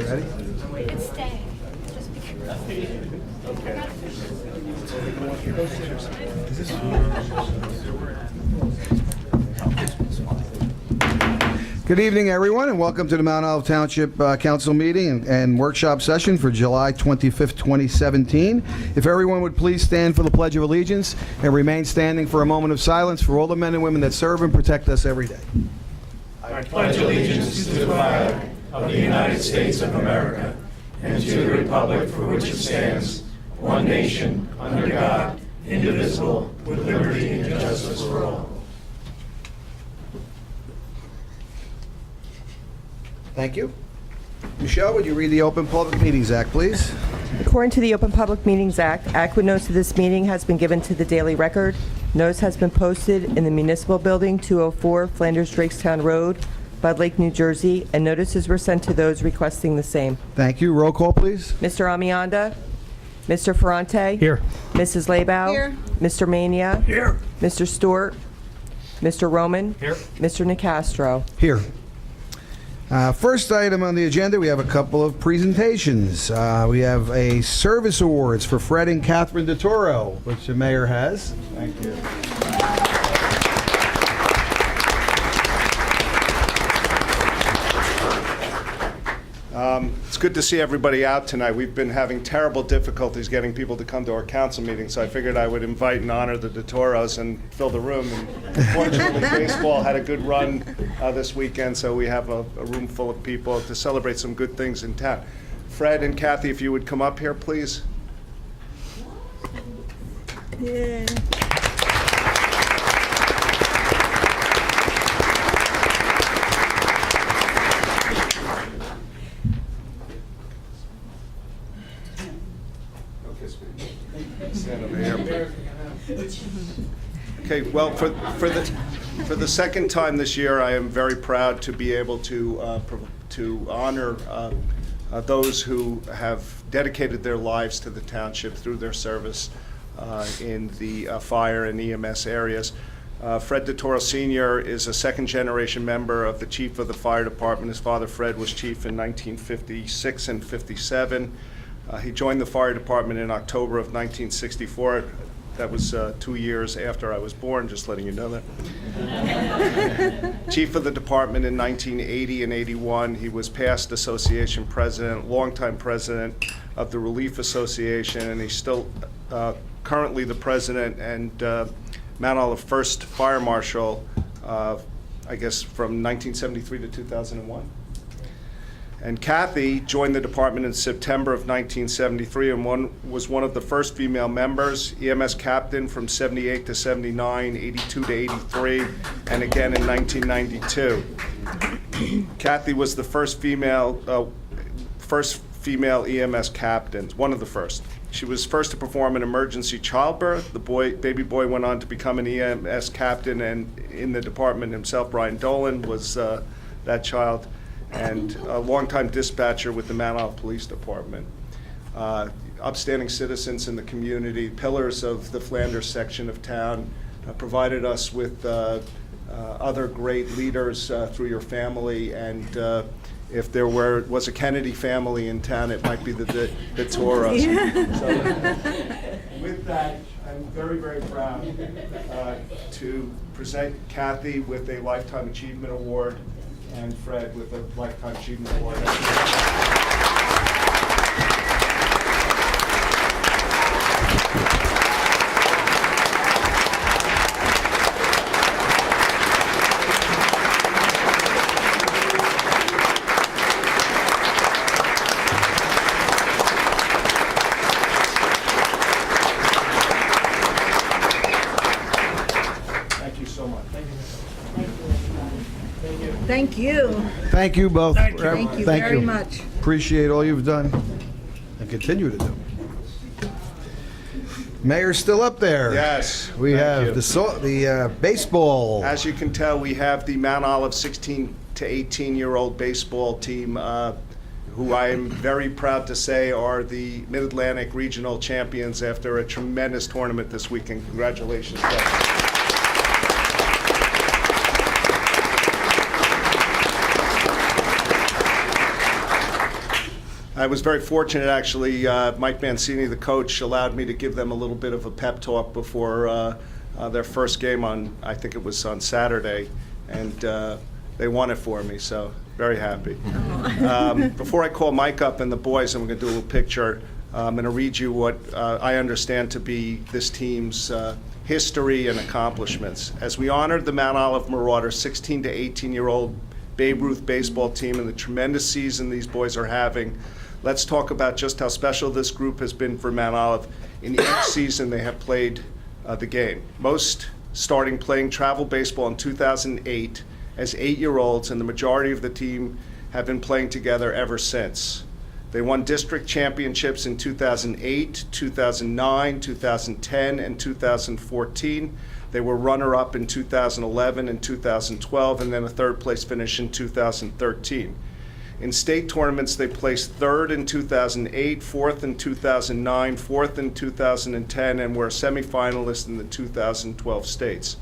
Ready? It's staying. Just because. Good evening, everyone, and welcome to the Mount Olive Township Council meeting and workshop session for July 25th, 2017. If everyone would please stand for the Pledge of Allegiance and remain standing for a moment of silence for all the men and women that serve and protect us every day. I pledge allegiance to the flag of the United States of America and to the republic for which it stands, one nation, under God, indivisible, with liberty and justice for all. Thank you. Michelle, would you read the Open Public Meetings Act, please? According to the Open Public Meetings Act, adequate notice of this meeting has been given to the Daily Record. Notice has been posted in the Municipal Building, 204 Flanders Drakestown Road, Bud Lake, New Jersey, and notices were sent to those requesting the same. Thank you. Roll call, please. Mr. Amianda? Mr. Ferrante? Here. Mrs. Labow? Here. Mr. Mania? Here. Mr. Stewart? Mr. Roman? Here. Mr. Nicastro? Here. First item on the agenda, we have a couple of presentations. We have a service awards for Fred and Catherine DeToro, which the mayor has. Thank you. It's good to see everybody out tonight. We've been having terrible difficulties getting people to come to our council meetings, so I figured I would invite and honor the DeToros and fill the room. And fortunately, baseball had a good run this weekend, so we have a room full of people to celebrate some good things in town. Fred and Kathy, if you would come up here, please. Stand over here. Okay, well, for the second time this year, I am very proud to be able to honor those who have dedicated their lives to the township through their service in the fire and EMS areas. Fred DeToro Sr. is a second-generation member of the chief of the fire department. His father, Fred, was chief in 1956 and 57. He joined the fire department in October of 1964. That was 2 years after I was born, just letting you know that. Chief of the department in 1980 and 81. He was past association president, longtime president of the Relief Association, and he's still currently the president and Mount Olive first fire marshal, I guess, from 1973 to 2001. And Kathy joined the department in September of 1973 and was one of the first female members, EMS captain from 78 to 79, 82 to 83, and again in 1992. Kathy was the first female EMS captain, one of the first. She was first to perform an emergency childbirth. The baby boy went on to become an EMS captain, and in the department himself, Brian Dolan, was that child, and a longtime dispatcher with the Mount Olive Police Department. Upstanding citizens in the community, pillars of the Flanders section of town, provided us with other great leaders through your family, and if there was a Kennedy family in town, it might be the Toros. So, with that, I'm very, very proud to present Kathy with a Lifetime Achievement Award and Fred with a Lifetime Achievement Award. Thank you so much. Thank you. Thank you both. Thank you very much. Appreciate all you've done and continue to do. Mayor's still up there. Yes. We thank have you. the baseball. As you can tell, we have the Mount Olive 16 to 18-year-old baseball team, who I am very proud to say are the Mid-Atlantic Regional Champions after a tremendous tournament this weekend. Congratulations, guys. I was very fortunate, actually. Mike Mancini, the coach, allowed me to give them a little bit of a pep talk before their first game on, I think it was on Saturday, and they won it for me, so very happy. Before I call Mike up and the boys, I'm going to do a little picture. I'm going to read you what I understand to be this team's history and accomplishments. As we honored the Mount Olive Marauders 16 to 18-year-old Babe Ruth baseball team and the tremendous season these boys are having, let's talk about just how special this group has been for Mount Olive in each season they have played the game. Most starting playing travel baseball in 2008 as 8-year-olds, and the majority of the team have been playing together ever since. They won district championships in 2008, 2009, 2010, and 2014. They were runner-up in 2011 and 2012, and then a third-place finish in 2013. In state tournaments, they placed third in 2008, fourth in 2009, fourth in 2010, and were a semifinalist in the 2012 states.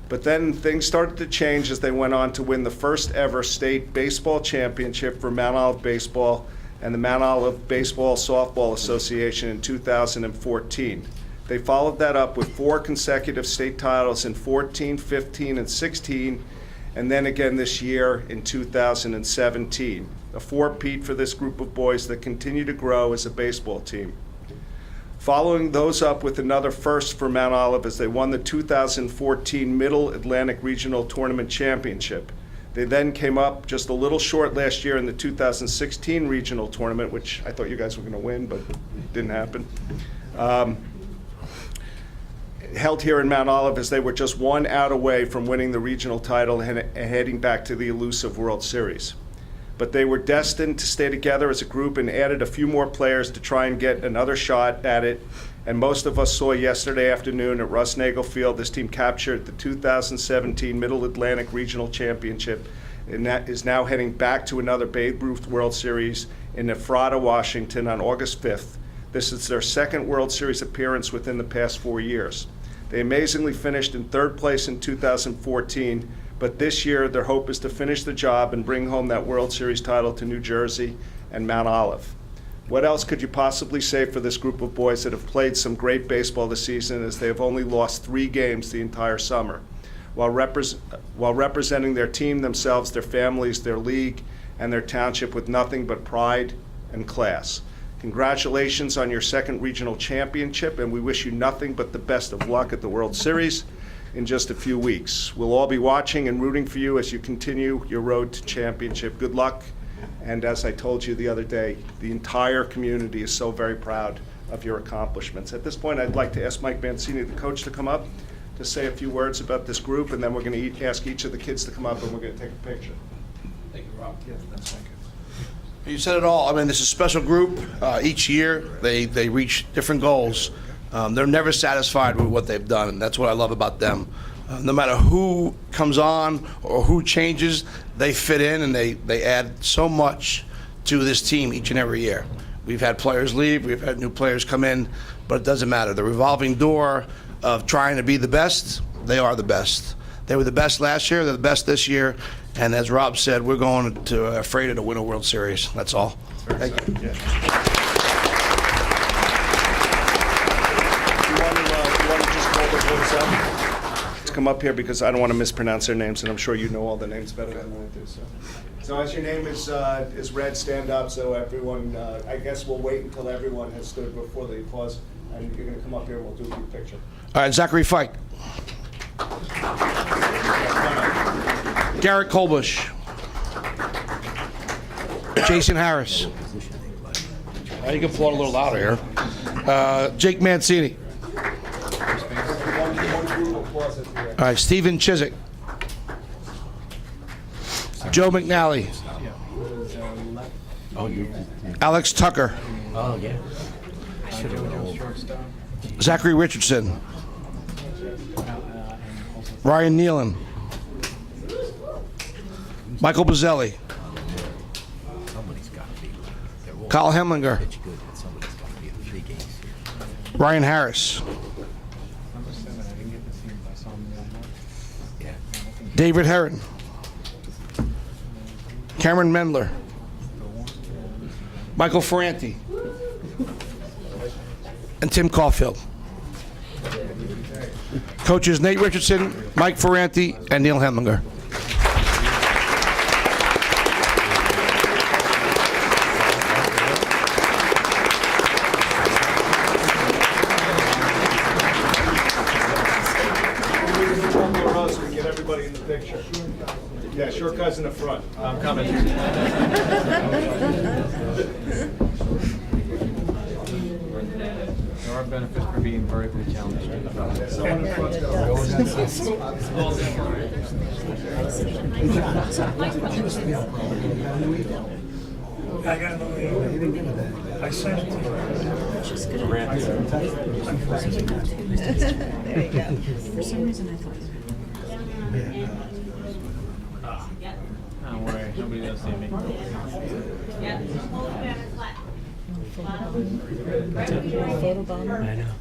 But then things started to change as they went on to win the first ever state baseball championship for Mount Olive Baseball and the Mount Olive Baseball Softball Association in 2014. They followed that up with 4 consecutive state titles in 14, 15, and 16, and then again this year in 2017. A four-peat for this group of boys that continue to grow as a baseball team. Following those up with another first for Mount Olive as they won the 2014 Middle Atlantic Regional Tournament Championship. They then came up just a little short last year in the 2016 Regional Tournament, which I thought you guys were going to win, but it didn't happen. Held here in Mount Olive as they were just 1 out away from winning the regional title and heading back to the elusive World Series. But they were destined to stay together as a group and added a few more players to try and get another shot at it. And most of us saw yesterday afternoon at Russ Nagel Field, this team captured the 2017 Middle Atlantic Regional Championship, and that is now heading back to another Babe Ruth World Series in Ephrata, Washington on August 5th. This is their second World Series appearance within the past 4 years. They amazingly finished in third place in 2014, but this year their hope is to finish the job and bring home that World Series title to New Jersey and Mount Olive. What else could you possibly say for this group of boys that have played some great baseball this season, as they have only lost 3 games the entire summer, while representing their team, themselves, their families, their league, and their township with nothing but pride and class. Congratulations on your second regional championship, and we wish you nothing but the best of luck at the World Series in just a few weeks. We'll all be watching and rooting for you as you continue your road to championship. Good luck. And as I told you the other day, the entire community is so very proud of your accomplishments. At this point, I'd like to ask Mike Mancini, the coach, to come up to say a few words about this group, and then we're going to ask each of the kids to come up and we're going to take a picture. Thank you, Rob. Yeah, that's thank you. You said it all. I mean, this is a special group. Each year, they reach different goals. They're never satisfied with what they've done, and that's what I love about them. No matter who comes on or who changes, they fit in and they add so much to this team each and every year. We've had players leave, we've had new players come in, but it doesn't matter. The revolving door of trying to be the best, they are the best. They were the best last year, they're the best this year, and as Rob said, we're going to Ephrata to win a World Series. That's all. Thank you. Yeah. You want to just call the boys up to come up here, because I don't want to mispronounce their names, and I'm sure you know all the names better than I do. So as your name is read, stand up so everyone, I guess we'll wait until everyone has stood before the applause, and you're going to come up here and we'll do a group picture. All right, Zachary Fike. Garrett Kolbush. Jason Harris. You can applaud a little louder here. Jake Mancini. All right, Stephen Chiswick. Joe McNally. Alex Tucker. Zachary Richardson. Ryan Nealon. Michael Bazzelli. Kyle Hemlinger. Ryan Harris. David Herron. Cameron Mendler. Michael Ferranti, and Tim Caulfield. Coaches Nate Richardson, Mike Ferranti, and Neil Hemlinger. Rows can get everybody in the picture. Yeah, shortcuts in the front. I'm coming. There are benefits for being vertically challenged. Someone in front's got I got it. I sent it to you. There you go. For some reason, I thought. Don't worry, nobody does see me. Photobomb. I know.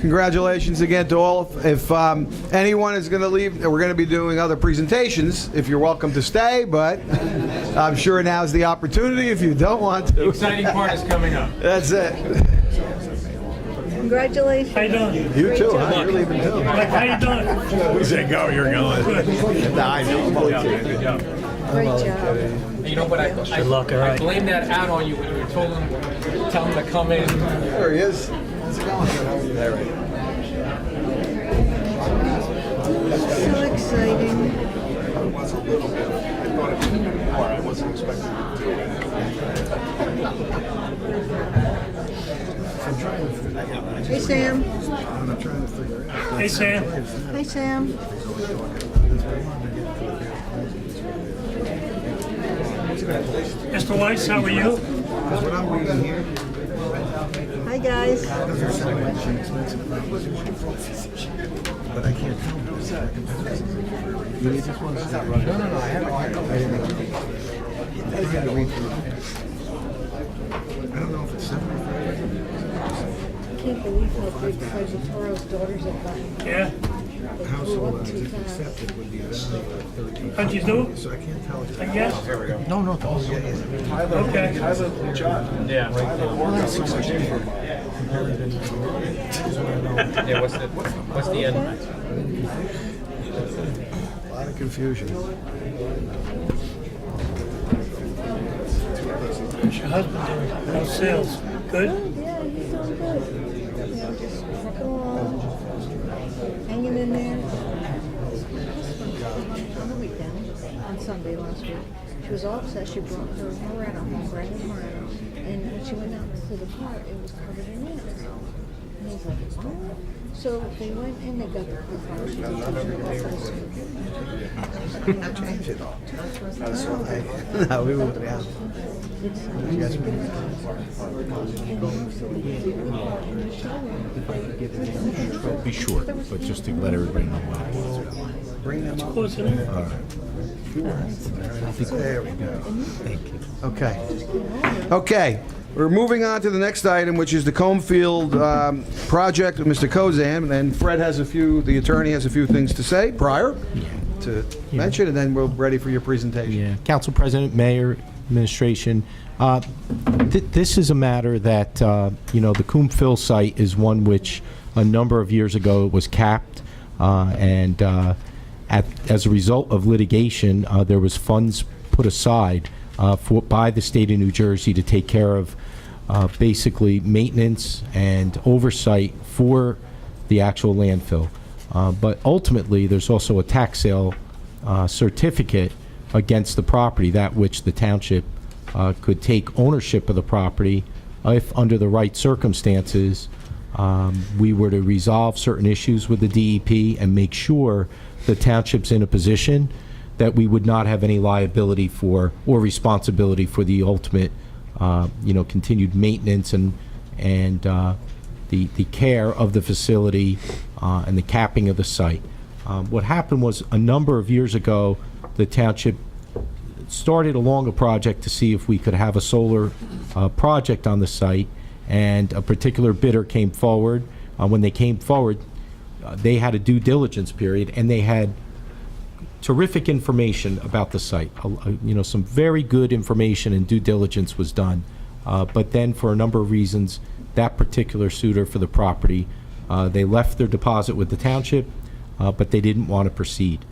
Congratulations again to all. If anyone is going to leave, we're going to be doing other presentations. If you're welcome to stay, but I'm sure now's the opportunity if you don't want to. Exciting part is coming up. That's it. Congratulations. How you doing? You too, huh? You're leaving too. Mike, how you doing? We said go, you're going. I know. Good job. Great job. You know what? I blame that out on you when you told him, tell him to come in. There he is. How's it going? There we go. So exciting. It was a little bit. I thought it would be more. I wasn't expecting to do it. Hey, Sam. Hey, Sam. Hey, Sam. Mr. Weiss, how are you? Hi, guys. But I can't tell. You need this one? No, I have it. I had to read through it. I don't know if it's 75. I can't believe how big Toro's daughters have gotten. Yeah. Household accepted would be about 13. How'd you do? So I can't tell. I guess. No, no, oh, yeah, yeah. Okay. Yeah. Yeah, what's the end? A lot of confusion. How's your husband doing? How's sales? Good? Yeah, he's doing good. Just trucking along, hanging in there. On the weekend, on Sunday last week, she was all upset. She brought her Moreno home, brand new Moreno, and when she went out to the car, it was covered in ants. And he's like, what? So they went and they got the car. She was Change it all. No, we moved it out. Be short, but just to let everybody know what it was. Bring them up. Close enough. There we go. Thank you. Okay. Okay. We're moving on to the next item, which is the Combfield project with Mr. Kozan. And Fred has the attorney has a few things to say prior to mention, and then we're ready for your presentation. Yeah, Council President, Mayor, Administration. This is a matter that, the Coomphil site is one which a number of years ago was capped, and as a result of litigation, there was funds put aside by the state of New Jersey to take care of basically maintenance and oversight for the actual landfill. But ultimately, there's also a tax sale certificate against the property, that which the township could take ownership of the property if, under the right circumstances, we were to resolve certain issues with the DEP and make sure the township's in a position that we would not have any liability for or responsibility for the ultimate, continued maintenance and the care of the facility and the capping of the site. What happened was a number of years ago, the township started along a project to see if we could have a solar project on the site, and a particular bidder came forward. When they came forward, they had a due diligence period, and they had terrific information about the site. Some very good information and due diligence was done. But then, for a number of reasons, that particular suitor for the property, they left their deposit with the township, but they didn't want to proceed.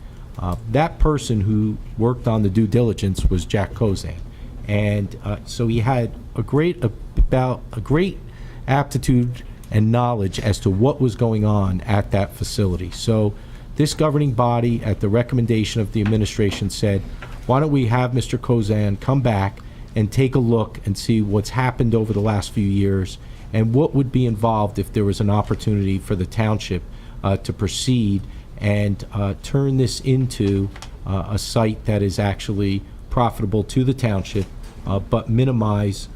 That person who worked on the due diligence was Jack Kozan, and so he had a great aptitude and knowledge as to what was going on at that facility. So this governing body, at the recommendation of the administration, said, why don't we have Mr. Kozan come back and take a look and see what's happened over the last few years and what would be involved if there was an opportunity for the township to proceed and turn this into a site that is actually profitable to the township, but minimize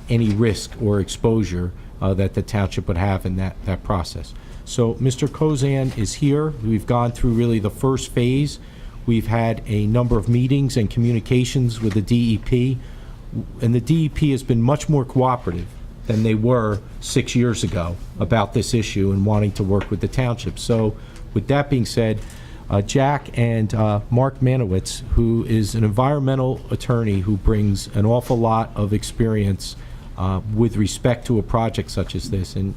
any risk or exposure that the township would have in that process. So Mr. Kozan is here. We've gone through really the first phase. We've had a number of meetings and communications with the DEP, and the DEP has been much more cooperative than they were 6 years ago about this issue and wanting to work with the township. So with that being said, Jack and Mark Manowitz, who is an environmental attorney who brings an awful lot of experience with respect to a project such as this. And,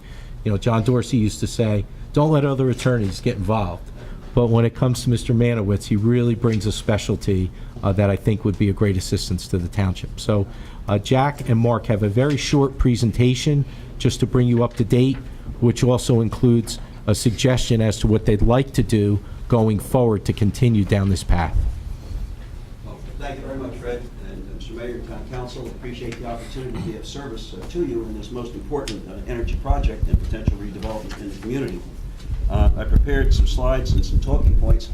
John Dorsey used to say, don't let other attorneys get involved. But when it comes to Mr. Manowitz, he really brings a specialty that I think would be a great assistance to the township. So Jack and Mark have a very short presentation just to bring you up to date, which also includes a suggestion as to what they'd like to do going forward to continue down this path. Well, thank you very much, Fred, and Mr. Mayor, Town Council. Appreciate the opportunity to be of service to you in this most important energy project and potential redevelopment in the community. I prepared some slides and some talking points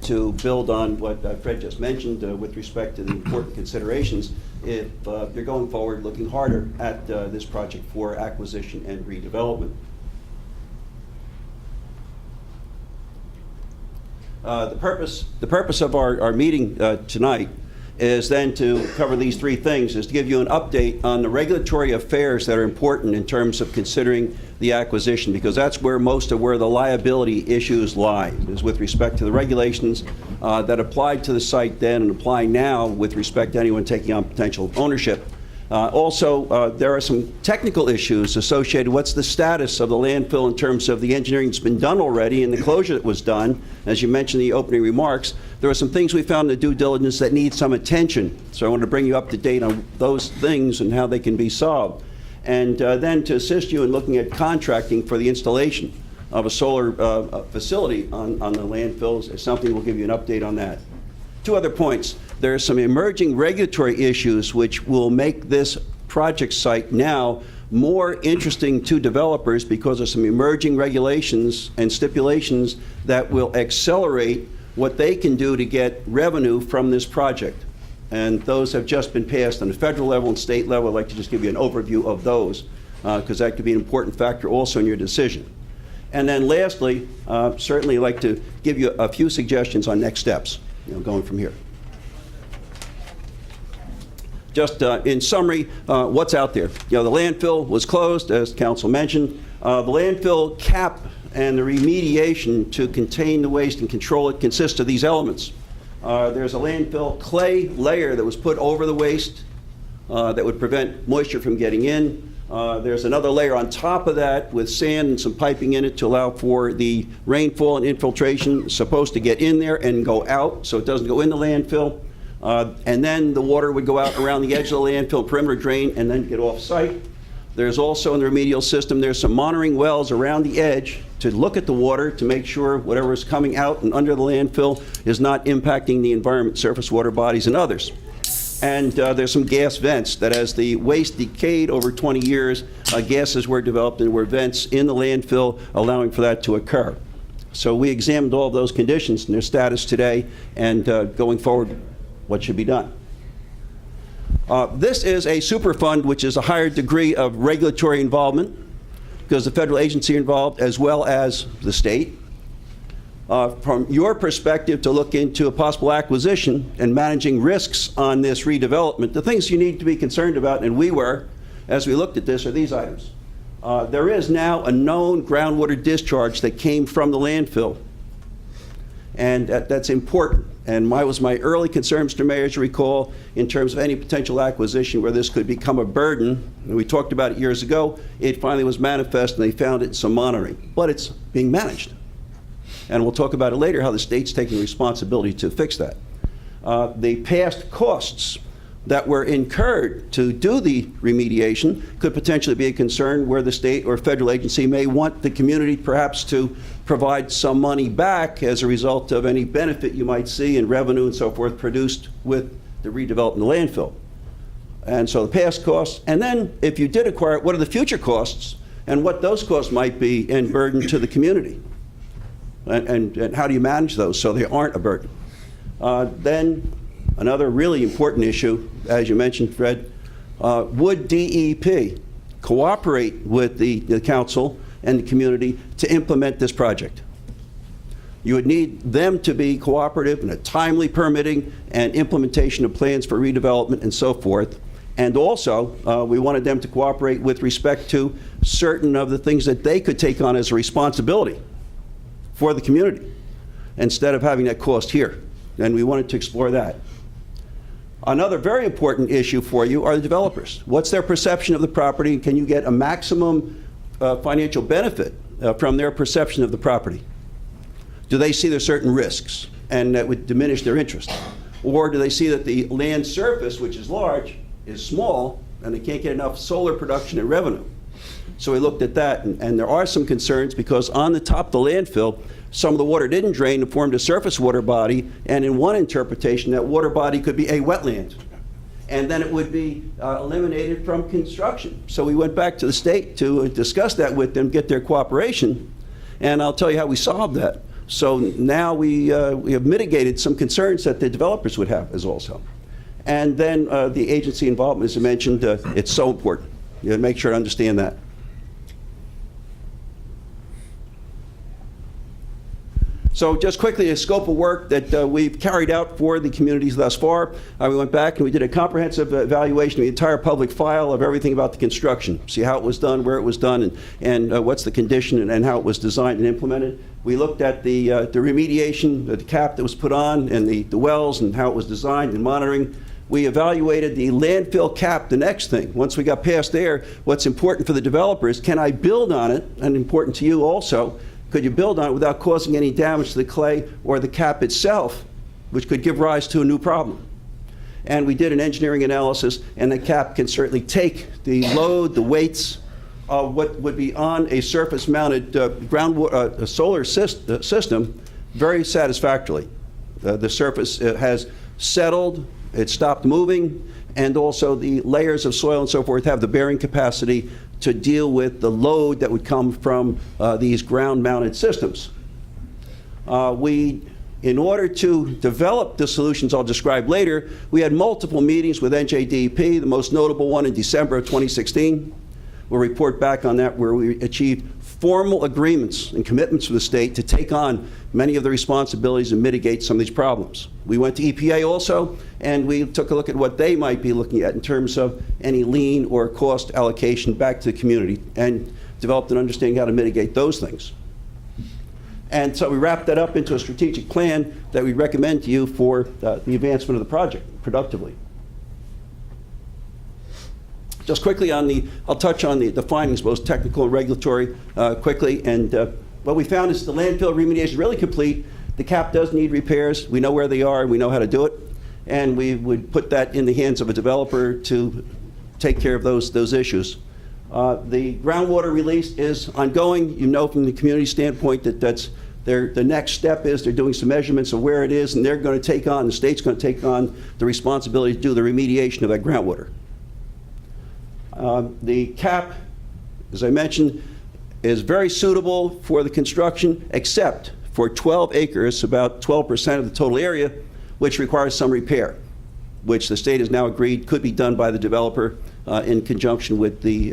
to build on what Fred just mentioned with respect to the important considerations if you're going forward looking harder at this project for acquisition and redevelopment. The purpose of our meeting tonight is then to cover these three things, is to give you an update on the regulatory affairs that are important in terms of considering the acquisition, because that's where most of the liability issues lie, is with respect to the regulations that applied to the site then and apply now with respect to anyone taking on potential ownership. Also, there are some technical issues associated. What's the status of the landfill in terms of the engineering that's been done already and the closure that was done? As you mentioned in the opening remarks, there are some things we found in the due diligence that need some attention. So I want to bring you up to date on those things and how they can be solved. And then to assist you in looking at contracting for the installation of a solar facility on the landfills is something we'll give you an update on that. Two other points. There are some emerging regulatory issues which will make this project site now more interesting to developers because of some emerging regulations and stipulations that will accelerate what they can do to get revenue from this project. And those have just been passed on the federal level and state level. I'd like to just give you an overview of those because that could be an important factor also in your decision. And then lastly, certainly I'd like to give you a few suggestions on next steps, going from here. Just in summary, what's out there? The landfill was closed, as council mentioned. The landfill cap and the remediation to contain the waste and control it consists of these elements. There's a landfill clay layer that was put over the waste that would prevent moisture from getting in. There's another layer on top of that with sand and some piping in it to allow for the rainfall and infiltration. It's supposed to get in there and go out so it doesn't go in the landfill. And then the water would go out around the edge of the landfill perimeter drain and then get off site. There's also in the remedial system, there's some monitoring wells around the edge to look at the water to make sure whatever is coming out and under the landfill is not impacting the environment, surface water bodies, and others. And there's some gas vents that as the waste decayed over 20 years, gases were developed and were vents in the landfill allowing for that to occur. So we examined all of those conditions and their status today, and going forward, what should be done. This is a Superfund, which is a higher degree of regulatory involvement, because the federal agency involved as well as the state. From your perspective, to look into a possible acquisition and managing risks on this redevelopment, the things you need to be concerned about, and we were, as we looked at this, are these items. There is now a known groundwater discharge that came from the landfill, and that's important. And was my early concern, Mr. Mayor, as you recall, in terms of any potential acquisition where this could become a burden, and we talked about it years ago, it finally was manifest and they found it in some monitoring. But it's being managed. And we'll talk about it later, how the state's taking responsibility to fix that. The past costs that were incurred to do the remediation could potentially be a concern where the state or federal agency may want the community perhaps to provide some money back as a result of any benefit you might see in revenue and so forth produced with the redevelopment of the landfill. And so the past costs, and then if you did acquire it, what are the future costs and what those costs might be in burden to the community? And how do you manage those so they aren't a burden? Then another really important issue, as you mentioned, Fred, would DEP cooperate with the council and the community to implement this project? You would need them to be cooperative in a timely permitting and implementation of plans for redevelopment and so forth. And also, we wanted them to cooperate with respect to certain of the things that they could take on as a responsibility for the community, instead of having that cost here. And we wanted to explore that. Another very important issue for you are the developers. What's their perception of the property, and can you get a maximum financial benefit from their perception of the property? Do they see there's certain risks, and that would diminish their interest? Or do they see that the land surface, which is large, is small, and they can't get enough solar production and revenue? So we looked at that, and there are some concerns because on the top of the landfill, some of the water didn't drain and formed a surface water body, and in one interpretation, that water body could be a wetland. And then it would be eliminated from construction. So we went back to the state to discuss that with them, get their cooperation, and I'll tell you how we solved that. So now we have mitigated some concerns that the developers would have as also. And then the agency involvement, as I mentioned, it's so important. You make sure to understand that. So just quickly, a scope of work that we've carried out for the communities thus far. We went back and we did a comprehensive evaluation of the entire public file of everything about the construction, see how it was done, where it was done, and what's the condition and how it was designed and implemented. We looked at the remediation, the cap that was put on, and the wells and how it was designed and monitoring. We evaluated the landfill cap, the next thing. Once we got past there, what's important for the developers, can I build on it, and important to you also, could you build on it without causing any damage to the clay or the cap itself, which could give rise to a new problem? And we did an engineering analysis, and the cap can certainly take the load, the weights of what would be on a surface-mounted solar system very satisfactorily. The surface has settled, it stopped moving, and also the layers of soil and so forth have the bearing capacity to deal with the load that would come from these ground-mounted systems. In order to develop the solutions I'll describe later, we had multiple meetings with NJDEP, the most notable one in December of 2016. We'll report back on that, where we achieved formal agreements and commitments for the state to take on many of the responsibilities and mitigate some of these problems. We went to EPA also, and we took a look at what they might be looking at in terms of any lien or cost allocation back to the community, and developed an understanding how to mitigate those things. And so we wrapped that up into a strategic plan that we recommend to you for the advancement of the project productively. Just quickly I'll touch on the findings, both technical and regulatory, quickly. And what we found is the landfill remediation is really complete. The cap does need repairs. We know where they are, and we know how to do it. And we would put that in the hands of a developer to take care of those issues. The groundwater release is ongoing. You know from the community standpoint that the next step is they're doing some measurements of where it is, and they're going to take on, the state's going to take on the responsibility to do the remediation of that groundwater. The cap, as I mentioned, is very suitable for the construction, except for 12 acres, about 12% of the total area, which requires some repair, which the state has now agreed could be done by the developer in conjunction with the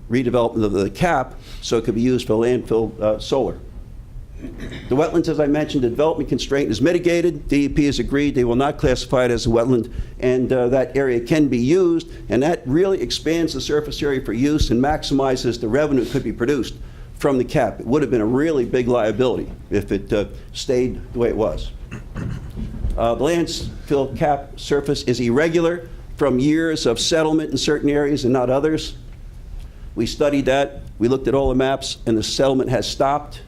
redevelopment of the cap, so it could be used for landfill solar. The wetlands, as I mentioned, the development constraint is mitigated. DEP has agreed they will not classify it as a wetland, and that area can be used, and that really expands the surface area for use and maximizes the revenue that could be produced from the cap. It would have been a really big liability if it stayed the way it was. The landfill cap surface is irregular from years of settlement in certain areas and not others. We studied that. We looked at all the maps, and the settlement has stopped.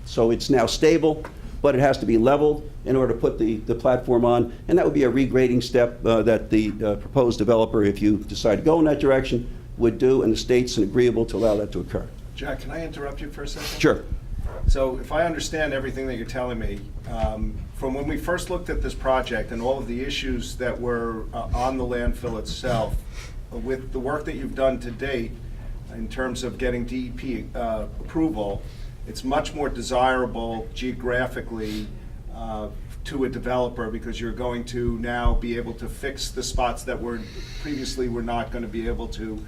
So it's now stable, but it has to be leveled in order to put the platform on, and that would be a regrading step that the proposed developer, if you decide to go in that direction, would do, and the state's agreeable to allow that to occur. Jack, can I interrupt you for a second? Sure. So if I understand everything that you're telling me, from when we first looked at this project and all of the issues that were on the landfill itself, with the work that you've done to date in terms of getting DEP approval, it's much more desirable geographically to a developer, because you're going to now be able to fix the spots that were previously were not going to be able to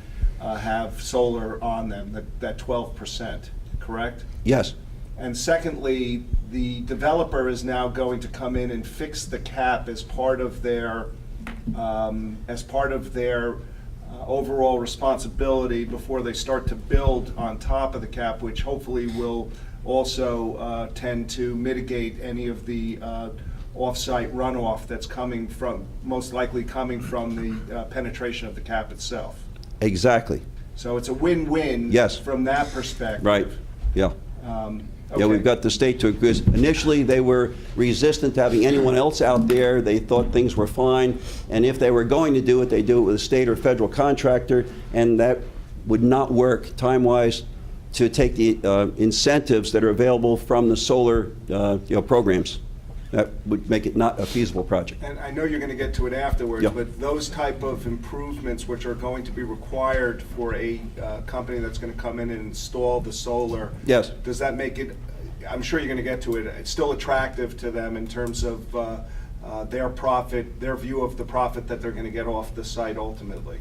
have solar on them, that 12%, correct? Yes. And secondly, the developer is now going to come in and fix the cap as part of their overall responsibility before they start to build on top of the cap, which hopefully will also tend to mitigate any of the off-site runoff that's coming from, most likely coming from the penetration of the cap itself. Exactly. So it's a win-win. Yes. From that perspective. Right. Yeah. Okay. Yeah, we've got the state to, because initially they were resistant to having anyone else out there. They thought things were fine, and if they were going to do it, they do it with a state or federal contractor, and that would not work time-wise to take the incentives that are available from the solar programs. That would make it not a feasible project. And I know you're going to get to it afterwards, Yeah. but those type of improvements which are going to be required for a company that's going to come in and install the solar. Yes. Does that make it, I'm sure you're going to get to it, it's still attractive to them in terms of their profit, their view of the profit that they're going to get off the site ultimately?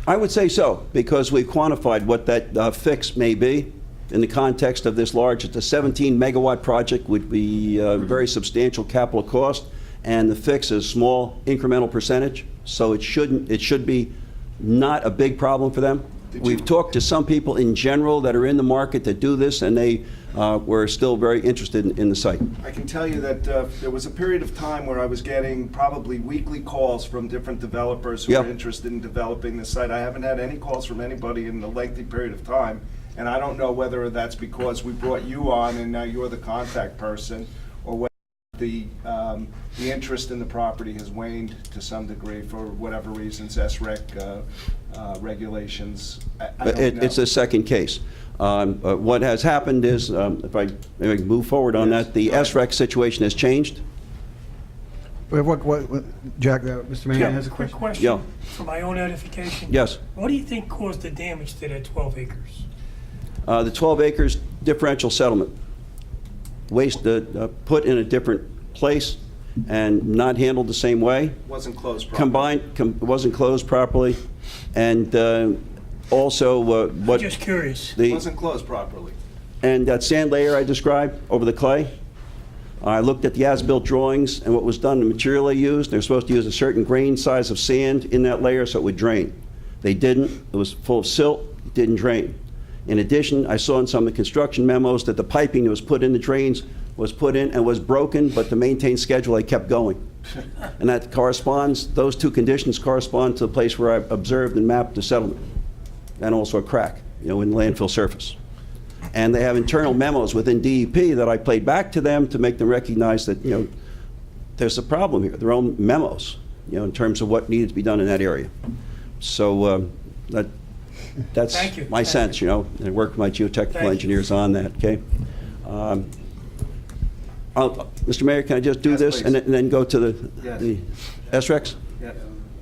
I would say so, because we've quantified what that fix may be in the context of this large. It's a 17-megawatt project, would be a very substantial capital cost, and the fix is a small incremental percentage, so it should be not a big problem for them. We've talked to some people in general that are in the market that do this, and they were still very interested in the site. I can tell you that there was a period of time where I was getting probably weekly calls from different developers who Yep. are interested in developing the site. I haven't had any calls from anybody in a lengthy period of time, and I don't know whether that's because we brought you on and now you're the contact person, or whether the interest in the property has waned to some degree for whatever reasons, SREC regulations. I don't know. It's a second case. What has happened is, if I maybe move forward on Yes, that, the go ahead. SREC situation has changed. Jack, Mr. Manning has a Quick question. Yeah. question, for my own edification. Yes. What do you think caused the damage to that 12 acres? The 12 acres differential settlement. Waste put in a different place and not handled the same way. Wasn't closed properly. Wasn't closed properly. And also what Just curious. Wasn't closed properly. and that sand layer I described over the clay, I looked at the as-built drawings and what was done, the material they used. They're supposed to use a certain grain size of sand in that layer so it would drain. They didn't. It was full of silt. It didn't drain. In addition, I saw in some of the construction memos that the piping that was put in the drains was put in and was broken, but to maintain schedule, they kept going. And that corresponds, those two conditions correspond to the place where I observed and mapped the settlement, and also a crack, in the landfill surface. And they have internal memos within DEP that I played back to them to make them recognize that, there's a problem here, their own memos, in terms of what needed to be done in that area. So that's Thank you. my sense, and I work with my geotechnical Thank you. engineers on that, okay? Mr. Mayor, can I just do Yes, this please. and then go to the Yes. SRECs? Yeah.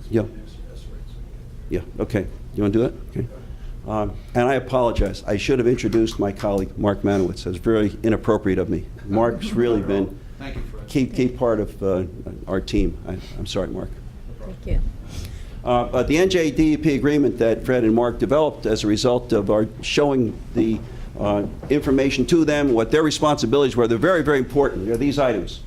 Yeah. Yeah, okay. You want to do that? Okay. And I apologize. I should have introduced my colleague, Mark Manowitz. That's very inappropriate of me. Mark's really been key part of our team. I'm sorry, Mark. Thank you. But the NJDEP agreement that Fred and Mark developed as a result of our showing the information to them, what their responsibilities were, they're very, very important. They're these items.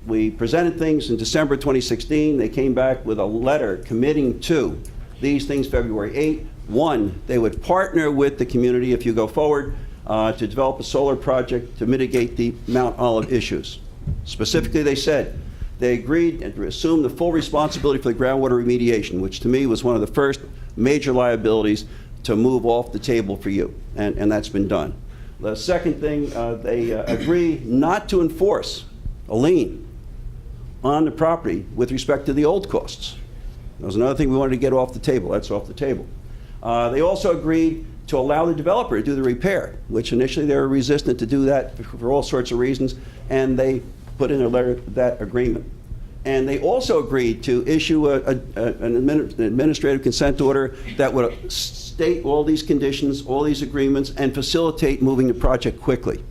We presented things in December 2016. They came back with a letter committing to these things February 8. One, they would partner with the community if you go forward to develop a solar project to mitigate the Mount Olive issues. Specifically, they said they agreed to assume the full responsibility for the groundwater remediation, which to me was one of the first major liabilities to move off the table for you, and that's been done. The second thing, they agree not to enforce a lien on the property with respect to the old costs. That was another thing we wanted to get off the table. That's off the table. They also agreed to allow the developer to do the repair, which initially they were resistant to do that for all sorts of reasons, and they put in a letter that agreement. And they also agreed to issue an administrative consent order that would state all these conditions, all these agreements, and facilitate moving the project quickly.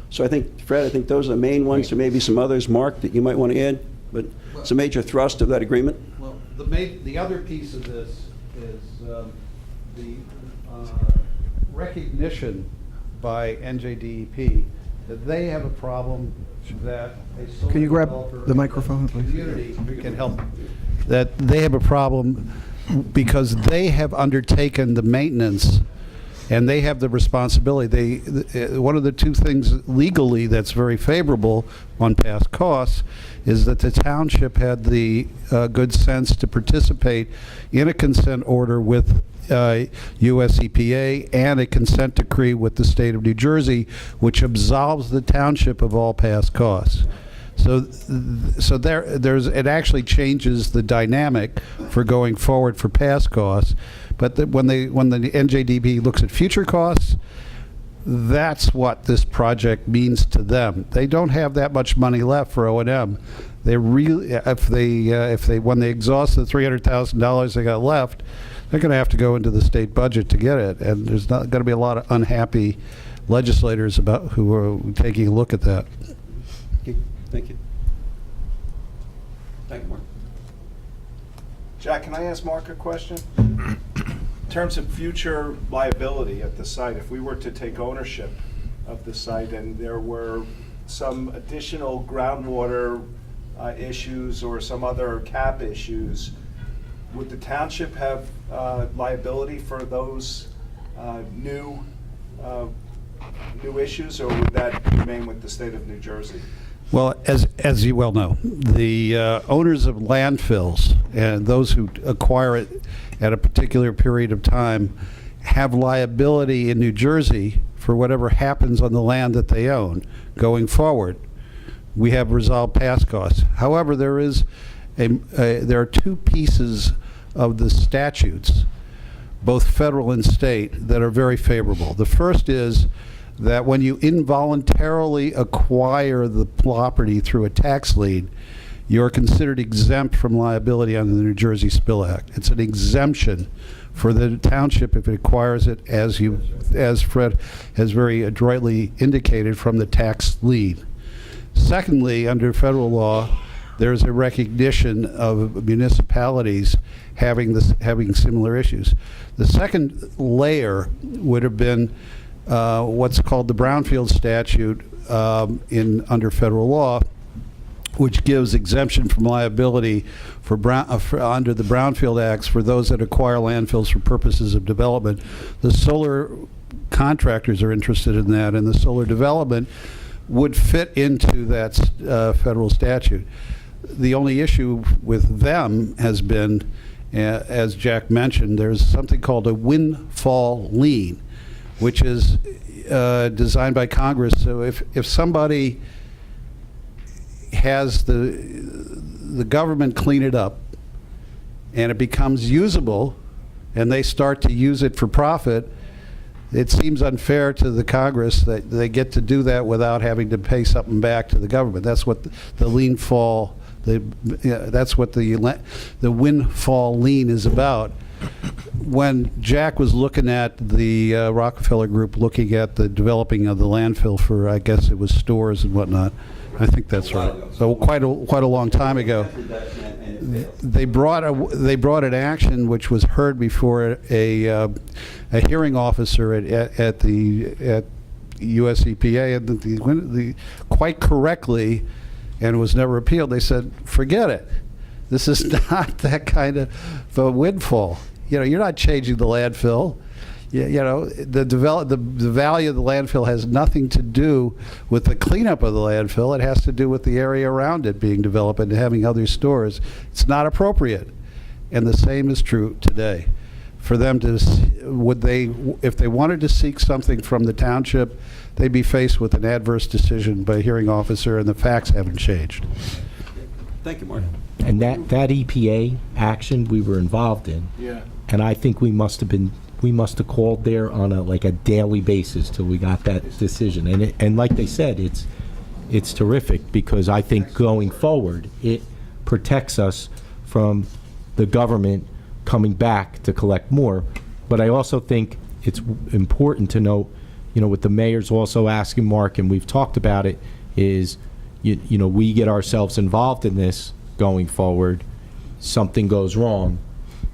So I think, Fred, I think those are the main ones. There may be some others, Mark, that you might want to add, but it's a major thrust of that agreement. Well, the other piece of this is the recognition by NJDEP that they have a problem that a solar Can you grab developer the microphone, please? community can help. That they have a problem because they have undertaken the maintenance and they have the responsibility. One of the two things legally that's very favorable on past costs is that the township had the good sense to participate in a consent order with US EPA and a consent decree with the state of New Jersey, which absolves the township of all past costs. So it actually changes the dynamic for going forward for past costs. But when the NJDEP looks at future costs, that's what this project means to them. They don't have that much money left for O&M. They really, when they exhaust the $300,000 they got left, they're going to have to go into the state budget to get it, and there's not going to be a lot of unhappy legislators who are taking a look at that. Thank you. Thank you, Mark. Jack, can I ask Mark a question? In terms of future liability at the site, if we were to take ownership of the site and there were some additional groundwater issues or some other cap issues, would the township have liability for those new issues, or would that remain with the state of New Jersey? Well, as you well know, the owners of landfills and those who acquire it at a particular period of time have liability in New Jersey for whatever happens on the land that they own going forward. We have resolved past costs. However, there are two pieces of the statutes, both federal and state, that are very favorable. The first is that when you involuntarily acquire the property through a tax lien, you're considered exempt from liability under the New Jersey Spill Act. It's an exemption for the township if it acquires it, as Fred has very adroitly indicated, from the tax lien. Secondly, under federal law, there's a recognition of municipalities having similar issues. The second layer would have been what's called the Brownfield statute under federal law, which gives exemption from liability under the Brownfield Acts for those that acquire landfills for purposes of development. The solar contractors are interested in that, and the solar development would fit into that federal statute. The only issue with them has been, as Jack mentioned, there's something called a windfall lien, which is designed by Congress. So if somebody has the government clean it up and it becomes usable and they start to use it for profit, it seems unfair to the Congress that they get to do that without having to pay something back to the government. That's what the windfall lien is about. when Jack was looking at the Rockefeller Group, looking at the developing of the landfill for, I guess it was stores and whatnot, I think that's right. So quite a long time ago, they brought an action which was heard before a hearing officer at the US EPA, and quite correctly, and it was never appealed. They said, forget it. This is not that kind of a windfall. You know, you're not changing the landfill. You know, the value of the landfill has nothing to do with the cleanup of the landfill. It has to do with the area around it being developed and having other stores. It's not appropriate. And the same is true today. For them to, if they wanted to seek something from the township, they'd be faced with an adverse decision by a hearing officer, and the facts haven't changed. Thank you, Mark. And that EPA action we were involved in, Yeah. and I think we must have called there on a daily basis till we got that decision. And like they said, it's terrific, because I think going forward it protects us from the government coming back to collect more. But I also think it's important to note, you know, what the mayor's also asking Mark, and we've talked about it, is you know, we get ourselves involved in this going forward, something goes wrong,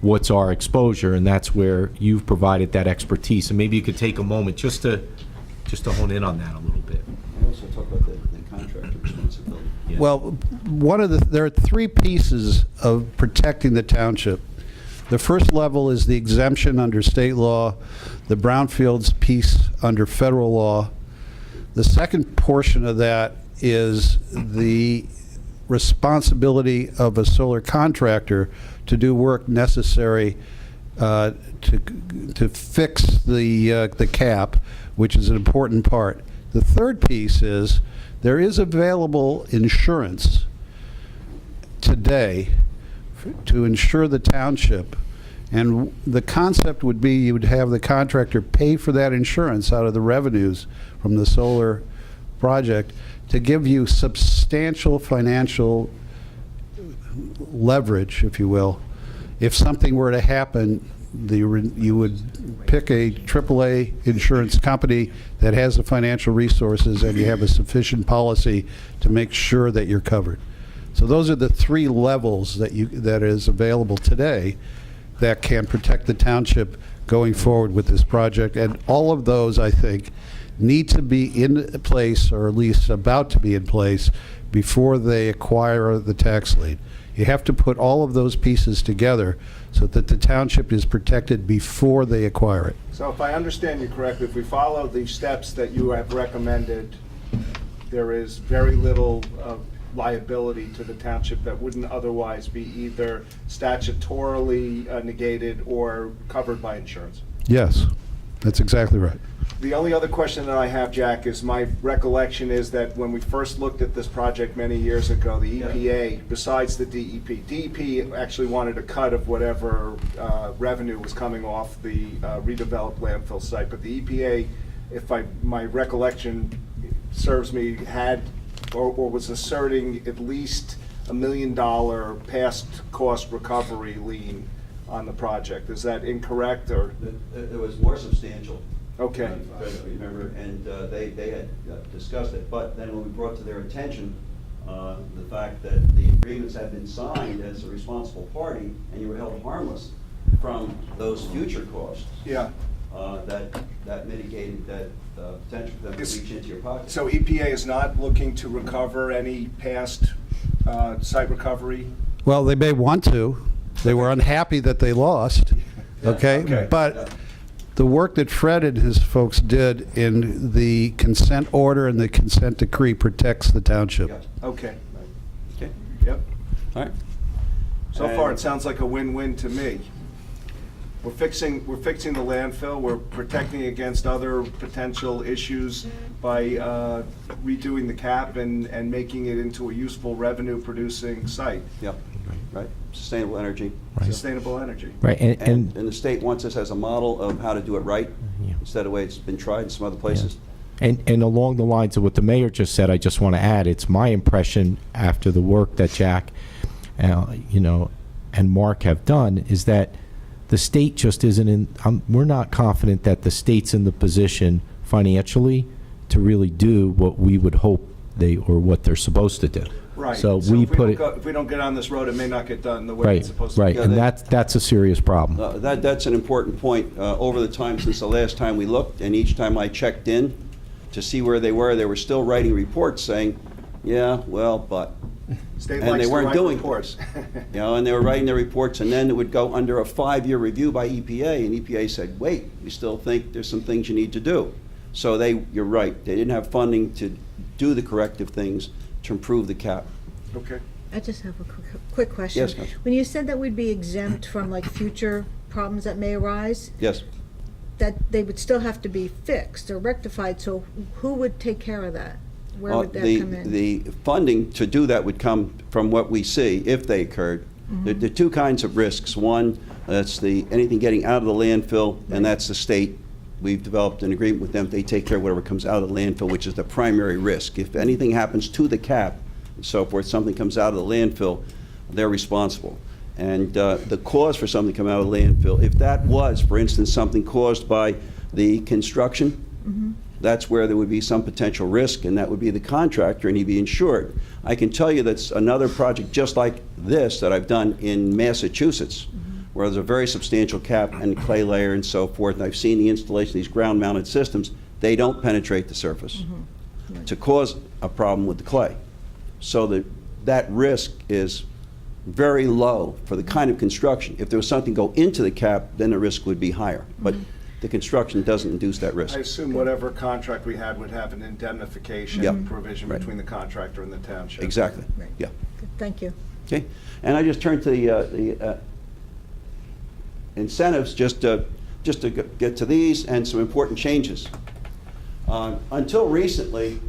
what's our exposure? And that's where you've provided that expertise. And maybe you could take a moment just to hone in on that a little bit. We also talk about the contractor responsibility. Yeah. Well, there are three pieces of protecting the township. The first level is the exemption under state law, the brownfields piece under federal law. The second portion of that is the responsibility of a solar contractor to do work necessary to fix the cap, which is an important part. The third piece is there is available insurance today to insure the township, and the concept would be you would have the contractor pay for that insurance out of the revenues from the solar project to give you substantial financial leverage, if you will. If something were to happen, you would pick a AAA insurance company that has the financial resources, and you have a sufficient policy to make sure that you're covered. So those are the three levels that is available today that can protect the township going forward with this project. And all of those, I think, need to be in place, or at least about to be in place, before they acquire the tax lien. You have to put all of those pieces together so that the township is protected before they acquire it. So if I understand you correctly, if we follow the steps that you have recommended, there is very little liability to the township that wouldn't otherwise be either statutorily negated or covered by insurance. Yes, that's exactly right. The only other question that I have, Jack, is my recollection is that when we first looked at this project many years ago, the EPA, besides the DEP actually wanted a cut of whatever revenue was coming off the redeveloped landfill site. But the EPA, if my recollection serves me, had or was asserting at least $1 million past cost recovery lien on the project. Is that incorrect, or? It was more substantial. Okay. Remember, and they had discussed it, but then when we brought to their attention the fact that the agreements had been signed as a responsible party, and you were held harmless from those future costs. Yeah. That mitigated that potential for them to reach into your pocket. So EPA is not looking to recover any past site recovery? Well, they may want to. They were unhappy that they lost, okay? Okay. But the work that Fred and his folks did in the consent order and the consent decree protects the township. Yeah. Okay. Okay. Yep. All right. So far, it sounds like a win-win to me. We're fixing the landfill. We're protecting against other potential issues by redoing the cap and making it into a useful revenue-producing site. Yep. Right. Sustainable energy. Sustainable energy. Right, And the state wants us as a model of how to do it right, Yeah. instead of the way it's been tried in some other places. And along the lines of what the mayor just said, I just want to add, it's my impression after the work that Jack, you know, and Mark have done, is that the state just isn't in, we're not confident that the state's in the position financially to really do what we would hope or what they're supposed to do. Right. So we put it, If we don't get on this road, it may not get done the way it's supposed to. right, Yeah, and they- that's a serious problem. That's an important point. Over the time since the last time we looked, and each time I checked in to see where they were still writing reports saying, yeah, well, but. State And likes they to weren't write doing reports. You know, and they were writing their reports, and then it would go under a 5-year review by EPA, and EPA said, wait, we still think there's some things you need to do. So you're right, they didn't have funding to do the corrective things to improve the cap. Okay. I just have a quick question. Yes, Councilman. When you said that we'd be exempt from like future problems that may arise, Yes. that they would still have to be fixed or rectified, so who would take care of that? Where would that come in? The funding to do that would come from what we see, if they occurred. There are two kinds of risks. One, that's anything getting out of the landfill, and that's the state. We've developed an agreement with them. They take care of whatever comes out of the landfill, which is the primary risk. If anything happens to the cap and so forth, something comes out of the landfill, they're responsible. And the cause for something to come out of the landfill, if that was, for instance, something caused by the construction, that's where there would be some potential risk, and that would be the contractor, and he'd be insured. I can tell you that's another project just like this that I've done in Massachusetts, where there's a very substantial cap and clay layer and so forth, and I've seen the installation of these ground-mounted systems. They don't penetrate the surface to cause a problem with the clay. So that risk is very low for the kind of construction. If there was something go into the cap, then the risk would be higher. But the construction doesn't induce that risk. I assume whatever contract we had would have an indemnification Yep. provision Right. between the contractor and the township. Exactly. Right. Yeah. Thank you. Okay. And I just turned to the incentives, just to get to these and some important changes. Until recently,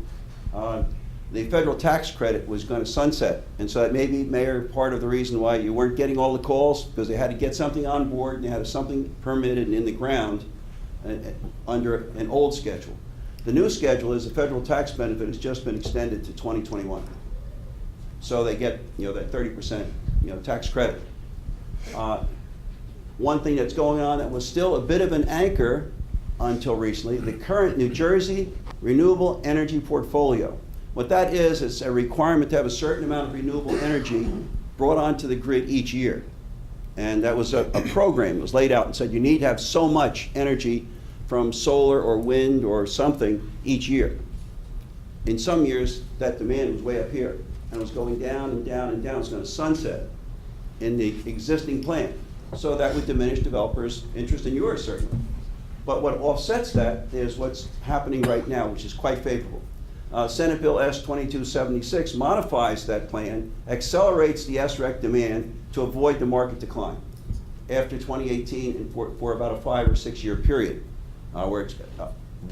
the federal tax credit was going to sunset, and so that may be, Mayor, part of the reason why you weren't getting all the calls, because they had to get something on board and they had something permitted and in the ground under an old schedule. The new schedule is the federal tax benefit has just been extended to 2021. So they get, that 30%, tax credit. One thing that's going on that was still a bit of an anchor until recently, the current New Jersey Renewable Energy Portfolio. What that is, it's a requirement to have a certain amount of renewable energy brought onto the grid each year. And that was a program that was laid out and said you need to have so much energy from solar or wind or something each year. In some years, that demand was way up here and was going down and down and down. It's going to sunset in the existing plan. So that would diminish developers' interest in yours, certainly. But what offsets that is what's happening right now, which is quite favorable. Senate Bill S-2276 modifies that plan, accelerates the SREC demand to avoid the market decline after 2018 and for about a 5 or 6 year period, where it's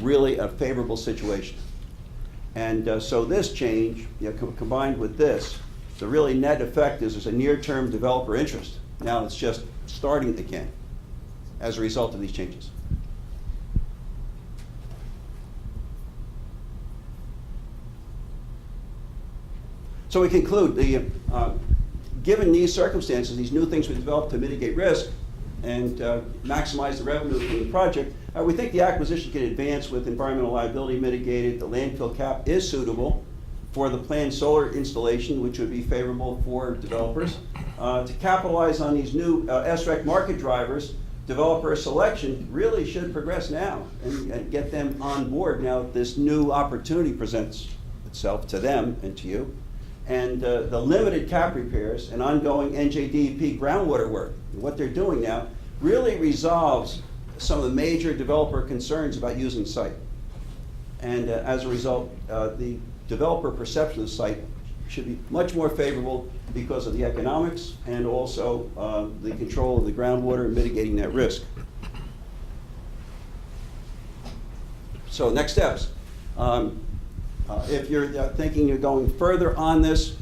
really a favorable situation. And so this change, combined with this, the really net effect is there's a near-term developer interest. Now it's just starting again as a result of these changes. So we conclude, given these circumstances, these new things we developed to mitigate risk and maximize the revenue from the project, we think the acquisition can advance with environmental liability mitigated. The landfill cap is suitable for the planned solar installation, which would be favorable for developers. To capitalize on these new SREC market drivers, developer selection really should progress now and get them on board now that this new opportunity presents itself to them and to you. And the limited cap repairs and ongoing NJDEP groundwater work, what they're doing now, really resolves some of the major developer concerns about using site. And as a result, the developer perception of the site should be much more favorable because of the economics and also the control of the groundwater and mitigating that risk. So next steps. If you're thinking you're going further on this,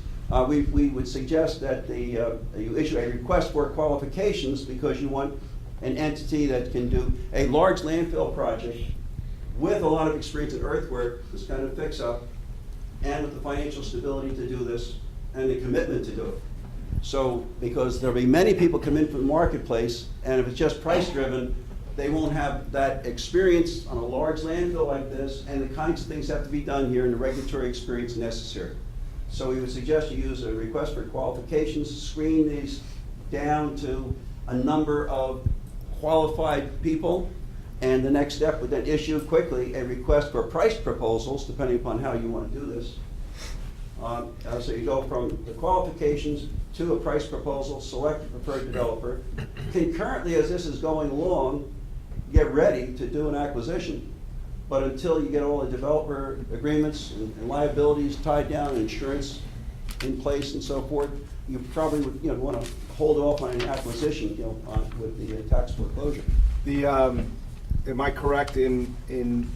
we would suggest that you issue a request for qualifications because you want an entity that can do a large landfill project with a lot of experience in earthwork, this kind of fix-up, and with the financial stability to do this and the commitment to do it. So, because there'll be many people come in from the marketplace, and if it's just price-driven, they won't have that experience on a large landfill like this, and the kinds of things that have to be done here and the regulatory experience necessary. So we would suggest you use a request for qualifications, screen these down to a number of qualified people, and the next step would then issue quickly a request for price proposals, depending upon how you want to do this. So you go from the qualifications to a price proposal, select a preferred developer. Concurrently, as this is going along, get ready to do an acquisition. But until you get all the developer agreements and liabilities tied down, and insurance in place and so forth, you probably would, want to hold off on an acquisition, with the tax foreclosure. Am I correct in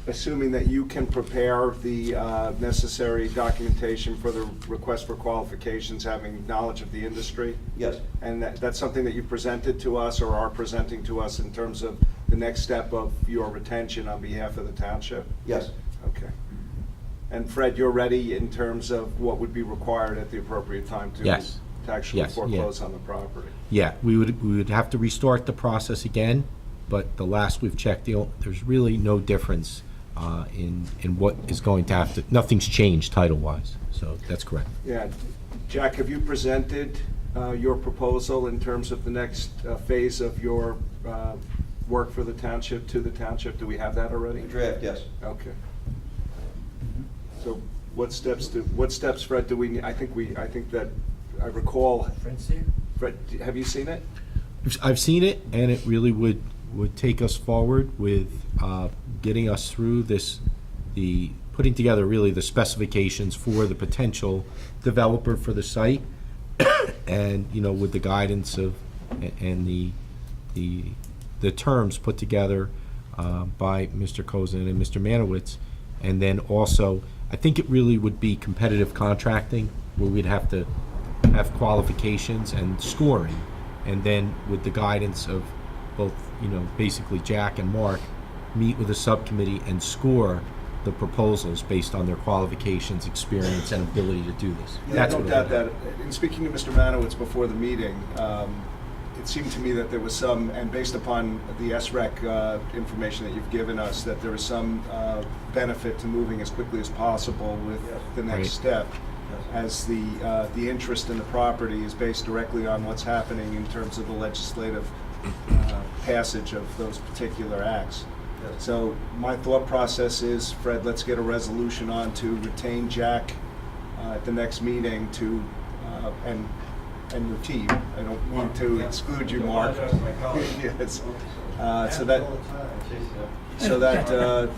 assuming that you can prepare the necessary documentation for the request for qualifications, having knowledge of the industry? Yes. And that's something that you presented to us or are presenting to us in terms of the next step of your retention on behalf of the township? Yes. Okay. And Fred, you're ready in terms of what would be required at the appropriate time to Yes. to actually Yes, yeah. foreclose on the property? Yeah, we would have to restart the process again, but the last we've checked, there's really no difference in what is going to have to, nothing's changed title-wise, so that's correct. Yeah. Jack, have you presented your proposal in terms of the next phase of your work for the township to the township? Do we have that already? Draft, yes. Okay. So what steps, Fred, do we need? I think that I recall. Fred, have you seen it? I've seen it, and it really would take us forward with getting us through putting together really the specifications for the potential developer for the site, and with the guidance of and the terms put together by Mr. Kozin and Mr. Manowitz, and then also I think it really would be competitive contracting where we'd have to have qualifications and scoring, and then with the guidance of both, basically Jack and Mark, meet with a subcommittee and score the proposals based on their qualifications, experience, and ability to do this. Yeah, That's I don't what doubt it that. In speaking to Mr. Manowitz before the meeting, it seemed to me that there was some, and based upon the SREC information that you've given us, that there is some benefit to moving as quickly as possible with the next Right. step, as the interest in the property is based directly on what's happening in terms of the legislative passage of those particular acts. So my thought process is, Fred, let's get a resolution on to retain Jack at the next meeting to, and your team. I don't mean to exclude you, Mark. Yes. So that,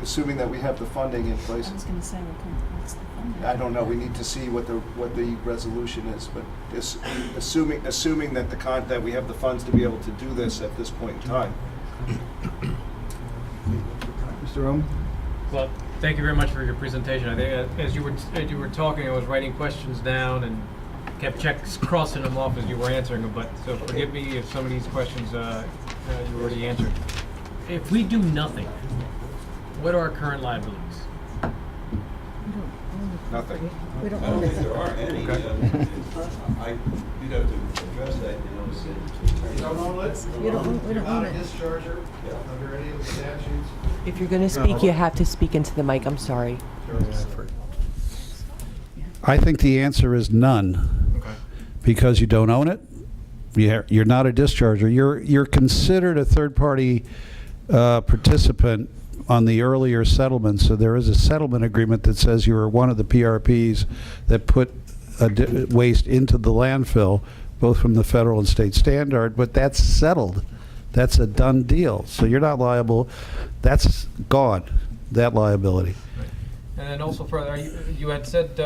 assuming that we have the funding in place. I was gonna say, what's the funding? I don't know, we need to see what the resolution is, but assuming that that we have the funds to be able to do this at this point in time. Mr. Roman? Well, thank you very much for your presentation. I think as you were talking, I was writing questions down and kept crossing them off as you were answering them. But so forgive me if some of these questions you already answered. If we do nothing, what are our current liabilities? Nothing. We don't I don't own think it. there are any. You'd have to address that, We don't own it. discharger under any of the statutes? If you're going to speak, you have to speak into the mic. I'm sorry. I think the answer is none. Okay. Because you don't own it. You're not a discharger. You're considered a third-party participant on the earlier settlement. So there is a settlement agreement that says you are one of the PRPs that put waste into the landfill, both from the federal and state standard. But that's settled. That's a done deal. So you're not liable. That's gone. That liability. And then also further, you had said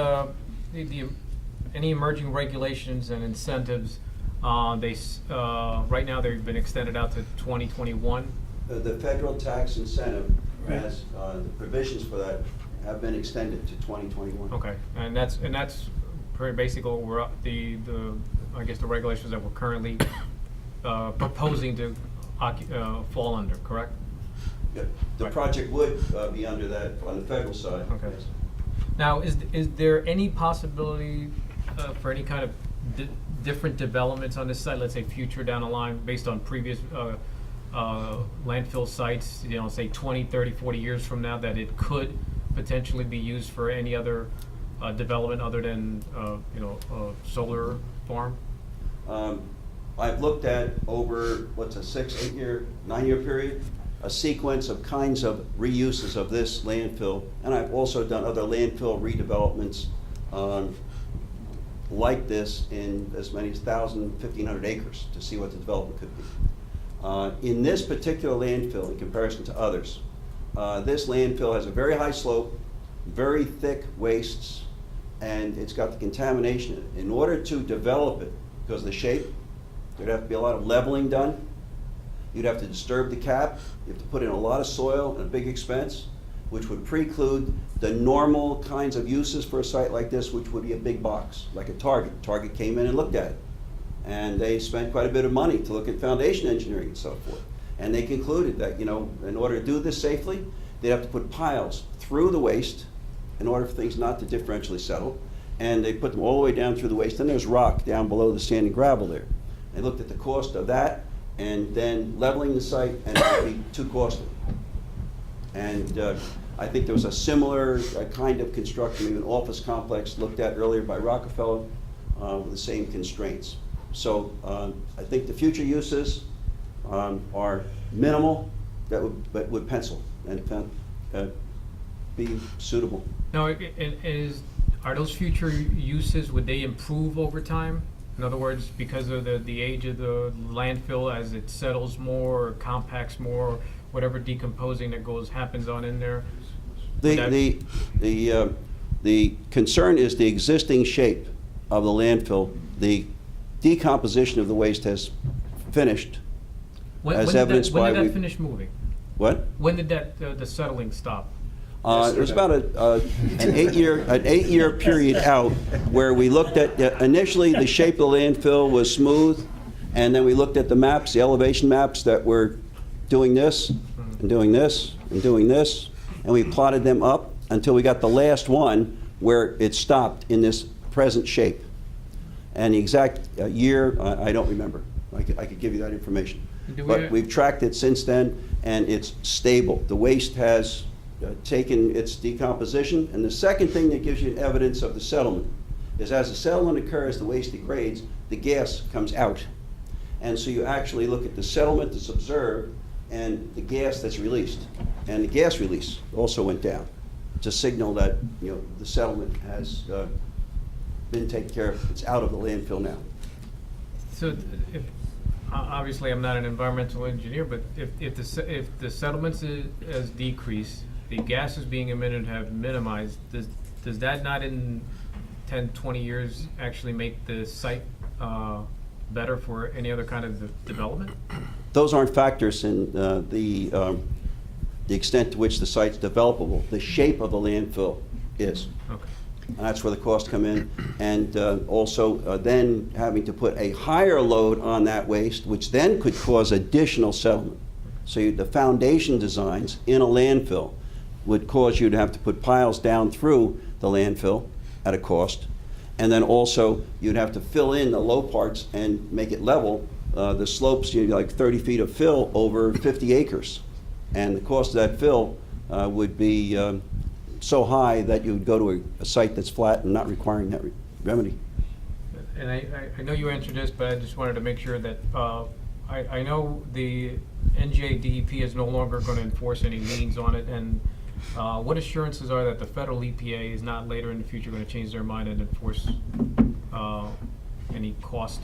any emerging regulations and incentives. Right now they've been extended out to 2021. The federal tax incentive has, the provisions for that have been extended to 2021. Okay, and that's pretty basically what we're I guess the regulations that we're currently proposing to fall under, correct? Yeah. The Right. project would be under that on the federal side. Okay. Yes. Now, is there any possibility for any kind of different developments on this site, let's say future down the line, based on previous landfill sites, you know, say 20, 30, 40 years from now, that it could potentially be used for any other development other than, you know, a solar farm? I've looked at over, what's a 6, 8 year, 9 year period, a sequence of kinds of reuses of this landfill, and I've also done other landfill redevelopments like this in as many as 1,000, 1,500 acres to see what the development could be. In this particular landfill, in comparison to others, this landfill has a very high slope, very thick wastes, and it's got the contamination in it. In order to develop it, because of the shape, there'd have to be a lot of leveling done. You'd have to disturb the cap. You have to put in a lot of soil and a big expense, which would preclude the normal kinds of uses for a site like this, which would be a big box, like a Target. Target came in and looked at it. And they spent quite a bit of money to look at foundation engineering and so forth. And they concluded that, you know, in order to do this safely, they'd have to put piles through the waste in order for things not to differentially settle. And they put them all the way down through the waste. And there's rock down below the sand and gravel there. They looked at the cost of that, and then leveling the site, and it would be too costly. And I think there was a similar kind of construction, maybe an office complex looked at earlier by Rockefeller with the same constraints. So I think the future uses are minimal, that would pencil and be suitable. Now, are those future uses, would they improve over time? In other words, because of the age of the landfill, as it settles more, or compacts more, whatever decomposing that happens on in there? The concern is the existing shape of the landfill. The decomposition of the waste has finished, as evidenced by... When did that finish moving? What? When did the settling stop? It was about an 8-year period out where we looked at, initially the shape of the landfill was smooth, and then we looked at the maps, the elevation maps that were doing this, and doing this, and doing this, and we plotted them up until we got the last one where it stopped in this present shape. And the exact year, I don't remember. I could give you that information. But we've tracked it since then, and it's stable. The waste has taken its decomposition. And the second thing that gives you evidence of the settlement is as the settlement occurs, the waste degrades, the gas comes out. And so you actually look at the settlement that's observed and the gas that's released. And the gas release also went down to signal that, you know, the settlement has been taken care of. It's out of the landfill now. So, obviously, I'm not an environmental engineer, but if the settlements has decreased, the gases being emitted have minimized, does that not in 10, 20 years actually make the site better for any other kind of development? Those aren't factors in the extent to which the site's developable. The shape of the landfill is. Okay. And that's where the costs come in. And also then having to put a higher load on that waste, which then could cause additional settlement. So the foundation designs in a landfill would cause you to have to put piles down through the landfill at a cost. And then also you'd have to fill in the low parts and make it level. The slopes, you know, like 30 feet of fill over 50 acres. And the cost of that fill would be so high that you would go to a site that's flat and not requiring that remedy. And I know you answered this, but I just wanted to make sure that, I know the NJDEP is no longer going to enforce any liens on it, and what assurances are that the federal EPA is not later in the future going to change their mind and enforce any cost,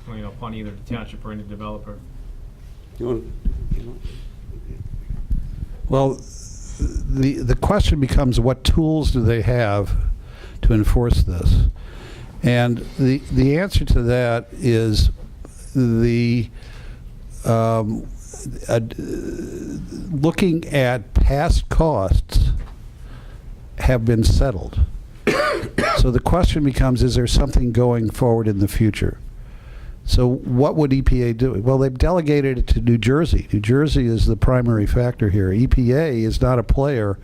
you know, upon either the township or any developer? Well, the question becomes, what tools do they have to enforce this? And the answer to that is looking at past costs have been settled. So the question becomes, is there something going forward in the future? So what would EPA do? Well, they've delegated it to New Jersey. New Jersey is the primary factor here. EPA is not a player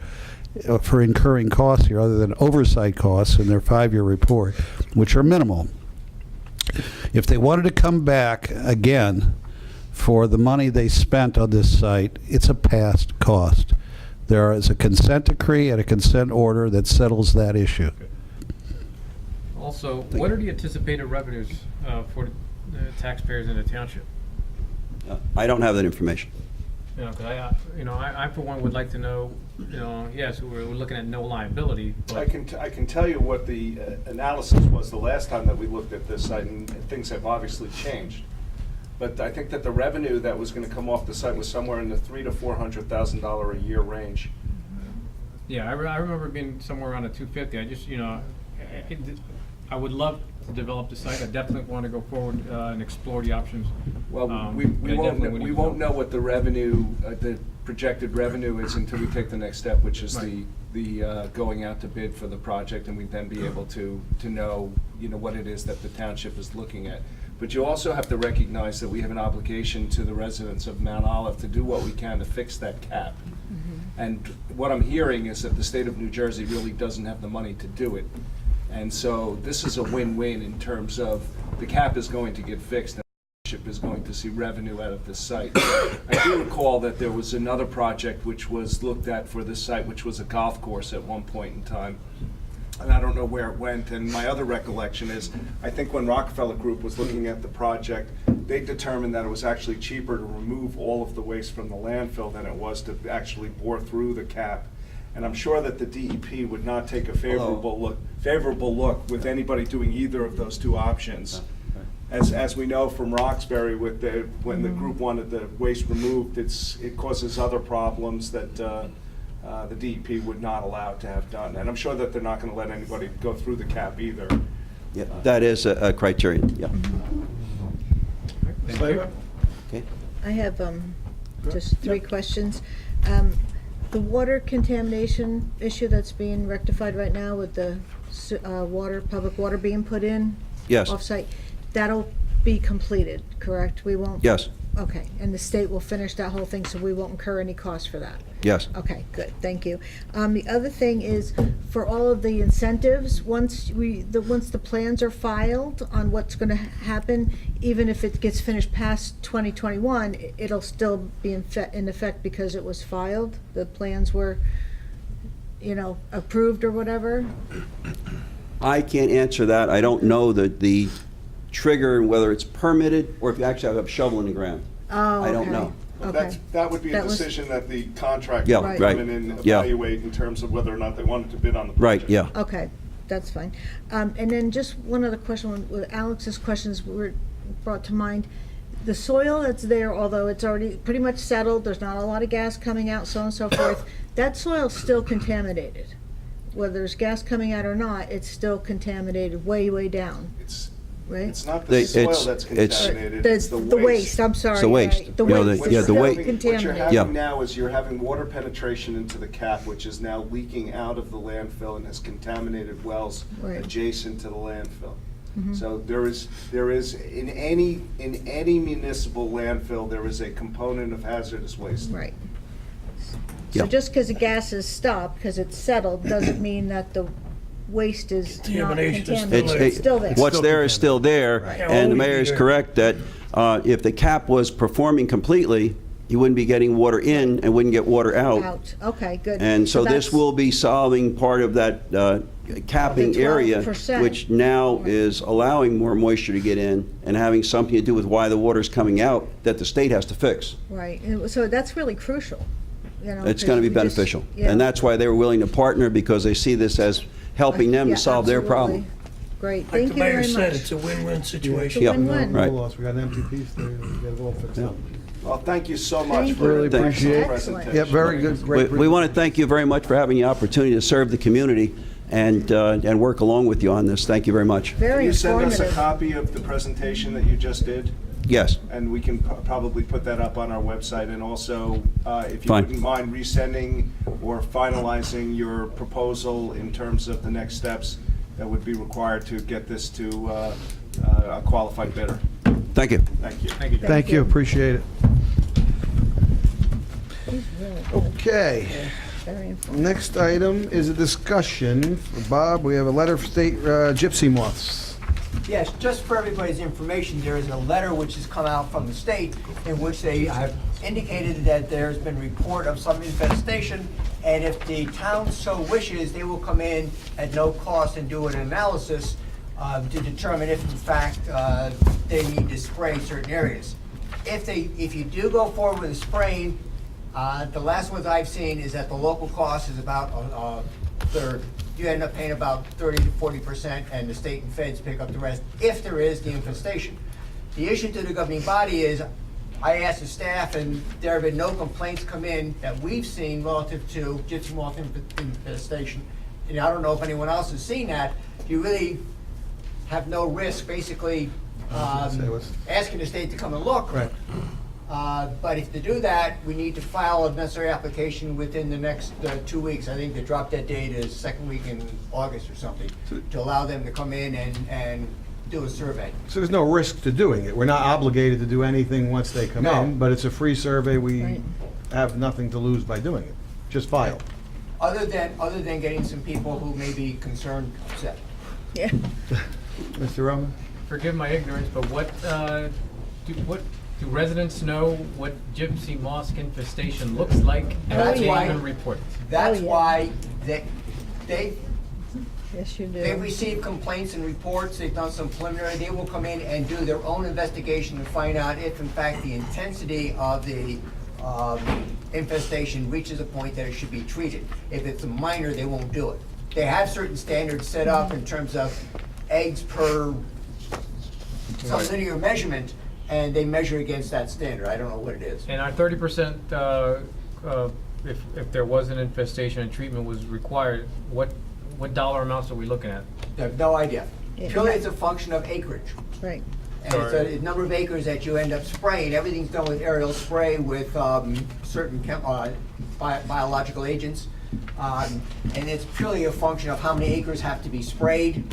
for incurring costs here other than oversight costs in their 5-year report, which are minimal. If they wanted to come back again for the money they spent on this site, it's a past cost. There is a consent decree and a consent order that settles that issue. Also, what are the anticipated revenues for the taxpayers in the township? I don't have that information. You know, 'cause I for one would like to know, yes, we're looking at no liability, but I can tell you what the analysis was the last time that we looked at this site, and things have obviously changed. But I think that the revenue that was going to come off the site was somewhere in the $300,000 to $400,000 a year range. yeah, I remember being somewhere around the 250. I just, I would love to develop the site. I definitely want to go forward and explore the options. Well, we I definitely would need to won't know what the revenue, the projected revenue is until we take the next step, which is Right. the going out to bid for the project, and we'd then be able to know, what it is that the township is looking at. But you also have to recognize that we have an obligation to the residents of Mount Olive to do what we can to fix that cap. And what I'm hearing is that the state of New Jersey really doesn't have the money to do it. And so this is a win-win in terms of the cap is going to get fixed and the township is going to see revenue out of this site. I do recall that there was another project which was looked at for this site, which was a golf course at one point in time. And I don't know where it went. And my other recollection is, I think when Rockefeller Group was looking at the project, they determined that it was actually cheaper to remove all of the waste from the landfill than it was to actually bore through the cap. And I'm sure that the DEP would not take a favorable look with anybody doing either of those two options. As we know from Roxbury, when the group wanted the waste removed, it causes other problems that the DEP would not allow to have done. And I'm sure that they're not going to let anybody go through the cap either. Yeah, that is a criterion, yeah. Thank you. Okay. I have just 3 questions. The water contamination issue that's being rectified right now with the public water being put in? Yes. Off-site, that'll be completed, correct? We won't? Yes, Okay, and the state will finish that whole thing, so we won't incur any cost for that? yes. Okay, good, thank you. The other thing is, for all of the incentives, once the plans are filed on what's gonna happen, even if it gets finished past 2021, it'll still be in effect because it was filed? The plans were, approved or whatever? I can't answer that. I don't know the trigger and whether it's permitted or if you actually have a shovel in the ground. Oh, I don't okay. know. Okay. That would be a That was- decision that the contractor Yeah, would right. come in and Yeah. evaluate in terms of whether or not they wanted to bid on the Right, project. yeah. Okay, that's fine. And then just one other question, with Alex's questions were brought to mind. The soil that's there, although it's already pretty much settled, there's not a lot of gas coming out, so on and so forth, that soil's still contaminated. Whether there's gas coming out or not, it's still contaminated way, way down, right? It's not They- the soil it's- that's it's- contaminated, it's the The waste, I'm sorry. It's the waste. right, The You know, waste the- yeah, is the still wa- What you're contaminated. Yeah. having now is you're having water penetration into the cap, which is now leaking out of the landfill and has contaminated wells Right. adjacent to the landfill. So there is in any municipal landfill, there is a component of hazardous waste. Right. Yeah. So just because the gas is stopped, because it's settled, doesn't mean that the waste is not Contamination is still contaminated. there. It's still there. What's there is still there, Yeah, and the always mayor be is there. correct that if the cap was performing completely, you wouldn't be getting water in and wouldn't get water Out, okay, good. And so this that's- will be solving part of that capping The area, 12%. which now is allowing more moisture to get in and having something to do with why the water's coming out that the state has to fix. Right, and so that's really crucial, It's going to be because we just- beneficial. yeah. And that's why they were willing to partner, because they see this as helping them Yeah, to solve their problem. absolutely. Great, Like thank the you very mayor much. said, it's a win-win situation. Yeah. Win-win. Right. No loss. We got an empty piece there. We got it all fixed up. Well, thank you so much Thank for you. Really the appreciate it. presentation. Yeah, very good. Great. We want to thank you very much for having the opportunity to serve the community and work along with you on this. Thank you very much. Can Very you send us a informative. copy of the presentation that you just did? Yes. And we can probably put that up on our website, and also, if you Fine. wouldn't mind resending or finalizing your proposal in terms of the next steps that would be required to get this to a qualified bidder. Thank you. Thank you. Thank you, John. Thank you, appreciate it. He's really good. Okay. Very informative. Next item is a discussion. For Bob, we have a letter for state gypsy moths. Yes, just for everybody's information, there is a letter which has come out from the state in which they have indicated that there's been report of some infestation, and if the town so wishes, they will come in at no cost and do an analysis to determine if in fact they need to spray certain areas. If you do go forward with a spraying, the last ones I've seen is that the local cost is about a third. You end up paying about 30 to 40%, and the state and feds pick up the rest if there is the infestation. The issue to the governing body is, I asked the staff, and there have been no complaints come in that we've seen relative to gypsy moth infestation. And I don't know if anyone else has seen that. You really have no risk, basically, asking the state to come and look. Right. But if to do that, we need to file a necessary application within the next 2 weeks. I think the drop dead date is second week in August or something, to allow them to come in and do a survey. So there's no risk to doing it. We're not obligated to do anything once they come No. in, but it's a free survey. We Right. have nothing to lose by doing it. Just file. Other than getting some people who may be concerned upset. Yeah. Mr. Roman? Forgive my ignorance, but what do residents know what gypsy moth infestation looks like? And That's they why- even report it? That's Oh, yeah. why they Yes, you do. They've received complaints and reports, they've done some preliminary, they will come in and do their own investigation to find out if in fact the intensity of the infestation reaches a point that it should be treated. If it's a minor, they won't do it. They have certain standards set up in terms of eggs per some linear measurement, and they measure against that standard. I don't know what it is. And our 30%, if there was an infestation and treatment was required, what dollar amounts are we looking at? I have no idea. Yeah. Purely it's a function of acreage. Right. And it's a number of acres that you end up spraying. Everything's done with aerial spray with certain biological agents. And it's purely a function of how many acres have to be sprayed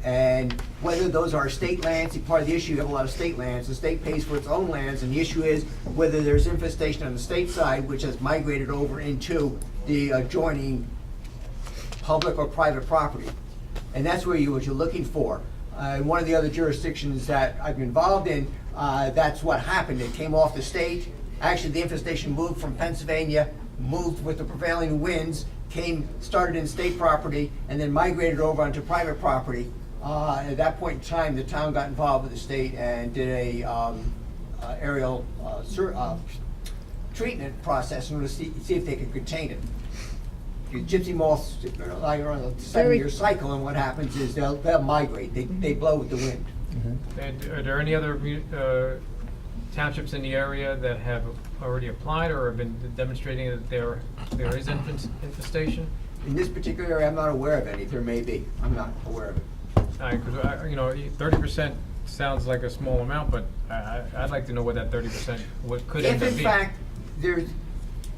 and whether those are state lands. Part of the issue, you have a lot of state lands. The state pays for its own lands, and the issue is whether there's infestation on the state side, which has migrated over into the adjoining public or private property. And that's what you're looking for. One of the other jurisdictions that I've been involved in, that's what happened. It came off the state. Actually, the infestation moved from Pennsylvania, moved with the prevailing winds, started in state property, and then migrated over onto private property. At that point in time, the town got involved with the state and did a aerial treatment process in order to see if they could contain it. Your gypsy moths are on a 7-year cycle, and what happens is they'll migrate. They blow with the wind. And are there any other townships in the area that have already applied or have been demonstrating that there is infestation? In this particular area, I'm not aware of any. There may be. I'm not aware of it. Because 30% sounds like a small amount, but I'd like to know what that 30% could end up being.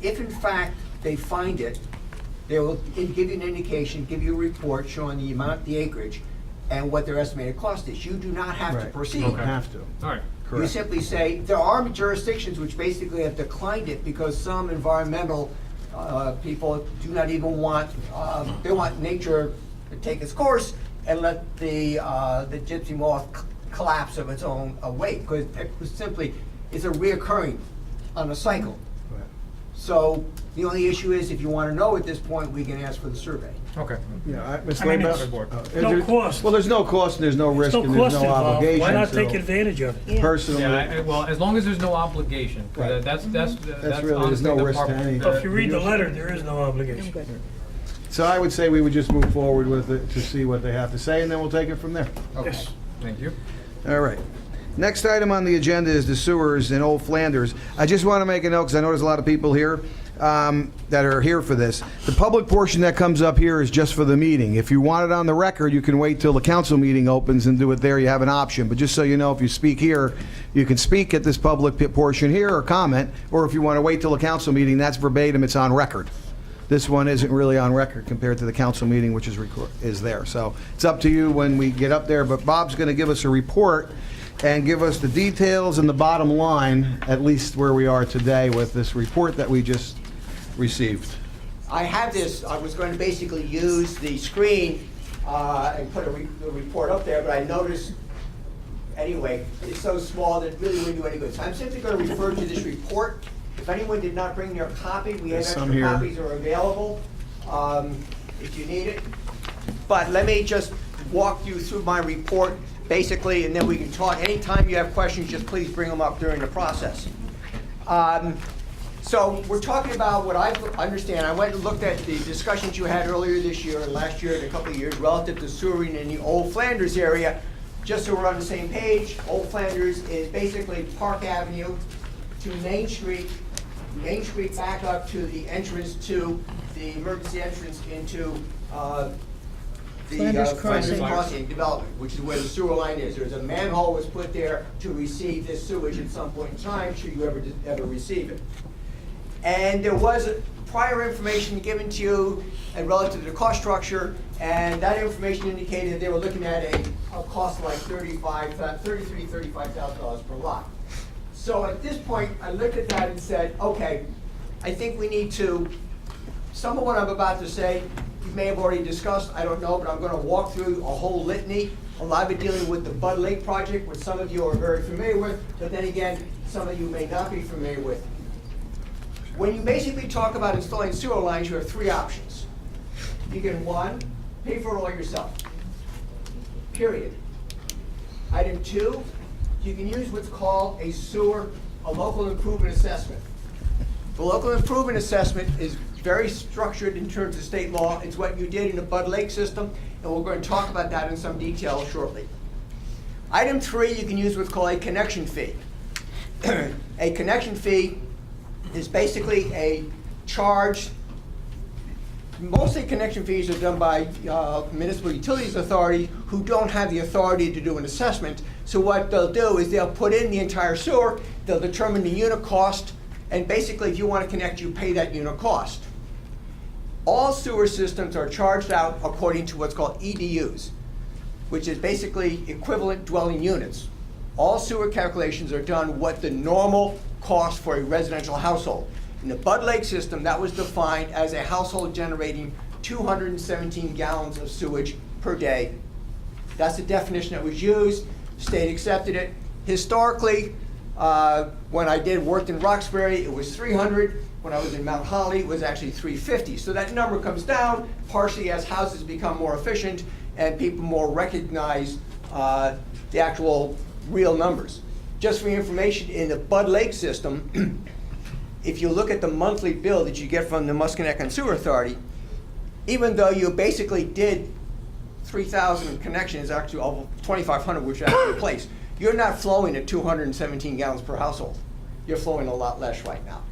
If in fact they find it, they will give you an indication, give you a report showing the amount, the acreage, and what their estimated cost is. You do not have to Right. proceed. You have to. All right. You Correct. simply say, there are jurisdictions which basically have declined it because some environmental people do not even want, they want nature to take its course and let the gypsy moth collapse of its own weight, because it's a reoccurring on a cycle. Right. So the only issue is, if you want to know at this point, we can ask for the survey. Okay. Yeah, Ms. I mean, Laybaugh? it's Is no there- cost. Well, there's no cost and there's no risk There's and no there's cost no involved. obligation. Why not so take advantage of it? Yeah. Personally, Well, as long as there's no obligation. Right. That's really, there's honestly no the risk part- to any- But if you read the letter, there is no I'm obligation. good. so I would say we would just move forward with it to see what they have to say, and then we'll take it from there. Yes. Thank you. All right. Next item on the agenda is the sewers in Old Flanders. I just want to make a note, because I know there's a lot of people here that are here for this. The public portion that comes up here is just for the meeting. If you want it on the record, you can wait till the council meeting opens and do it there. You have an option. But just so you know, if you speak here, you can speak at this public portion here or comment, or if you want to wait till the council meeting, that's verbatim, it's on record. This one isn't really on record compared to the council meeting, which is there. So it's up to you when we get up there. But Bob's going to give us a report and give us the details and the bottom line, at least where we are today with this report that we just received. I have this, I was going to basically use the screen and put a report up there, but I noticed, anyway, it's so small that it really wouldn't do any good. So I'm simply going to refer to this report. If anyone did not bring their copy, we have There's some extra here. copies are available if you need it. But let me just walk you through my report, basically, and then we can talk. Anytime you have questions, just please bring them up during the process. So we're talking about what I understand. I went and looked at the discussions you had earlier this year and last year and a couple of years relative to sewering in the Old Flanders area. Just so we're on the same page, Old Flanders is basically Park Avenue to Main Street back up to the entrance to the emergency entrance into the Flanders Flanders Crossing. Crossing development, which is where the sewer line is. There's a manhole was put there to receive this sewage at some point in time, should you ever receive it. And there was prior information given to you and relative to the cost structure, and that information indicated they were looking at a cost like $35,000 per lot. So at this point, I looked at that and said, okay, I think we need to, some of what I'm about to say, you may have already discussed, I don't know, but I'm going to walk through a whole litany. A lot of it dealing with the Bud Lake project, which some of you are very familiar with, but then again, some of you may not be familiar with. When you basically talk about installing sewer lines, you have three options. You can, one, pay for it all yourself, period. Item two, you can use what's called a local improvement assessment. The local improvement assessment is very structured in terms of state law. It's what you did in the Bud Lake system, and we're going to talk about that in some detail shortly. Item three, you can use what's called a connection fee. A connection fee is basically a charge. Mostly connection fees are done by municipal utilities authority who don't have the authority to do an assessment. So what they'll do is they'll put in the entire sewer, they'll determine the unit cost, and basically if you want to connect, you pay that unit cost. All sewer systems are charged out according to what's called EDUs, which is basically equivalent dwelling units. All sewer calculations are done what the normal cost for a residential household. In the Bud Lake system, that was defined as a household generating 217 gallons of sewage per day. That's the definition that was used. State accepted it. Historically, when I worked in Roxbury, it was 300. When I was in Mount Holly, it was actually 350. So that number comes down partially as houses become more efficient and people more recognize the actual real numbers. Just for your information, in the Bud Lake system, if you look at the monthly bill that you get from the Musconetcong Sewer Authority, even though you basically did 3,000 connections, actually 2,500, which actually replaced, you're not flowing at 217 gallons per household. You're flowing a lot less right now.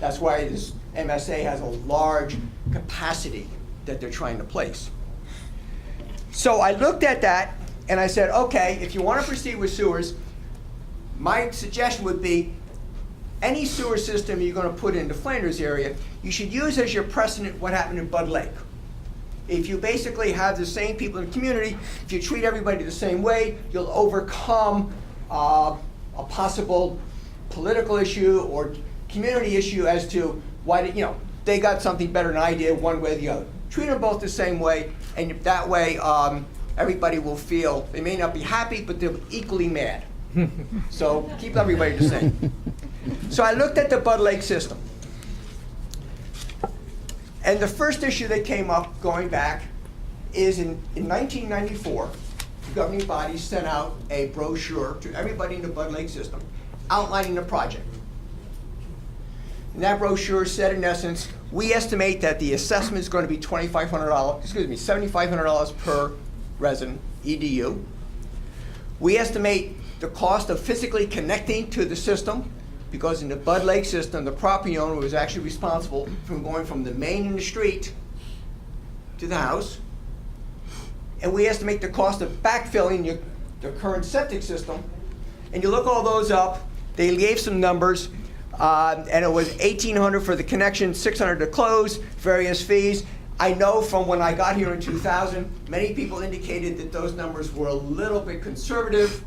That's why this MSA has a large capacity that they're trying to place. So I looked at that and I said, okay, if you want to proceed with sewers, my suggestion would be any sewer system you're going to put in the Flanders area, you should use as your precedent what happened in Bud Lake. If you basically have the same people in the community, if you treat everybody the same way, you'll overcome a possible political issue or community issue as to why they got something better than I did, one way or the other. Treat them both the same way, and that way everybody will feel, they may not be happy, but they're equally mad. So keep everybody the same. So I looked at the Bud Lake system. And the first issue that came up going back is in 1994, the governing body sent out a brochure to everybody in the Bud Lake system outlining the project. And that brochure said, in essence, we estimate that the assessment is going to be $7,500 per resident EDU. We estimate the cost of physically connecting to the system, because in the Bud Lake system, the property owner was actually responsible for going from the main in the street to the house. And we estimate the cost of backfilling the current septic system. And you look all those up, they gave some numbers, and it was $1,800 for the connection, $600 to close, various fees. I know from when I got here in 2000, many people indicated that those numbers were a little bit conservative.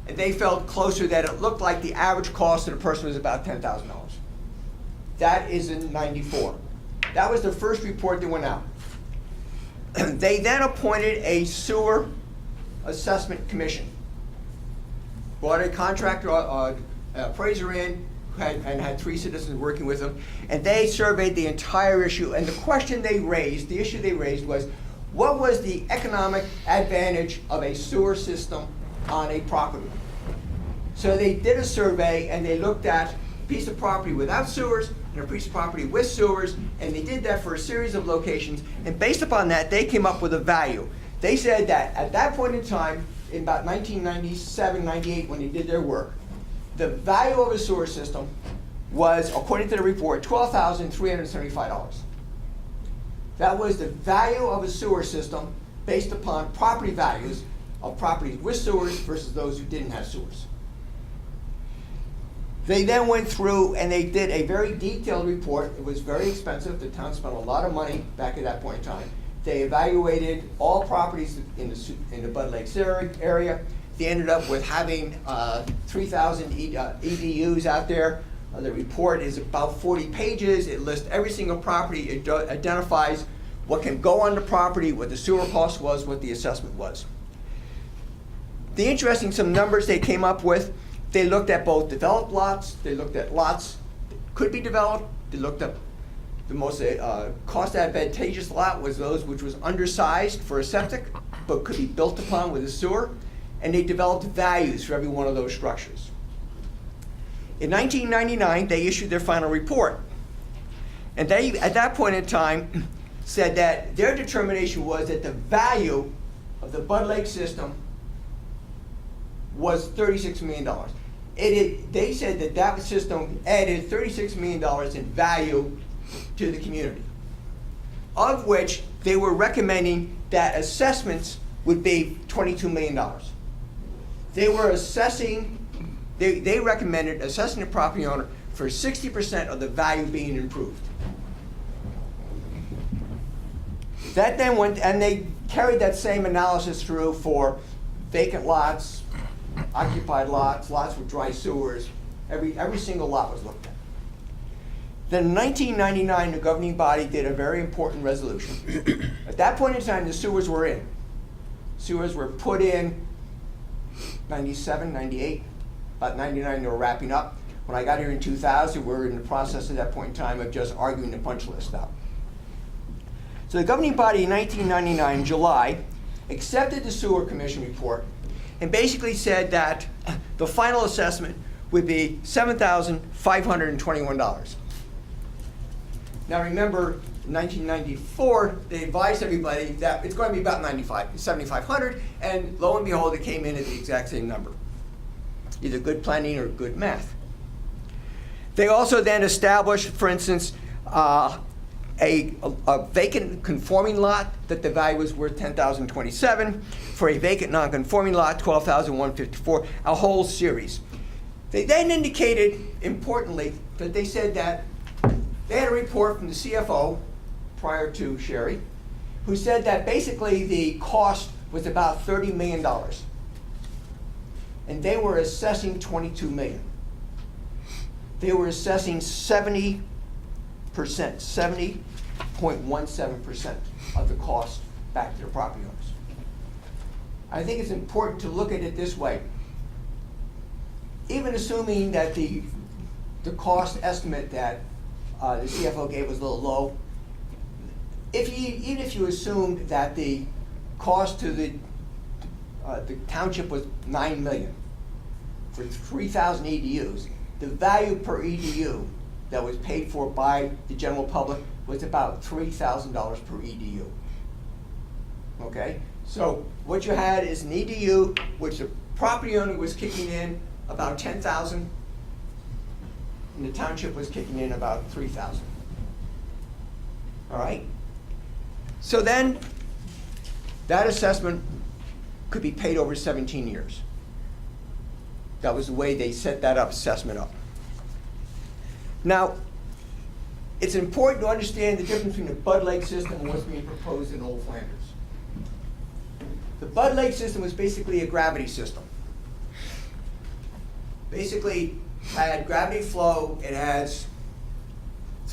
And they felt closer that it looked like the average cost of the person was about $10,000. That is in '94. That was the first report that went out. They then appointed a sewer assessment commission. Brought a contractor, appraiser in, and had 3 citizens working with them, and they surveyed the entire issue. And the question they raised, the issue they raised was, what was the economic advantage of a sewer system on a property? So they did a survey, and they looked at a piece of property without sewers and a piece of property with sewers, and they did that for a series of locations. And based upon that, they came up with a value. They said that at that point in time, in about 1997, 98, when they did their work, the value of a sewer system was, according to the report, $12,375. That was the value of a sewer system based upon property values of properties with sewers versus those who didn't have sewers. They then went through and they did a very detailed report. It was very expensive. The town spent a lot of money back at that point in time. They evaluated all properties in the Bud Lakes area. They ended up with having 3,000 EDUs out there. The report is about 40 pages. It lists every single property. It identifies what can go on the property, what the sewer cost was, what the assessment was. The interesting, some numbers they came up with, they looked at both developed lots, they looked at lots that could be developed, they looked at the most cost advantageous lot was those which was undersized for a septic, but could be built upon with a sewer, and they developed values for every one of those structures. In 1999, they issued their final report. And they, at that point in time, said that their determination was that the value of the Bud Lake system was $36 million. They said that that system added $36 million in value to the community, of which they were recommending that assessments would be $22 million. They were assessing, they recommended assessing the property owner for 60% of the value being improved. That then went, and they carried that same analysis through for vacant lots, occupied lots, lots with dry sewers. Every single lot was looked at. Then in 1999, the governing body did a very important resolution. At that point in time, the sewers were in. Sewers were put in 97, 98, about 99 they were wrapping up. When I got here in 2000, we were in the process at that point in time of just arguing the punch list out. So the governing body in 1999, July, accepted the sewer commission report and basically said that the final assessment would be $7,521. Now remember, in 1994, they advised everybody that it's going to be about $7,500, and lo and behold, it came in at the exact same number. Either good planning or good math. They also then established, for instance, a vacant conforming lot that the value was worth $10,027. For a vacant non-conforming lot, $12,154, a whole series. They then indicated, importantly, that they said that they had a report from the CFO prior to Sherry, who said that basically the cost was about $30 million. And they were assessing $22 million. They were assessing 70%, 70.17% of the cost back to the property owners. I think it's important to look at it this way. Even assuming that the cost estimate that the CFO gave was a little low, even if you assumed that the cost to the township was $9 million for 3,000 EDUs, the value per EDU that was paid for by the general public was about $3,000 per EDU. Okay? So what you had is an EDU which the property owner was kicking in about $10,000, and the township was kicking in about $3,000. All right? So then that assessment could be paid over 17 years. That was the way they set that assessment up. Now, it's important to understand the difference between the Bud Lake system and what's being proposed in Old Flanders. The Bud Lake system was basically a gravity system. Basically, had gravity flow, it has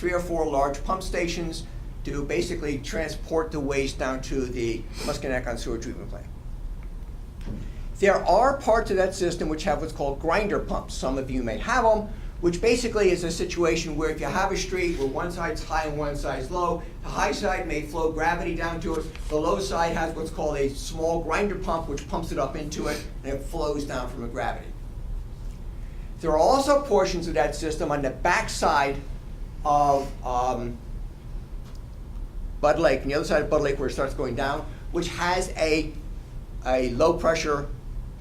3 or 4 large pump stations to basically transport the waste down to the Muscanac sewer treatment plant. There are parts of that system which have what's called grinder pumps. Some of you may have them, which basically is a situation where if you have a street where one side's high and one side's low, the high side may flow gravity down to it. The low side has what's called a small grinder pump, which pumps it up into it, and it flows down from the gravity. There are also portions of that system on the back side of Bud Lake, on the other side of Bud Lake where it starts going down, which has a low pressure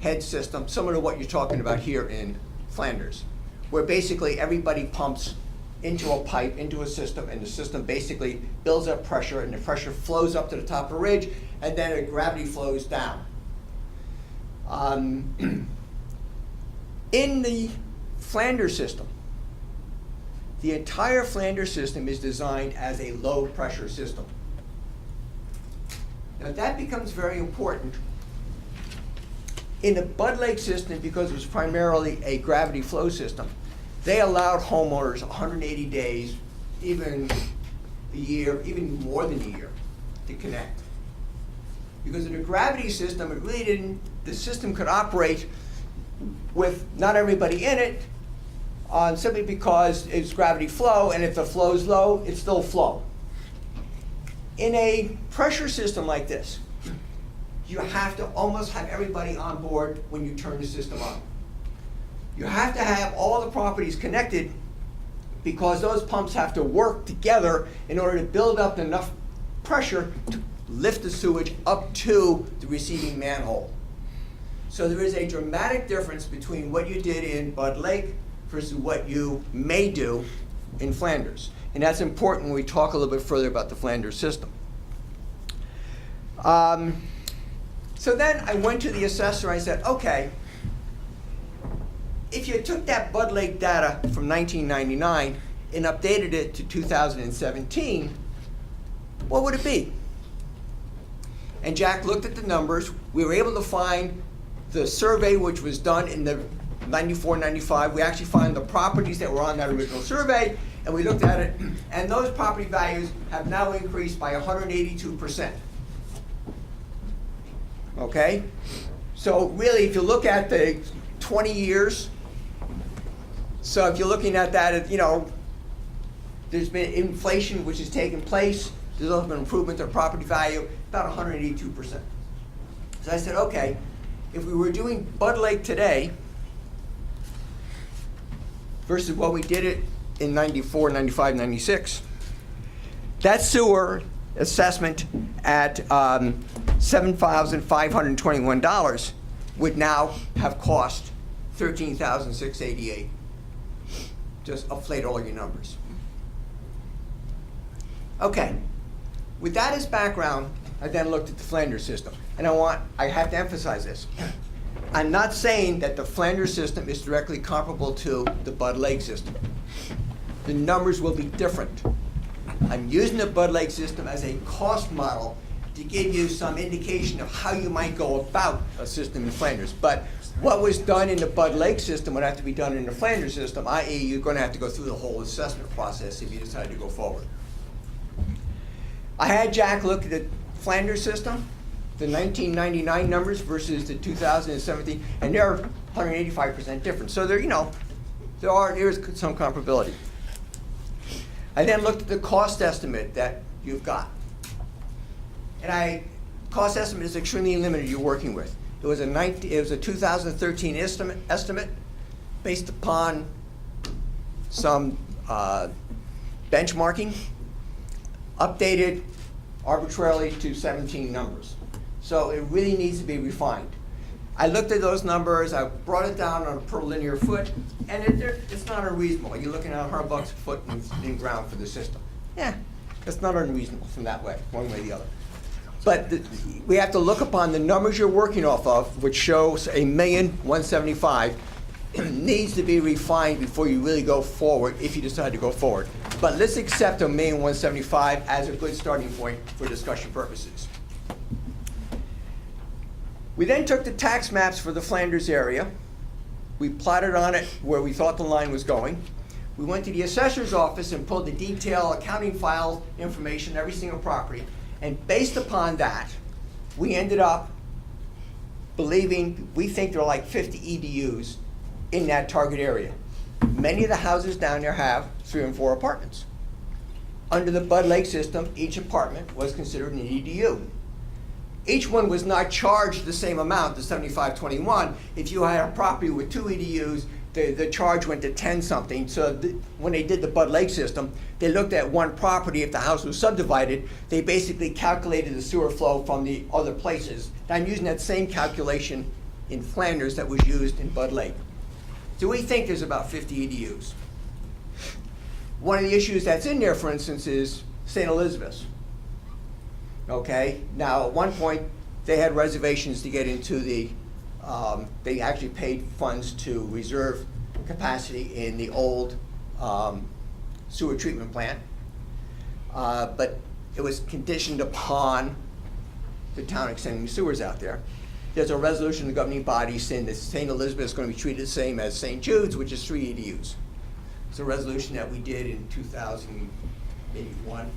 head system, similar to what you're talking about here in Flanders, where basically everybody pumps into a pipe, into a system, and the system basically builds up pressure, and the pressure flows up to the top of the ridge, and then the gravity flows down. In the Flanders system, the entire Flanders system is designed as a low pressure system. Now that becomes very important. In the Bud Lake system, because it was primarily a gravity flow system, they allowed homeowners 180 days, even a year, even more than a year, to connect. Because in the gravity system, it really didn't, the system could operate with not everybody in it, simply because it's gravity flow, and if the flow's low, it's still flow. In a pressure system like this, you have to almost have everybody on board when you turn the system on. You have to have all the properties connected because those pumps have to work together in order to build up enough pressure to lift the sewage up to the receiving manhole. So there is a dramatic difference between what you did in Bud Lake versus what you may do in Flanders. And that's important when we talk a little bit further about the Flanders system. So then I went to the assessor, I said, okay, if you took that Bud Lake data from 1999 and updated it to 2017, what would it be? And Jack looked at the numbers. We were able to find the survey which was done in the 94, 95. We actually found the properties that were on that original survey, and we looked at it, and those property values have now increased by 182%. Okay? So really, if you look at the 20 years, so if you're looking at that, you know, there's been inflation which has taken place. There's also been improvement in property value, about 182%. So I said, okay, if we were doing Bud Lake today versus what we did it in 94, 95, 96, that sewer assessment at $7,521 would now have cost $13,688. Just inflate all your numbers. Okay, with that as background, I then looked at the Flanders system. And I have to emphasize this. I'm not saying that the Flanders system is directly comparable to the Bud Lake system. The numbers will be different. I'm using the Bud Lake system as a cost model to give you some indication of how you might go about a system in Flanders. But what was done in the Bud Lake system would have to be done in the Flanders system, i.e. you're going to have to go through the whole assessment process if you decide to go forward. I had Jack look at the Flanders system, the 1999 numbers versus the 2017, and they're 185% different. So there is some comparability. I then looked at the cost estimate that you've got. And cost estimate is extremely limited you're working with. It was a 2013 estimate based upon some benchmarking, updated arbitrarily to 17 numbers. So it really needs to be refined. I looked at those numbers, I brought it down on a per linear foot, and it's not unreasonable. You're looking at $100 a foot in ground for the system. Yeah, it's not unreasonable from that way, one way or the other. But we have to look upon the numbers you're working off of, which shows $1,175,000, needs to be refined before you really go forward, if you decide to go forward. But let's accept $1,175,000 as a good starting point for discussion purposes. We then took the tax maps for the Flanders area. We plotted on it where we thought the line was going. We went to the assessor's office and pulled the detailed accounting file information, every single property, and based upon that, we ended up believing, we think there are like 50 EDUs in that target area. Many of the houses down there have 3 and 4 apartments. Under the Bud Lake system, each apartment was considered an EDU. Each one was not charged the same amount, the $75.21. If you had a property with 2 EDUs, the charge went to 10 something. So when they did the Bud Lake system, they looked at one property. If the house was subdivided, they basically calculated the sewer flow from the other places. And I'm using that same calculation in Flanders that was used in Bud Lake. So we think there's about 50 EDUs. One of the issues that's in there, for instance, is St. Elizabeth's. Okay, now at one point they had reservations to get into the, they actually paid funds to reserve capacity in the old sewer treatment plant, but it was conditioned upon the town extending sewers out there. There's a resolution of the governing body saying that St. Elizabeth is going to be treated the same as St. Jude's, which is 3 EDUs. It's a resolution that we did in 2001.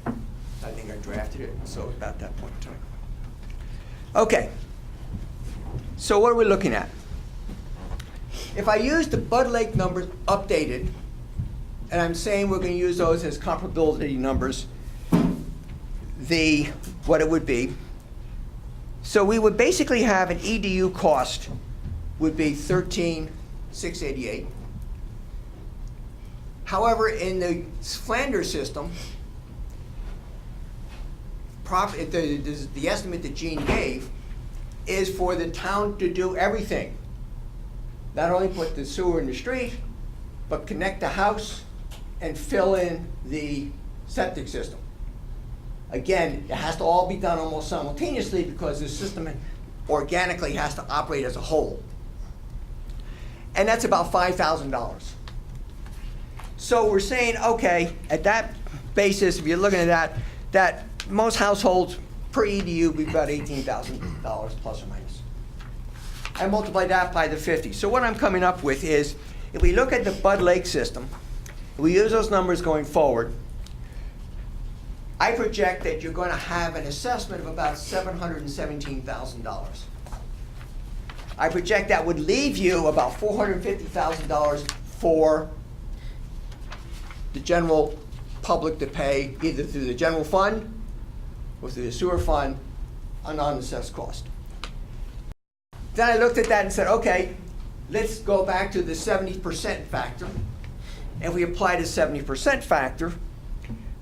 I think I drafted it, so about that point in time. Okay, so what are we looking at? If I use the Bud Lake numbers updated, and I'm saying we're going to use those as comparability numbers, what it would be, so we would basically have an EDU cost would be $13,688. However, in the Flanders system, the estimate that Gene gave is for the town to do everything. Not only put the sewer in the street, but connect the house and fill in the septic system. Again, it has to all be done almost simultaneously because the system organically has to operate as a whole. And that's about $5,000. So we're saying, okay, at that basis, if you're looking at that most households per EDU would be about $18,000 plus or minus. I multiply that by the 50. So what I'm coming up with is, if we look at the Bud Lake system, we use those numbers going forward, I project that you're going to have an assessment of about $717,000. I project that would leave you about $450,000 for the general public to pay, either through the general fund or through the sewer fund, a non-assessed cost. Then I looked at that and said, okay, let's go back to the 70% factor. And we apply the 70% factor,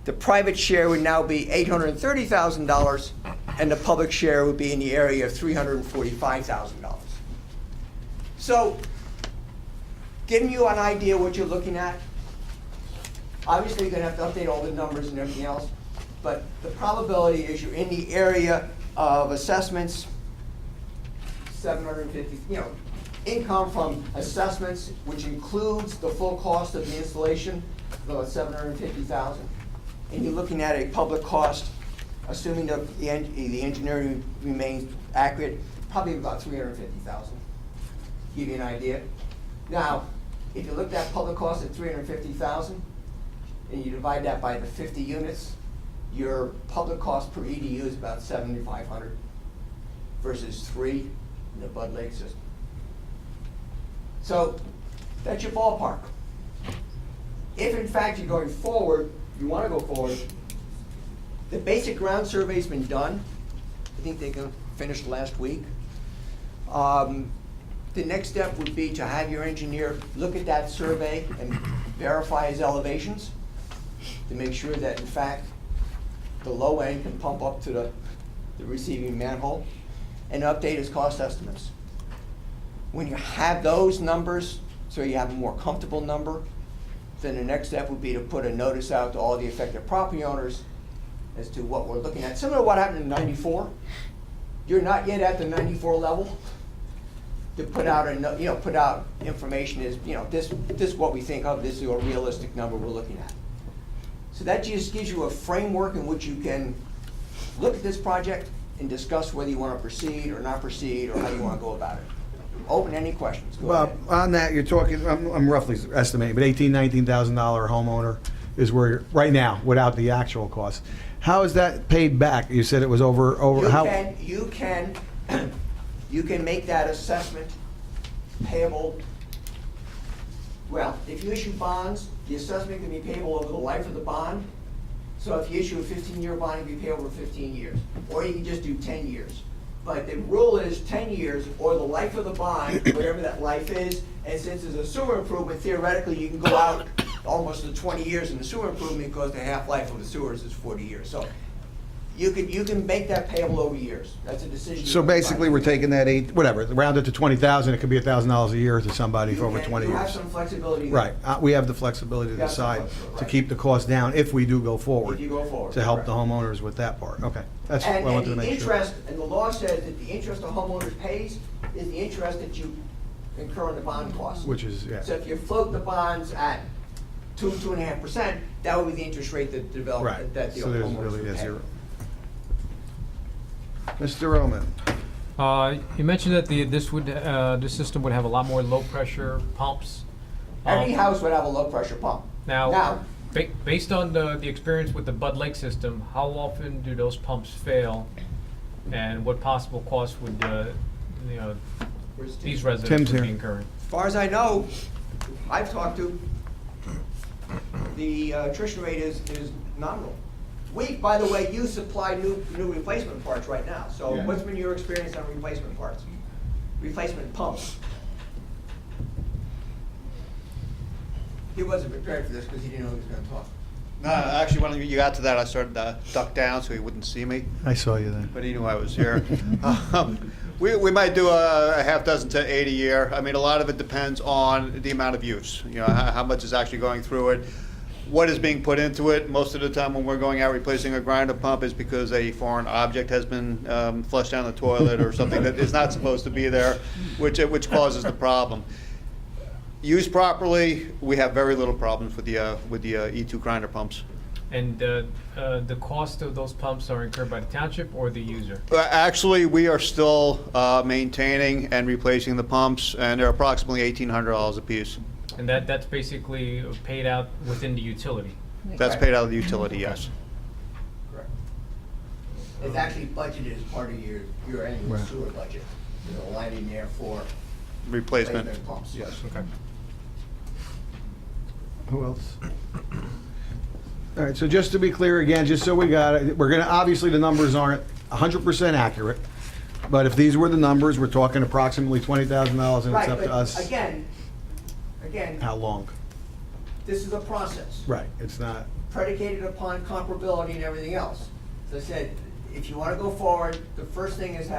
the private share would now be $830,000, and the public share would be in the area of $345,000. So, giving you an idea what you're looking at, obviously you're going to have to update all the numbers and everything else, but the probability is you're in the area of assessments, 750, income from assessments, which includes the full cost of the installation, about $750,000. And you're looking at a public cost, assuming the engineering remains accurate, probably about $350,000. Give you an idea. Now, if you look at public cost at $350,000, and you divide that by the 50 units, your public cost per EDU is about $7,500 versus 3 in the Bud Lake system. So that's your ballpark. If in fact you're going forward, you want to go forward, the basic ground survey's been done. I think they finished last week. The next step would be to have your engineer look at that survey and verify his elevations to make sure that in fact the low end can pump up to the receiving manhole, and update his cost estimates. When you have those numbers, so you have a more comfortable number, then the next step would be to put a notice out to all the affected property owners as to what we're looking at. Similar to what happened in '94. You're not yet at the '94 level to put out put out information is, this is what we think of, this is a realistic number we're looking at. So that just gives you a framework in which you can look at this project and discuss whether you want to proceed or not proceed or how you want to go about it. open any questions. Go Well, ahead. on that, you're talking, I'm roughly estimating, but $19,000 homeowner is where, you're right now, without the actual cost. How is that paid back? You said it was over, how? You can make that assessment payable. Well, if you issue bonds, the assessment can be payable over the life of the bond. So if you issue a 15-year bond, it can be paid over 15 years. Or you can just do 10 years. But the rule is 10 years or the life of the bond, whatever that life is. And since it's a sewer improvement, theoretically, you can go out almost to 20 years in the sewer improvement because the half-life of the sewers is 40 years. So you can make that payable over years. That's a decision. So basically, we're taking that round it to 20,000, it could be $1,000 a year to somebody for over 20 You have years. some flexibility there. Right, we have the flexibility to You have some decide flexibility, to right. keep the cost down if we do go forward. If you go forward, To help correct. the homeowners with that part, okay. That's what I wanted to And the make sure. interest, and the law says that the interest a homeowner pays is the interest that you incur on the bond cost. Which is, yeah. So if you float the bonds at 2.5%, that would be the interest rate that develop, Right, that the so there's homeowners really would a pay. zero. Mr. Roman, You mentioned that this system would have a lot more low-pressure pumps. Every house would have a low-pressure pump. Now, based on the experience with the Bud Lake system, how often do those pumps fail? And what possible costs would, these residents Tim's would be here. incurring? As far as I know, I've talked to, the attrition rate is nominal. By the way, you supply new replacement parts right now. So Yeah. what's been your experience on replacement parts? Replacement pumps? He wasn't prepared for this because he didn't know he was gonna talk. No, actually, when you got to that, I started to duck down so he wouldn't see me, I saw you then. but he knew I was here. We might do a half dozen to 8 a year. I mean, a lot of it depends on the amount of use, how much is actually going through it, what is being put into it. Most of the time when we're going out replacing a grinder pump is because a foreign object has been flushed down the toilet or something that is not supposed to be there, which causes the problem. Used properly, we have very little problems with the E2 grinder pumps. And the cost of those pumps are incurred by the township or the user? Actually, we are still maintaining and replacing the pumps, and they're approximately $1,800 a piece. And that's basically paid out within the utility? That's paid out of the utility, yes. Correct. It's actually budgeted as part of your annual Right. sewer budget. There's a line in there for Replacement. replacement pumps. Yes. Okay. Who else? All right, so just to be clear again, just so we got it, we're gonna, obviously, the numbers aren't 100% accurate, but if these were the numbers, we're talking approximately $20,000, and it's Right, up to but us. again, How long? this is a process Right, it's not, predicated upon comparability and everything else. As I said, if you want to go forward, the first thing is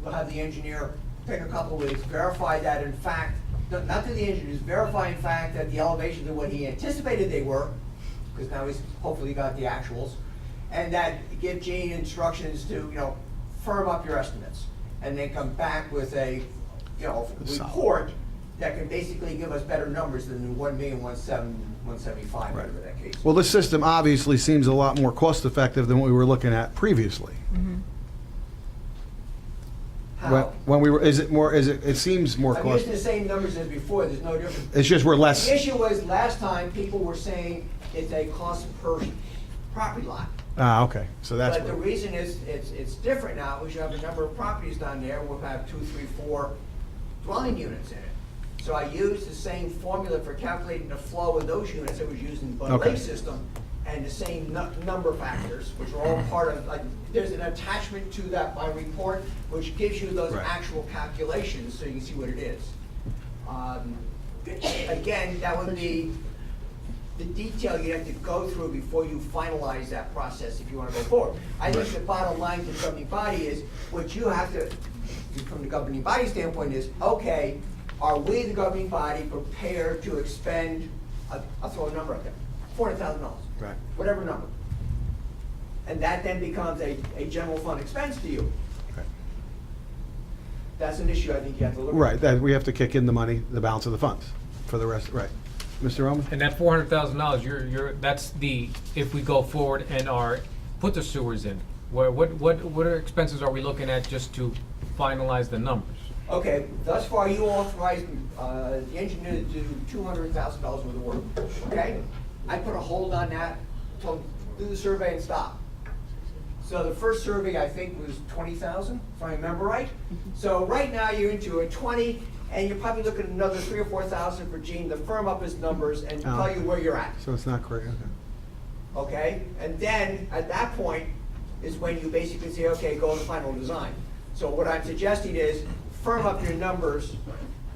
we'll have the engineer take a couple of weeks, verify that in fact, not to the engineers, verify in fact that the elevations are what he anticipated they were, because now he's hopefully got the actuals, and that give Gene instructions to, firm up your estimates, and then come back with a, report that can basically give us better numbers than the 1,175,000, whatever that case is. well, this system obviously seems a lot more cost-effective than what we were looking at previously. How? When we were, it seems more I'm cost, using the same numbers as before, there's no difference. it's just we're less, The issue was, last time, people were saying it's a cost per property lot. okay, so that's But the what, reason is, it's different now, is you have a number of properties down there, we'll have 2, 3, 4 dwelling units in it. So I used the same formula for calculating the flow of those units that was used in the Bud Okay. Lake system, and the same number factors, which are all part of, there's an attachment to that, my report, which gives you those Right. actual calculations, so you can see what it is. Again, that would be the detail you have to go through before you finalize that process if you want to go forward. I think the bottom line to the governing body is, what you have to, from the governing body standpoint is, okay, are we, the governing body, prepared to expend, I'll throw a number out there, $400,000, right. whatever number. And that then becomes a general fund expense to you. Okay. That's an issue I think you have to look at. Right, that we have to kick in the money, the balance of the funds for the rest, right. Mr. Roman? And that $400,000, that's if we go forward and put the sewers in, what expenses are we looking at just to finalize the numbers? Okay, thus far you authorized the engineer to do $200,000 worth of work, okay? I put a hold on that, told him, do the survey and stop. So the first survey, I think, was 20,000, if I remember right. So right now, you're into a 20, and you're probably looking at another 3,000 or 4,000 for Gene to firm up his numbers and tell you where you're at, So it's not correct, okay. okay? And then, at that point, is when you basically say, okay, go to final design. So what I'm suggesting is, firm up your numbers,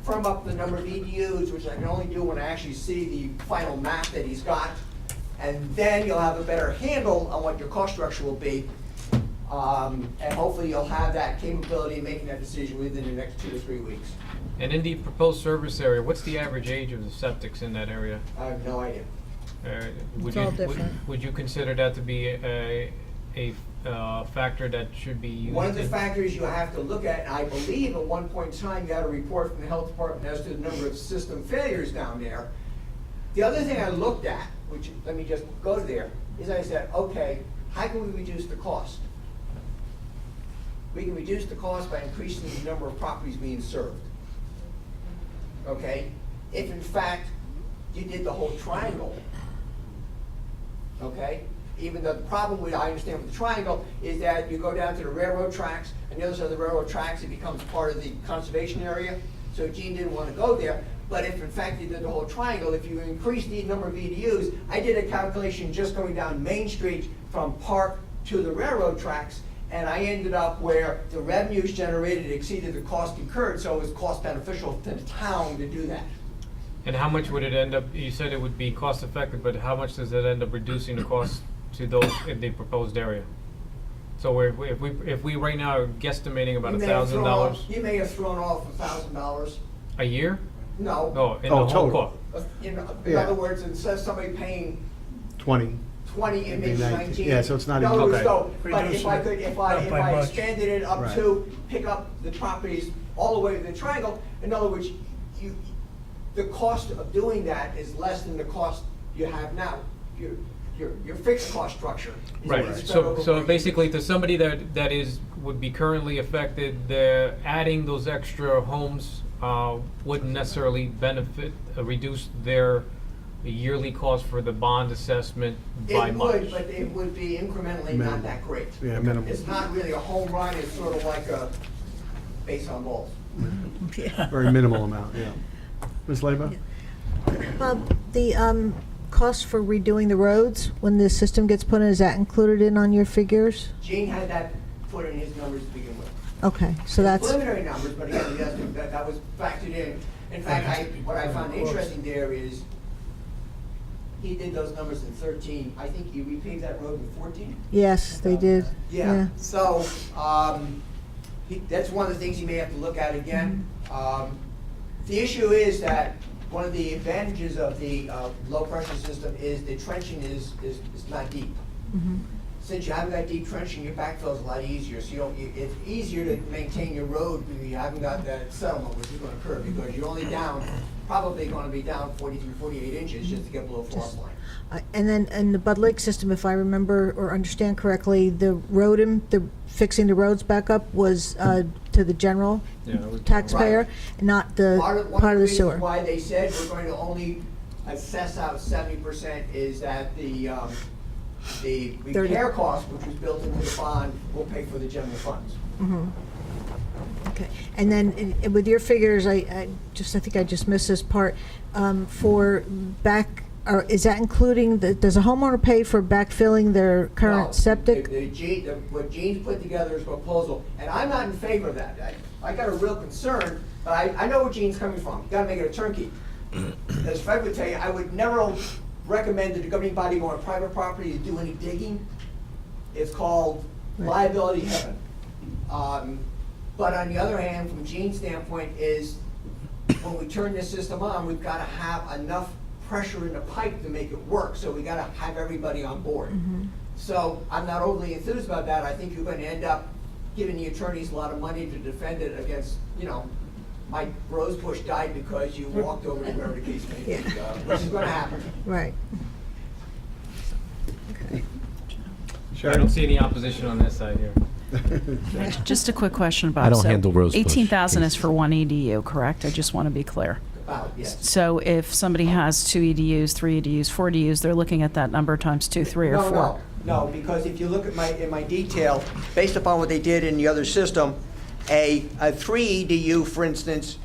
firm up the number of EDUs, which I can only do when I actually see the final map that he's got, and then you'll have a better handle on what your cost structure will be. And hopefully you'll have that capability of making that decision within the next 2 to 3 weeks. And in the proposed service area, what's the average age of the septics in that area? I have no idea. Would It's all you- different. Would you consider that to be a factor that should be used? One of the in- factors you have to look at, and I believe at one point in time, you got a report from the health department as to the number of system failures down there. The other thing I looked at, which, let me just go there, is I said, okay, how can we reduce the cost? We can reduce the cost by increasing the number of properties being served. Okay? If in fact you did the whole triangle, okay? Even though the problem with, I understand with the triangle, is that you go down to the railroad tracks, and the other side of the railroad tracks, it becomes part of the conservation area. So Gene didn't want to go there. But if in fact you did the whole triangle, if you increase the number of EDUs, I did a calculation just going down Main Street from Park to the railroad tracks, and I ended up where the revenues generated exceeded the cost incurred, so it was cost beneficial to the town to do that. And how much would it end up, you said it would be cost effective, but how much does it end up reducing the cost to those in the proposed area? So if we right now are guesstimating about $1,000 You may have thrown off $1,000. a year? No. Oh, in the whole total. cost? In Yeah. other words, instead of somebody paying 20. 20, it It'd be makes 19. 19. Yeah, so it's not No, even- no, Okay. so, but if I could, if Not by I much. expanded it up Right. to pick up the properties all the way to the triangle, in other words, the cost of doing that is less than the cost you have now. Your fixed cost structure is Right, spread so, over so more basically to somebody that would be currently affected, adding those extra homes wouldn't necessarily reduce their yearly cost for the bond assessment by It much. would, but it would be incrementally not that great. Yeah, minimal. It's not really a home run, it's sort of like a base on balls. Very minimal amount, yeah. Ms. Leba? The cost for redoing the roads, when the system gets put in, is that included in on your figures? Gene had that put in his numbers to begin with. Okay, so that's, Preliminary numbers, but again, yes, that was factored in. In fact, what I found interesting there is, he did those numbers in 13. I think he repaved that road in 14? yes, they did. Yeah, so, that's one of the things you may have to look at again. The issue is that one of the advantages of the low-pressure system is the trenching is not deep. Since you haven't got deep trenching, your backfill is a lot easier, so you don't, it's easier to maintain your road when you haven't got that settlement, which is gonna occur, because you're only down, probably gonna be down 43, 48 inches just to get below frost line. And then, in the Bud Lake system, if I remember or understand correctly, the fixing the roads back up was to the general Yeah, that was- taxpayer, not the One part of the reasons sewer. why they said we're going to only assess out 70% is that the repair cost, which was built into the bond, will pay for the general funds. Okay, and then with your figures, I think I just missed this part, for back, or is that including, does a homeowner pay for backfilling their No, current septic? What Gene's put together is a proposal, and I'm not in favor of that. I got a real concern, but I know where Gene's coming from. You gotta make it a turnkey. As Fred would tell you, I would never recommend that the governing body go on private property to do any digging. It's called liability heaven. But on the other hand, from Gene's standpoint, is when we turn this system on, we've gotta have enough pressure in the pipe to make it work, so we gotta have everybody on board. So I'm not overly enthused about that. I think you're gonna end up giving the attorneys a lot of money to defend it against, Mike Rosebush died because you walked over to wherever the case may be, which is gonna happen. Right. I don't see any opposition on this side here. Just a quick question, Bob. I don't So handle Rosebush 18,000 is cases. for one EDU, correct? I just want to be clear. About, yes. So if somebody has 2 EDUs, 3 EDUs, 4 EDUs, they're looking at that number times 2, 3, or 4. No, because if you look at in my detail, based upon what they did in the other system, a 3 EDU, for instance,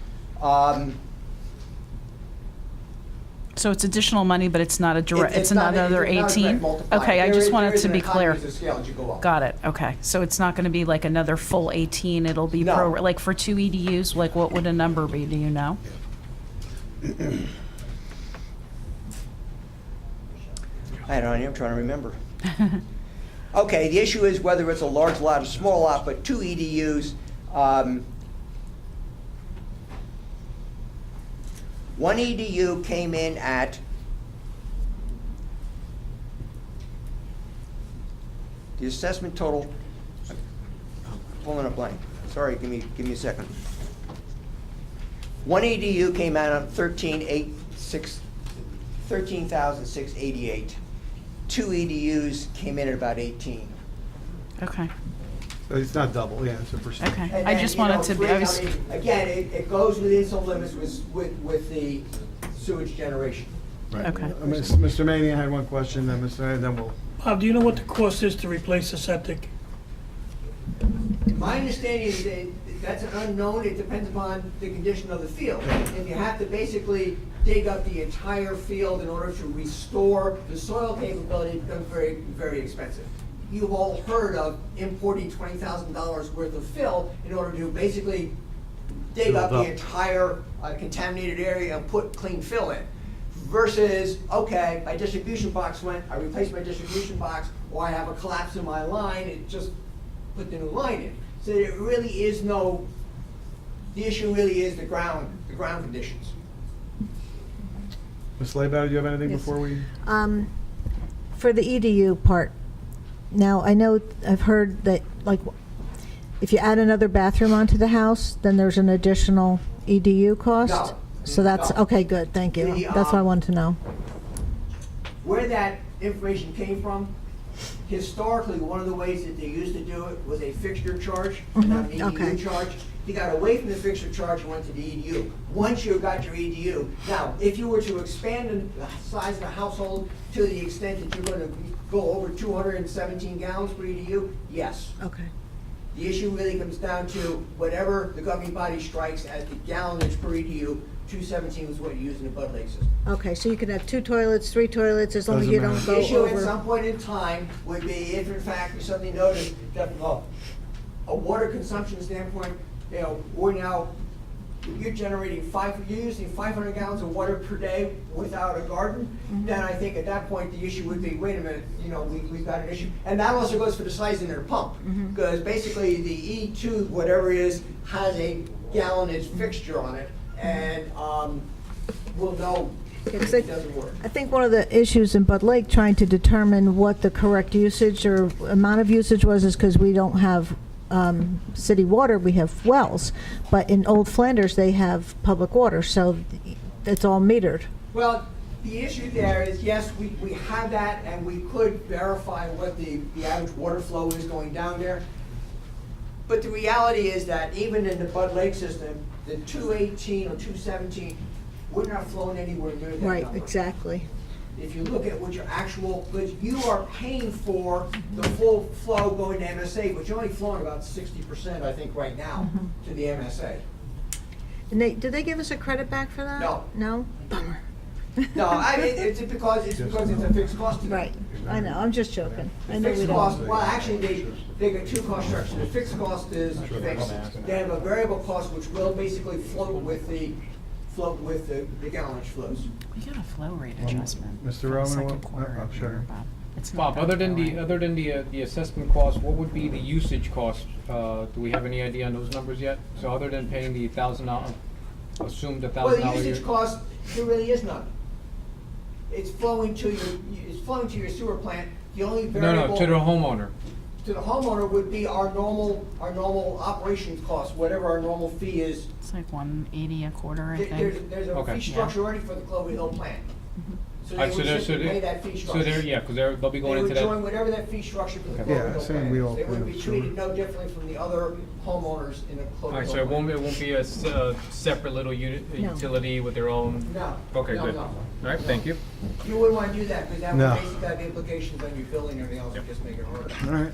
So it's additional money, but it's not a direct, it's not another a direct 18? multiplier. Okay, I There just is- wanted there is to an be clear. economies of scale as you go up. Got it, okay. So it's not going to be like another full 18, it'll be No. like for 2 EDUs, like what would a number be, do you know? I don't know, I'm trying to remember. Okay, the issue is whether it's a large lot or small lot, but 2 EDUs, one EDU came in at the assessment total, I'm pulling a blank, sorry, give me a second. One EDU came out on 13,688. 2 EDUs came in at about 18. Okay, It's not double, yeah, it's a percent. okay. And I then, just you know, wanted to be, I was, Again, it goes within some limits with the sewage generation. okay. Mr. Maney, I had one question, then then we'll... Bob, do you know what the cost is to replace the septic? My understanding is that that's an unknown, it depends upon the condition of the field. If you have to basically dig up the entire field in order to restore the soil capability, it becomes very, very expensive. You've all heard of importing $20,000 worth of fill in order to basically dig up the entire contaminated area and put clean fill in. Versus, okay, my distribution box went, I replaced my distribution box, or I have a collapse in my line, it just put the new line in. So there really is no, the issue really is the ground conditions. Ms. Laybow, do you have anything Yes. before we... For the EDU part, now, I know, I've heard that, like, if you add another bathroom onto the house, then there's an additional EDU cost? No. So that's, No. okay, good, thank you. The, That's what I wanted to know. Where that information came from, historically, one of the ways that they used to do it was a fixture charge, not an Mhm, okay. EDU charge. You got away from the fixture charge and went to the EDU. Once you got your EDU, now, if you were to expand the size of the household to the extent that you're gonna go over 217 gallons per EDU, yes. Okay. The issue really comes down to whatever the governing body strikes as the gallonage per EDU. 217 was what you use in the Bud Lake system. Okay, so you can have 2 toilets, 3 toilets, as long as you don't Doesn't go The issue at over. some point in time would be if in fact you suddenly notice that from a water consumption standpoint, you know, we're now, you're generating you're using 500 gallons of water per day without a garden, then I think at that point the issue would be, wait a minute, you know, we've got an issue. And that also goes for the size of their pump, because basically the E2, whatever it is, has a gallonage fixture on it, and we'll know Yeah, if 'cause it doesn't work. I think one of the issues in Bud Lake, trying to determine what the correct usage or amount of usage was, is because we don't have city water, we have wells. But in Old Flanders, they have public water, so it's all metered. Well, the issue there is, yes, we have that, and we could verify what the average water flow is going down there. But the reality is that even in the Bud Lake system, the 218 or 217 would not have flown anywhere near that Right, number. exactly. If you look at what your actual, because you are paying for the full flow going to MSA, but you're only flowing about 60%, I think, right now to the MSA. And did they give us a credit back for that? No. No? Bummer. No, I mean, it's because it's a fixed cost to them. Right, I know, I'm just joking. I The know we fixed cost, don't. well, actually, they got 2 cost structures. The fixed cost is fixed. They have a variable cost which will basically float with the gallonage flows. We got a flow rate adjustment. Mr. for the Roman, second what- quarter oh, of the sure. year, Bob. It's not Bob, other that than right? the assessment cost, what would be the usage cost? Do we have any idea on those numbers yet? So other than paying the $1,000, assumed $1,000 Well, the a year? usage cost, there really is none. It's flowing to your sewer plant. The only variable. No, to the homeowner. To the homeowner would be our normal operations cost, whatever our normal fee is. It's like 180 a quarter, I There's think. a Okay. fee structure already for the Clover Hill plant. So Alright, they would they're- simply pay that fee So structure. they're, yeah, because they'll be going They into would that. join whatever that fee structure for the Okay. Yeah, Cloverville same, we all- plans. They would be we all- treated no differently from the other homeowners in the Cloverville. All right, so it won't be a separate little utility with their own? No. Okay, No, good. no. All right, thank you. You wouldn't want to do that, because that No. would basically have implications on your building and everything else, and just make it harder. All right.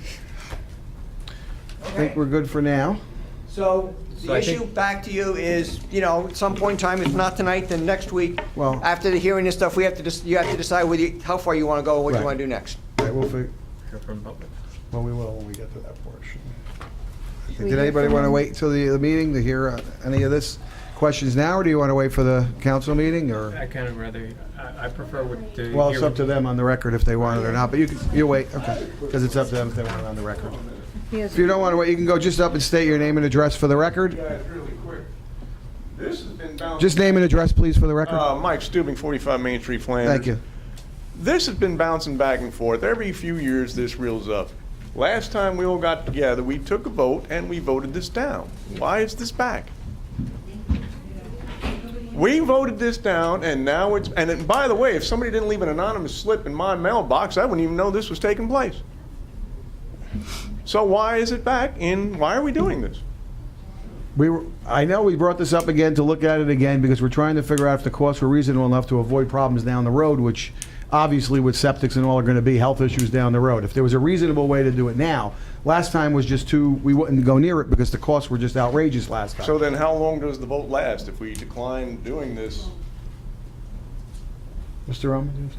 I Okay. think we're good for now. So So the I issue think- back to you is, at some point in time, if not tonight, then next week, Well- after the hearing and stuff, you have to decide how far you want to go, and what you Right. want to do next. All right, we'll figure. From public. Well, we will when we get to that portion. Did anybody want to wait until the meeting to hear any of this questions now, or do you want to wait for the council meeting, or? I kind of rather, I prefer to. Well, it's hear- up to them on the record if they want it or not, but you wait, okay, because it's up to them if they want it on the record. If you don't want to wait, you can go just up and state your name and address for the record. Yeah, it's really quick. This has been bouncing. Just name and address, please, for the record. Mike Stubing, 45 Main Street, Flanders. Thank you. This has been bouncing back and forth. Every few years, this reels up. Last time we all got together, we took a vote and we voted this down. Why is this back? We voted this down, and now and by the way, if somebody didn't leave an anonymous slip in my mailbox, I wouldn't even know this was taking place. So why is it back, and why are we doing this? I know we brought this up again to look at it again because we're trying to figure out if the costs were reasonable enough to avoid problems down the road, which obviously with septics and all are going to be health issues down the road. If there was a reasonable way to do it now, last time was just we wouldn't go near it because the costs were just outrageous last time. So then how long does the vote last if we decline doing this? Mr. Roman?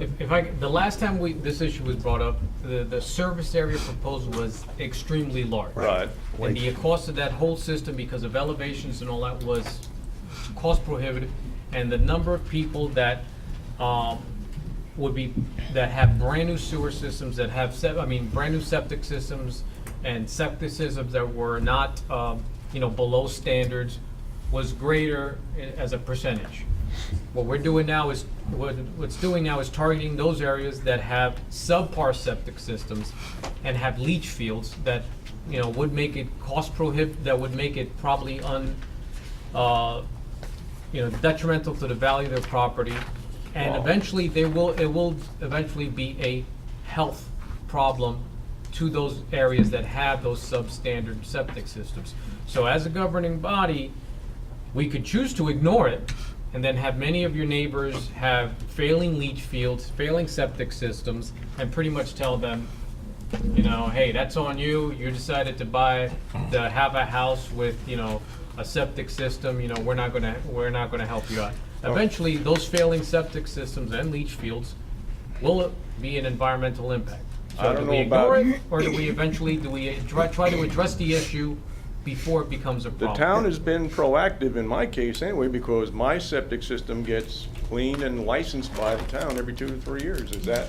The last time this issue was brought up, the service area proposal was extremely large. Right. And the cost of that whole system, because of elevations and all that, was cost prohibitive. And the number of people that that have brand new sewer systems, that have brand new septic systems, and septic systems that were not below standards, was greater as a percentage. What we're doing now is targeting those areas that have subpar septic systems and have leach fields that would make it cost prohibitive, that would make it probably detrimental to the value of their property, and eventually it will eventually be a health problem to those areas that have those substandard septic systems. So as a governing body, we could choose to ignore it and then have many of your neighbors have failing leach fields, failing septic systems, and pretty much tell them, hey, that's on you. You decided to have a house with, a septic system. We're not gonna help you out. Eventually, those failing septic systems and leach fields will be an environmental impact. I So don't do we know ignore about- it, or do we try to address the issue before it becomes a The problem? town has been proactive in my case anyway, because my septic system gets cleaned and licensed by the town every 2 to 3 years. Is that?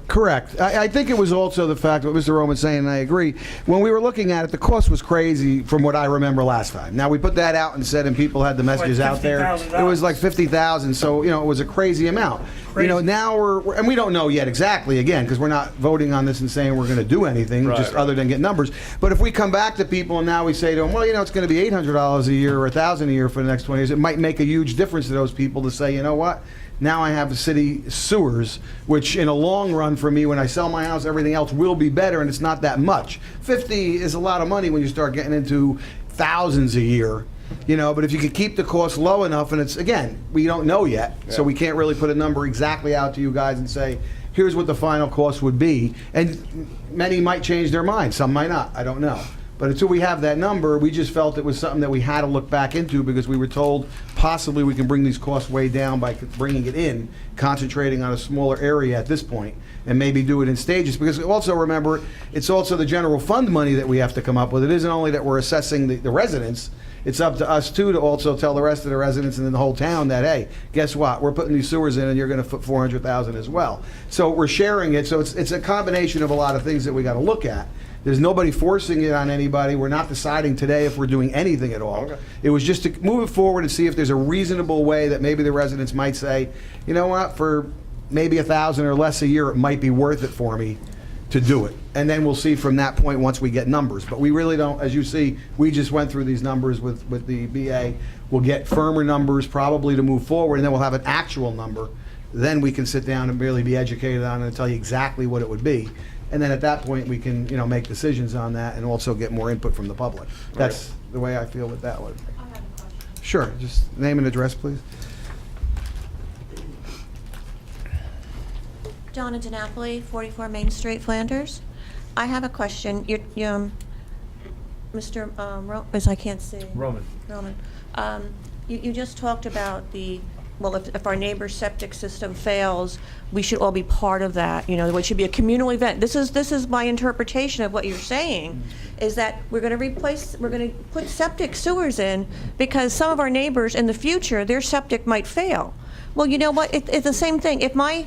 Correct. I think it was also the fact, what Mr. Roman's saying, and I agree, when we were looking at it, the cost was crazy from what I remember last time. Now, we put that out and said, and people had the messages out there. $50,000. It was like 50,000, so, it was a crazy amount. Now and we don't know yet exactly, again, because we're not voting on this and saying we're going to do anything, just other than get numbers. But if we come back to people and now we say to them, well, it's going to be $800 a year or $1,000 a year for the next 20 years, it might make a huge difference to those people to say, you know what? Now I have city sewers, which in a long run for me, when I sell my house, everything else will be better, and it's not that much. 50 is a lot of money when you start getting into thousands a year, but if you could keep the cost low enough, and it's, again, we don't know yet, so we can't really put a number exactly out to you guys and say, here's what the final cost would be. And many might change their mind, some might not, I don't know. But until we have that number, we just felt it was something that we had to look back into because we were told possibly we can bring these costs way down by bringing it in, concentrating on a smaller area at this point, and maybe do it in stages. Because also remember, it's also the general fund money that we have to come up with. It isn't only that we're assessing the residents, it's up to us too to also tell the rest of the residents and in the whole town that, hey, guess what? We're putting these sewers in and you're going to put $400,000 as well. So we're sharing it. So it's a combination of a lot of things that we got to look at. There's nobody forcing it on anybody. We're not deciding today if we're doing anything at all. Okay. It was just to move it forward and see if there's a reasonable way that maybe the residents might say, you know what, for maybe $1,000 or less a year, it might be worth it for me to do it. And then we'll see from that point once we get numbers. But we really don't, as you see, we just went through these numbers with the BA. We'll get firmer numbers probably to move forward, and then we'll have an actual number then we can sit down and really be educated on it and tell you exactly what it would be. And then at that point, we can, make decisions on that and also get more input from the public. That's the way I feel with that one. Sure, just name and address, please. Donna DiNapoli, 44 Main Street, Flanders. I have a question. Mr. I can't see. Roman. You just talked about if our neighbor's septic system fails, we should all be part of that. It should be a communal event. This is my interpretation of what you're saying, is that we're going to put septic sewers in because some of our neighbors in the future, their septic might fail. Well, you know what? It's the same thing. If my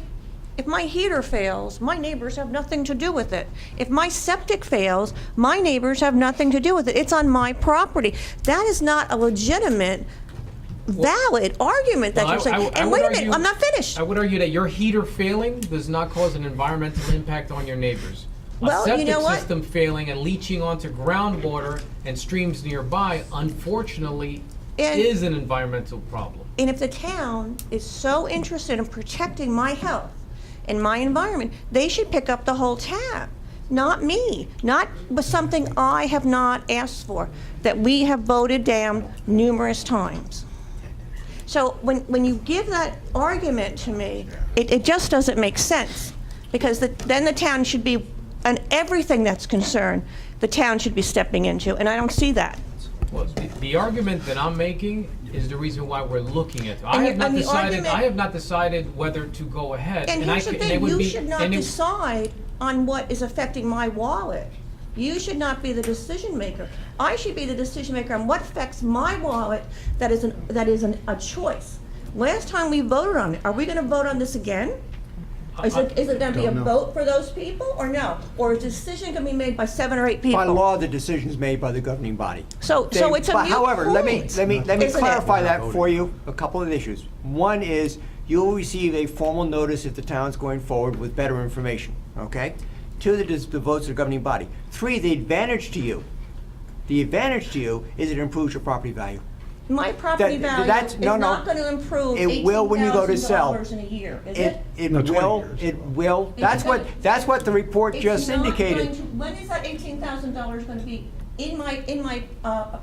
heater fails, my neighbors have nothing to do with it. If my septic fails, my neighbors have nothing to do with it. It's on my property. That is not a legitimate, valid argument that you're saying. And wait a minute, I'm not finished. I would argue that your heater failing does not cause an environmental impact on your neighbors. Well, a septic you know what? system failing and leaching onto groundwater and streams nearby, unfortunately, is an environmental problem. And if the town is so interested in protecting my health and my environment, they should pick up the whole tab. Not me, not with something I have not asked for, that we have voted down numerous times. So when you give that argument to me, it just doesn't make sense, because then the town should be, and everything that's concerned, the town should be stepping into, and I don't see that. Well, the argument that I'm making is the reason why we're looking at it. I have not decided whether to go ahead. And here's the thing, you should not decide on what is affecting my wallet. You should not be the decision maker. I should be the decision maker on what affects my wallet that is a choice. Last time we voted on it, are we going to vote on this again? Is it going to be a vote for those people or no? Or is a decision going to be made by 7 or 8 people? By law, the decision is made by the governing body. So it's a moot However, let me point, clarify that for you. A couple of issues. One is you will receive a formal notice if the town's going forward with better information. Okay. 2, that is the votes of the governing body. 3, the advantage to you is it improves your property value. My property value is not going to improve It will when you go to sell. $18,000 in a year, is it? It will. That's what the report just indicated. When is that $18,000 going to be in my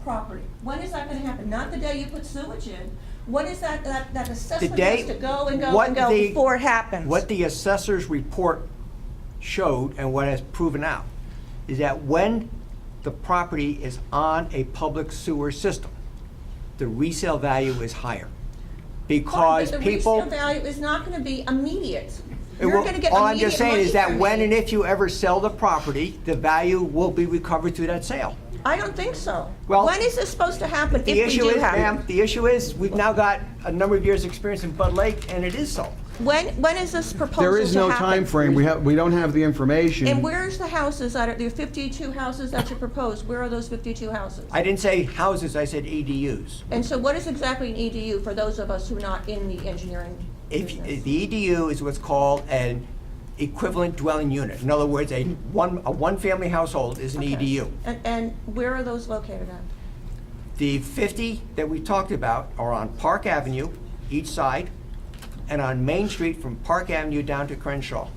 property? When is that going to happen? Not the day you put sewage in. When is that assessment has to go and go and go before it happens? What the assessor's report showed and what has proven out is that when the property is on a public sewer system, the resale value is higher. Because the people... resale value is not going to be immediate. All I'm just saying is that when and if you ever sell the property, the value will be recovered through that sale. I don't think so. Well, when is this supposed to happen The if we do have ma'am, it? the issue is, we've now got a number of years' experience in Bud Lake, and it is so. When is this proposal There is no to happen? time frame. We don't have the information. And where's the houses that are, there are 52 houses that you proposed? Where are those 52 houses? I didn't say houses, I said EDUs. And so what is exactly an EDU for those of us who are not in the engineering business? The EDU is what's called an equivalent dwelling unit. In other words, a one-family household is an EDU. And where are those located at? The 50 that we talked about are on Park Avenue, each side, and on Main Street from Park Avenue down to Crenshaw.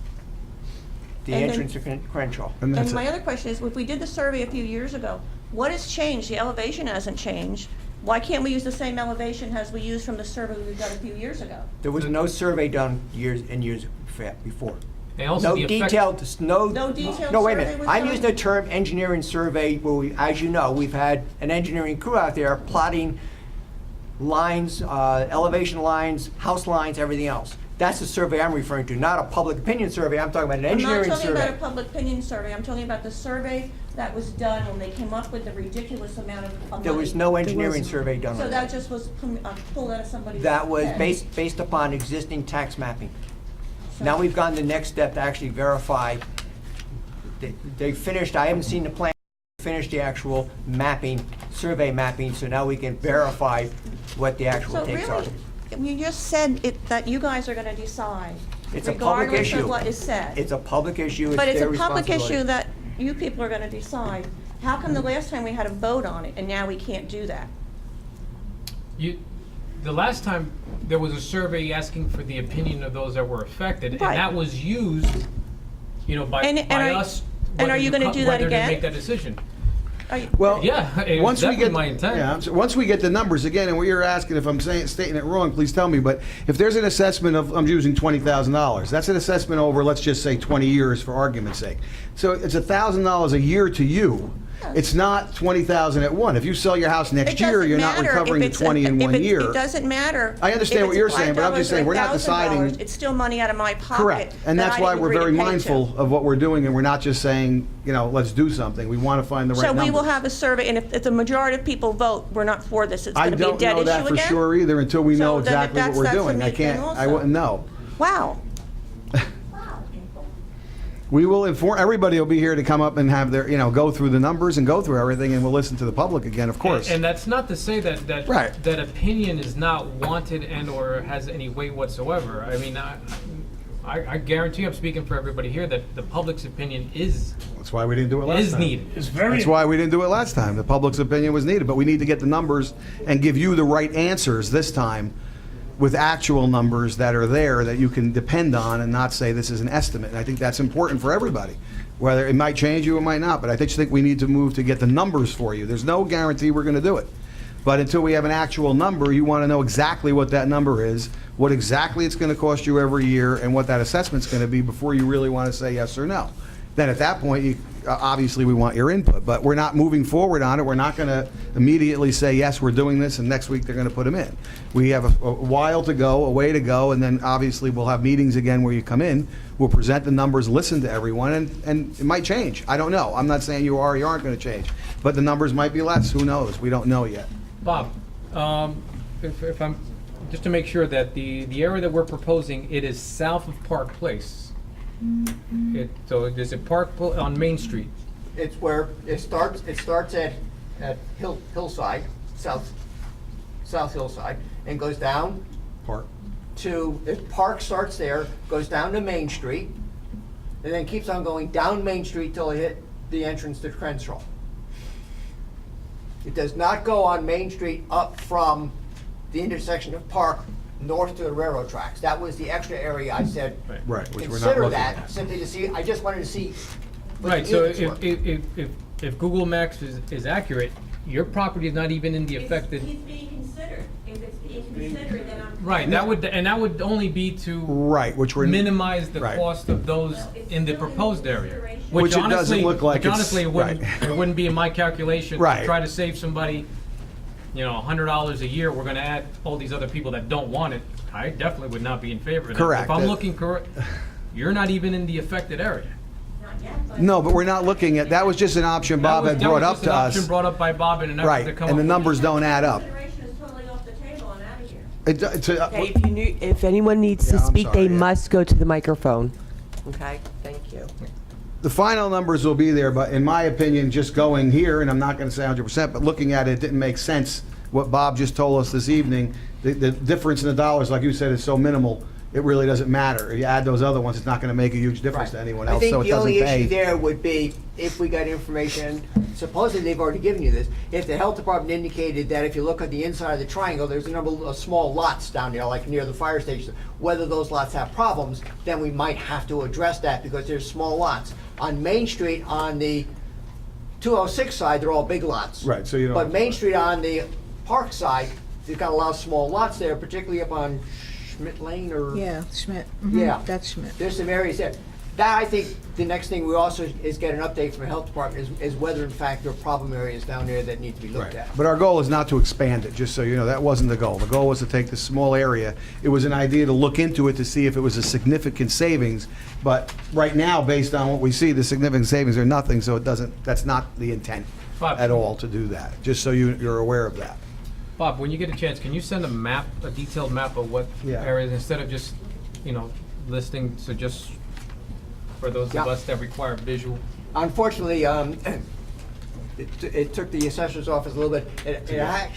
The And then- entrance to Crenshaw. And my other question is, if we did the survey a few years ago, what has changed? The elevation hasn't changed. Why can't we use the same elevation as we used from the survey we done a few years ago? There was no survey done years before. And also No the effect- detailed, No detailed no, wait a survey minute. was I'm done? using the term engineering survey where we, as you know, we've had an engineering crew out there plotting lines, elevation lines, house lines, everything else. That's the survey I'm referring to, not a public opinion survey. I'm talking about an engineering I'm not talking survey. about a public opinion survey. I'm talking about the survey that was done when they came up with the ridiculous amount of money. There was no engineering survey done So on that that. just was pulled out of somebody's That was head. based upon existing tax mapping. Now we've gone the next step to actually verify. They finished, I haven't seen the plan, finished the actual mapping, survey mapping, so now we can verify what the actual So takes are. really, you just said that you guys are going to decide, It's a public regardless issue. of what is said. It's a public issue, But it's it's their a public responsibility. issue that you people are going to decide. How come the last time we had a vote on it and now we can't do that? the last time there was a survey asking for the opinion of those that were affected, Right. and that was used, you know, by And by are- us. and are whether you to gonna co- do that whether again? to make that decision. Well, Yeah, it was once we definitely get my intent. Yeah, so once we get the numbers again, and what you're asking, if I'm stating it wrong, please tell me. But if there's an assessment of, I'm using $20,000, that's an assessment over, let's just say 20 years for argument's sake. So it's $1,000 a year to you. It's not 20,000 at one. If you sell your house next year, you're not recovering the 20 in 1 year. It doesn't matter. I understand if what you're it's saying, but I'm just saying, we're not $5,000 or deciding- $1,000, It's still money out of my pocket. Correct. And that that's I why didn't we're agree to very pay to. mindful of what we're doing, and we're not just saying, you know, let's do something. We want to find the right So numbers. we will have a survey, and if the majority of people vote, we're not for this, it's I going to be a don't dead know issue that for again? sure either until we know So then if exactly what that's- we're that's a doing. I me thing can't, I also. wouldn't know. Wow. We will inform, everybody will be here to come up and have their, you know, go through the numbers and go through everything, and we'll listen to the public again, of course. And that's not to say that Right. that opinion is not wanted and or has any weight whatsoever. I mean, I guarantee I'm speaking for everybody here that the public's opinion is That's why we didn't do it last time. needed. It's very. That's why we didn't do it last time. The public's opinion was needed, but we need to get the numbers and give you the right answers this time with actual numbers that are there that you can depend on and not say this is an estimate. And I think that's important for everybody. Whether it might change you, it might not, but I just think we need to move to get the numbers for you. There's no guarantee we're going to do it. But until we have an actual number, you want to know exactly what that number is, what exactly it's going to cost you every year, and what that assessment's going to be before you really want to say yes or no. Then at that point, obviously, we want your input, but we're not moving forward on it. We're not going to immediately say, yes, we're doing this, and next week they're going to put them in. We have a while to go, a way to go, and then obviously we'll have meetings again where you come in. We'll present the numbers, listen to everyone, and it might change. I don't know. I'm not saying you are or you aren't going to change, but the numbers might be less. Who knows? We don't know yet. Bob, if I'm just to make sure that the area that we're proposing, it is south of Park Place. So there's a on Main Street. It's where it starts at Hillside, South Hillside, and goes down Park. Park starts there, goes down to Main Street, and then keeps on going down Main Street till it hit the entrance to Crenshaw. It does not go on Main Street up from the intersection of Park north to the railroad tracks. That was the extra area I said. Right, which we're not Consider looking that, at. simply to see, I just wanted to see. what Right, the so units were. if Google Maps is accurate, your property is not even in the affected. It's being considered. If it's being considered, then I'm. Right, that would only be to Right, which we're minimize the right. cost of those in the proposed area. Which it doesn't honestly- look like Which it's- honestly, it wouldn't be in my calculation to Right. try to save somebody, you know, $100 a year. We're gonna add all these other people that don't want it. I definitely would not be in favor of that. Correct. If I'm looking correct, you're not even in the affected area. No, but we're not looking at, that was just an option Bob had brought up to That was us. just an option brought up by Bob in an effort Right, to come and the up with- numbers don't add up. Consideration is totally off the table and out of here. Okay, if anyone needs to Yeah, I'm speak, sorry, they yeah. must go to the microphone. Okay, thank you. The final numbers will be there, but in my opinion, just going here, and I'm not going to say 100%, but looking at it, it didn't make sense. What Bob just told us this evening, the difference in the dollars, like you said, is so minimal, it really doesn't matter. If you add those other ones, it's not going to make a huge difference to anyone I else, think so it the doesn't only issue pay. there would be if we got information, supposedly they've already given you this, if the health department indicated that if you look at the inside of the triangle, there's a number of small lots down there, like near the fire station, whether those lots have problems, then we might have to address that because there's small lots. On Main Street, on the 206 side, they're all big lots. Right, so you don't. But Main Street on the Park side, they've got a lot of small lots there, particularly up on Schmidt Lane or. Yeah, Schmidt. Yeah. That's Schmidt. There's some areas there. That, I think, the next thing we also is get an update from the health department is whether in fact there are problem areas down there that need to be looked at. But our goal is not to expand it, just so you know, that wasn't the goal. The goal was to take this small area. It was an idea to look into it to see if it was a significant savings, but right now, based on what we see, the significant savings are nothing, so it doesn't, that's not the intent Bob. at all to do that, just so you're aware of that. Bob, when you get a chance, can you send a map, a detailed map of what Yeah. areas, instead of just, you know, listing, so just for those Yeah. of us that require visual? Unfortunately, it took the assessor's office a little bit. It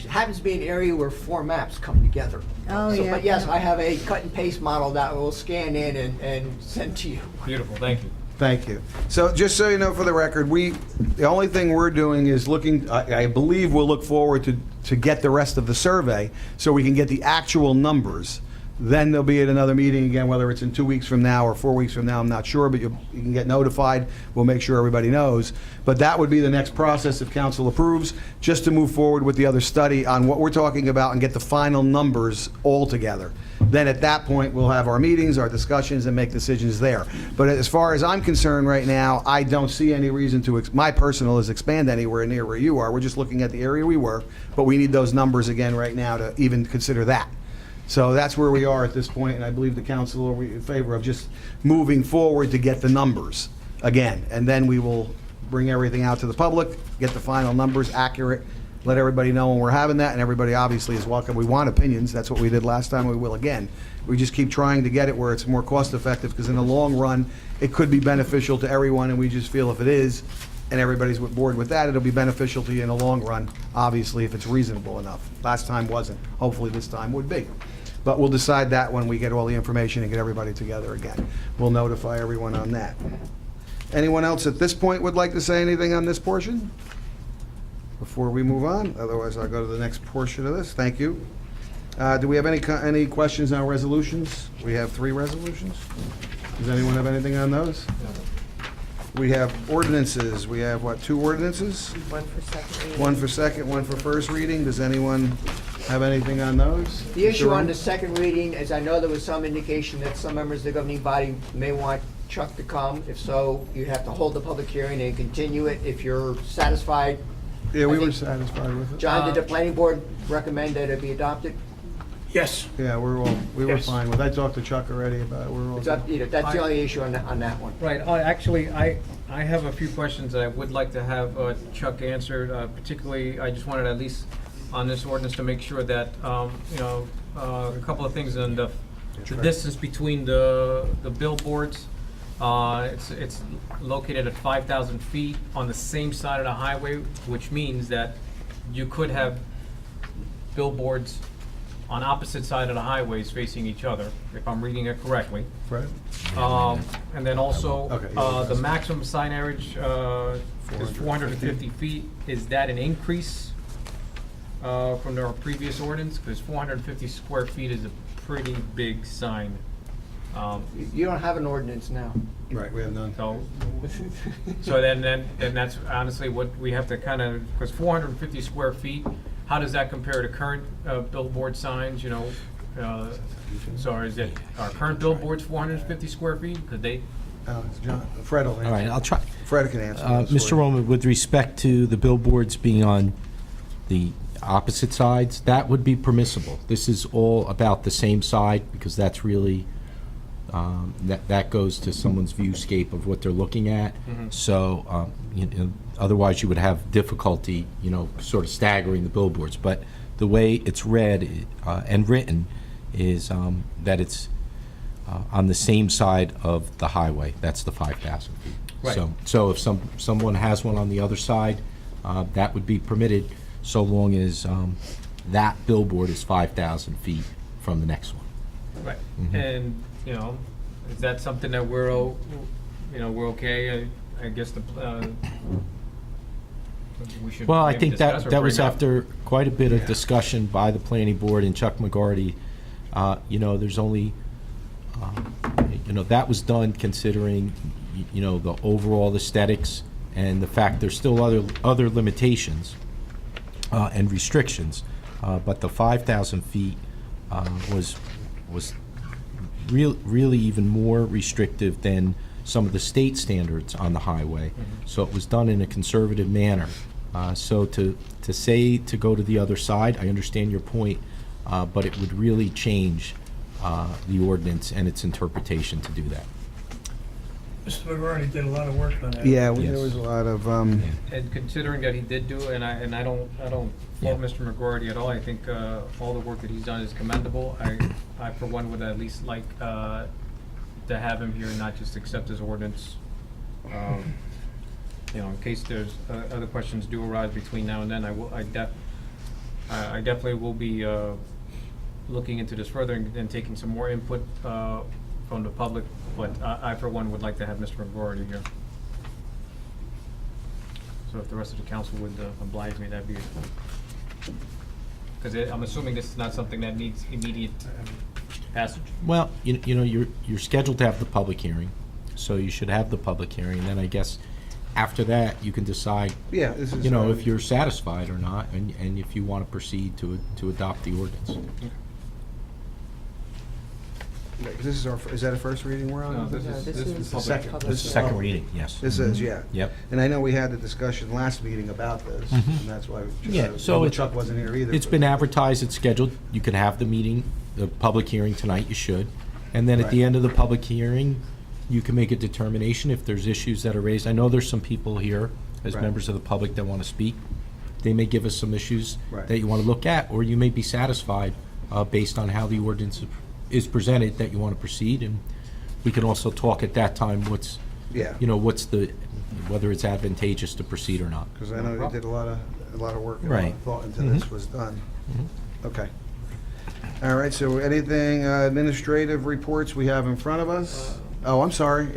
happens to be an area where 4 maps come together. Oh, yeah. But yes, yeah. I have a cut and paste model that will scan in and send to you. Beautiful, thank you. Thank you. So just so you know, for the record, the only thing we're doing is looking, I believe we'll look forward to to get the rest of the survey, so we can get the actual numbers. Then they'll be at another meeting again, whether it's in 2 weeks from now or 4 weeks from now, I'm not sure, but you can get notified. We'll make sure everybody knows. But that would be the next process if council approves, just to move forward with the other study on what we're talking about and get the final numbers all together. Then at that point, we'll have our meetings, our discussions, and make decisions there. But as far as I'm concerned right now, I don't see any reason to, my personal is expand anywhere near where you are. We're just looking at the area we were, but we need those numbers again right now to even consider that. So that's where we are at this point, and I believe the council are in favor of just moving forward to get the numbers again. And then we will bring everything out to the public, get the final numbers accurate, let everybody know when we're having that, and everybody obviously is welcome. We want opinions. That's what we did last time, we will again. We just keep trying to get it where it's more cost-effective, because in the long run, it could be beneficial to everyone, and we just feel if it is, and everybody's board with that, it'll be beneficial to you in the long run, obviously, if it's reasonable enough. Last time wasn't. Hopefully this time would be. But we'll decide that when we get all the information and get everybody together again. We'll notify everyone on that. Anyone else at this point would like to say anything on this portion before we move on? Otherwise, I'll go to the next portion of this. Thank you. Do we have any questions on resolutions? We have 3 resolutions. Does anyone have anything on those? We have ordinances. We have, what, 2 ordinances? One for second reading. One for second, one for first reading. Does anyone have anything on those? The issue Mr. on the second reading is I know there was some indication that some members of the governing body may want Chuck to come. If so, you have to hold the public hearing and continue it if you're satisfied. Yeah, we I were think- satisfied with it. John, did the planning board recommend that it be adopted? Yes. Yeah, we were Yes. fine with it. I talked to Chuck already about it. We're all It's up, that's the only issue on that one. Right, actually, I have a few questions that I would like to have Chuck answered, particularly, I just wanted at least on this ordinance to make sure that, a couple of things in the distance between the billboards. It's located at 5,000 feet on the same side of the highway, which means that you could have billboards on opposite side of the highways facing each other, if I'm reading it correctly. Fred? And then also, Okay, yeah. the maximum signage is 450 feet. Is that an increase from our previous ordinance? Because 450 square feet is a pretty big sign. You don't have an ordinance now. Right, we have none. So then that's honestly what we have to kind of, because 450 square feet, how does that compare to current billboard signs, so is it, our current billboards 450 square feet? Could they? It's John. Fred will answer. All right, I'll try. Fred can answer. this for Mr. you. Roman, with respect to the billboards being on the opposite sides, that would be permissible. This is all about the same side, because that's really, that goes to someone's viewscape of what they're looking at. So, otherwise you would have difficulty, sort of staggering the billboards. But the way it's read and written is that it's on the same side of the highway. That's the 5,000 feet. Right. So if someone has one on the other side, that would be permitted, so long as that billboard is 5,000 feet from the next one. Right. Mhm. And, is that something that we're okay? I guess we should Well, I maybe think discuss or that was bring up. after quite a bit of discussion by the planning board and Chuck McGarty. There's only, that was done considering, the overall aesthetics and the fact there's still other limitations and restrictions. But the 5,000 feet was really even more restrictive than some of the state standards on the highway. So it was done in a conservative manner. So to say to go to the other side, I understand your point, but it would really change the ordinance and its interpretation to do that. Mr. McGarty did a lot of work on that. Yeah, Yes. there was a lot of, And considering that he did do, and I don't Yeah. fault Mr. McGarty at all, I think all the work that he's done is commendable. I for one would at least like to have him here and not just accept his ordinance. In case there's other questions do arise between now and then, I definitely will be looking into this further and taking some more input from the public, but I for one would like to have Mr. McGarty here. So if the rest of the council would oblige me, that'd be Because I'm assuming this is not something that needs immediate passage. Well, you know, you're scheduled to have the public hearing, so you should have the public hearing, and then I guess after that, you can decide, Yeah, this is, you know, if you're satisfied or not, and if you want to proceed to adopt the ordinance. This is is that a first reading we're on? No, this is the second. This is second reading, yes. This is, yeah. Yep. And I know we had the discussion last meeting about this, and that's why Yeah, so Chuck wasn't here either. It's been advertised, it's scheduled, you can have the meeting, the public hearing tonight, you should. And then at the Right. end of the public hearing, you can make a determination if there's issues that are raised. I know there's some people here, as Right. members of the public, that want to speak. They may give us some issues Right. that you want to look at, or you may be satisfied based on how the ordinance is presented, that you want to proceed. And we can also talk at that time what's, Yeah. you know, whether it's advantageous to proceed or not. Because I know they did a lot of work and a lot Right. of thought into this was done. Okay. All right, so anything administrative reports we have in front of us? Oh, I'm sorry.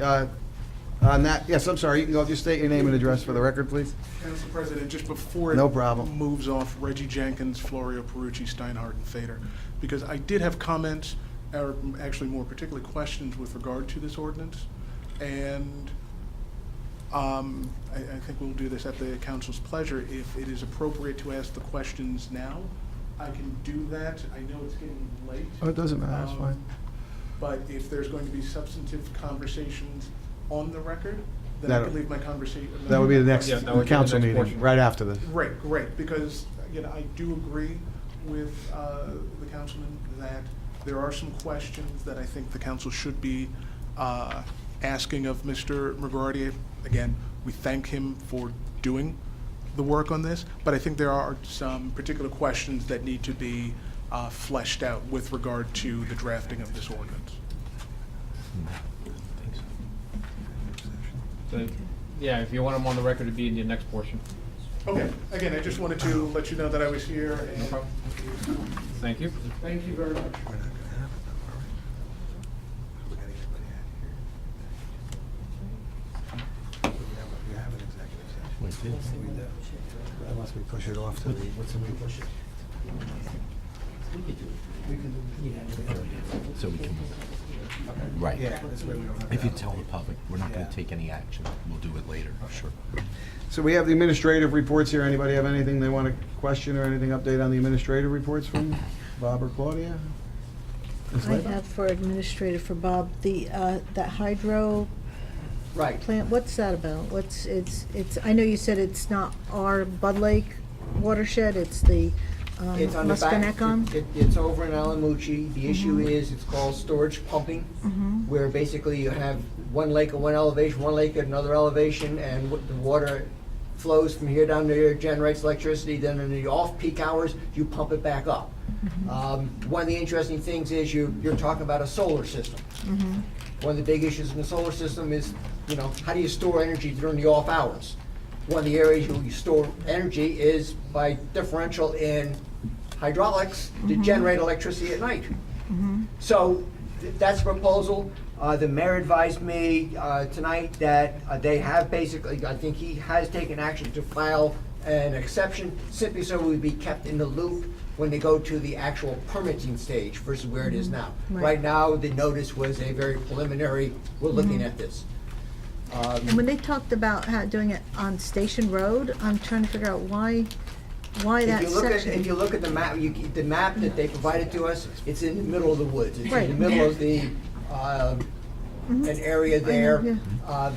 On that, yes, I'm sorry. You can go, just state your name and address for the record, please. Council President, just before No it problem. moves off, Reggie Jenkins, Florio Perucci, Steinhardt, and Fader, because I did have comments, or actually more particularly questions with regard to this ordinance, and I think we'll do this at the council's pleasure. If it is appropriate to ask the questions now, I can do that. I know it's getting late. Oh, it doesn't matter, that's fine. But if there's going to be substantive conversations on the record, then I That'll- can leave my conversation. That would be the next Yeah, that would be the council next meeting, portion. right after this. Great, because, you know, I do agree with the councilman that there are some questions that I think the council should be asking of Mr. McGarty. Again, we thank him for doing the work on this, but I think there are some particular questions that need to be fleshed out with regard to the drafting of this ordinance. So, yeah, if you want them on the record, it'd be in the next portion. Okay, again, I just wanted to let you know that I was here. And No problem. Thank you. Thank you very much. Unless we push it off to the, what's the we push it? So we can move. Right. Yeah, this way we don't have to If you have- tell the public, we're not going to take any action, we'll do it later. Sure. So we have the administrative reports here. Anybody have anything they want to question or anything update on the administrative reports from Bob or Claudia? Ms. I Latham? have for administrative for Bob, that hydro Right. plant, what's that about? It's, I know you said it's not our Bud Lake watershed, it's the It's on the back. Musconecon? It's over in Alamucci. The issue is, it's called storage pumping, where basically you have one lake at one elevation, one lake at another elevation, and the water flows from here down to here, generates electricity, then in the off-peak hours, you pump it back up. One of the interesting things is you're talking about a solar system. One of the big issues in the solar system is, you know, how do you store energy during the off hours? One of the areas you store energy is by differential in hydraulics to generate electricity at night. So that's a proposal. The mayor advised me tonight that they have basically, I think he has taken action to file an exception simply so we'd be kept in the loop when they go to the actual permitting stage versus where it is now. Right. Right now, the notice was a very preliminary, we're looking at this. And when they talked about doing it on Station Road, I'm trying to figure out why that If section. you look at the map, the map that they provided to us, it's in the middle of the woods. It's Right. in the middle of the, an area there. yeah.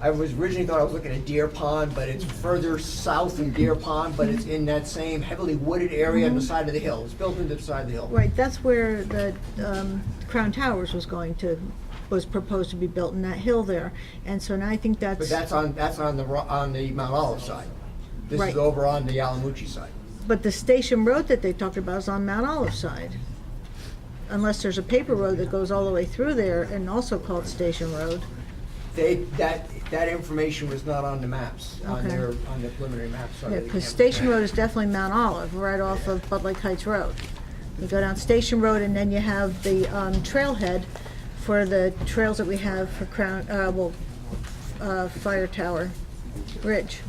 I was originally thought I was looking at Deer Pond, but it's further south than Deer Pond, but it's in that same heavily wooded area on the side of the hill. It's built into the side of the hill. Right, that's where the Crown Towers was proposed to be built in that hill there. And so now I think But that's, on the Mount Olive side. This Right. is over on the Alamucci side. but the Station Road that they talked about is on Mount Olive side. Unless there's a paper road that goes all the way through there and also called Station Road. That information was not on the maps, on Okay. on the preliminary maps. Sorry, Yeah, they because can't- Station Road is definitely Mount Olive, right off of Bud Lake Heights Road. You go down Station Road and then you have the trailhead for the trails that we have for Fire Tower Bridge.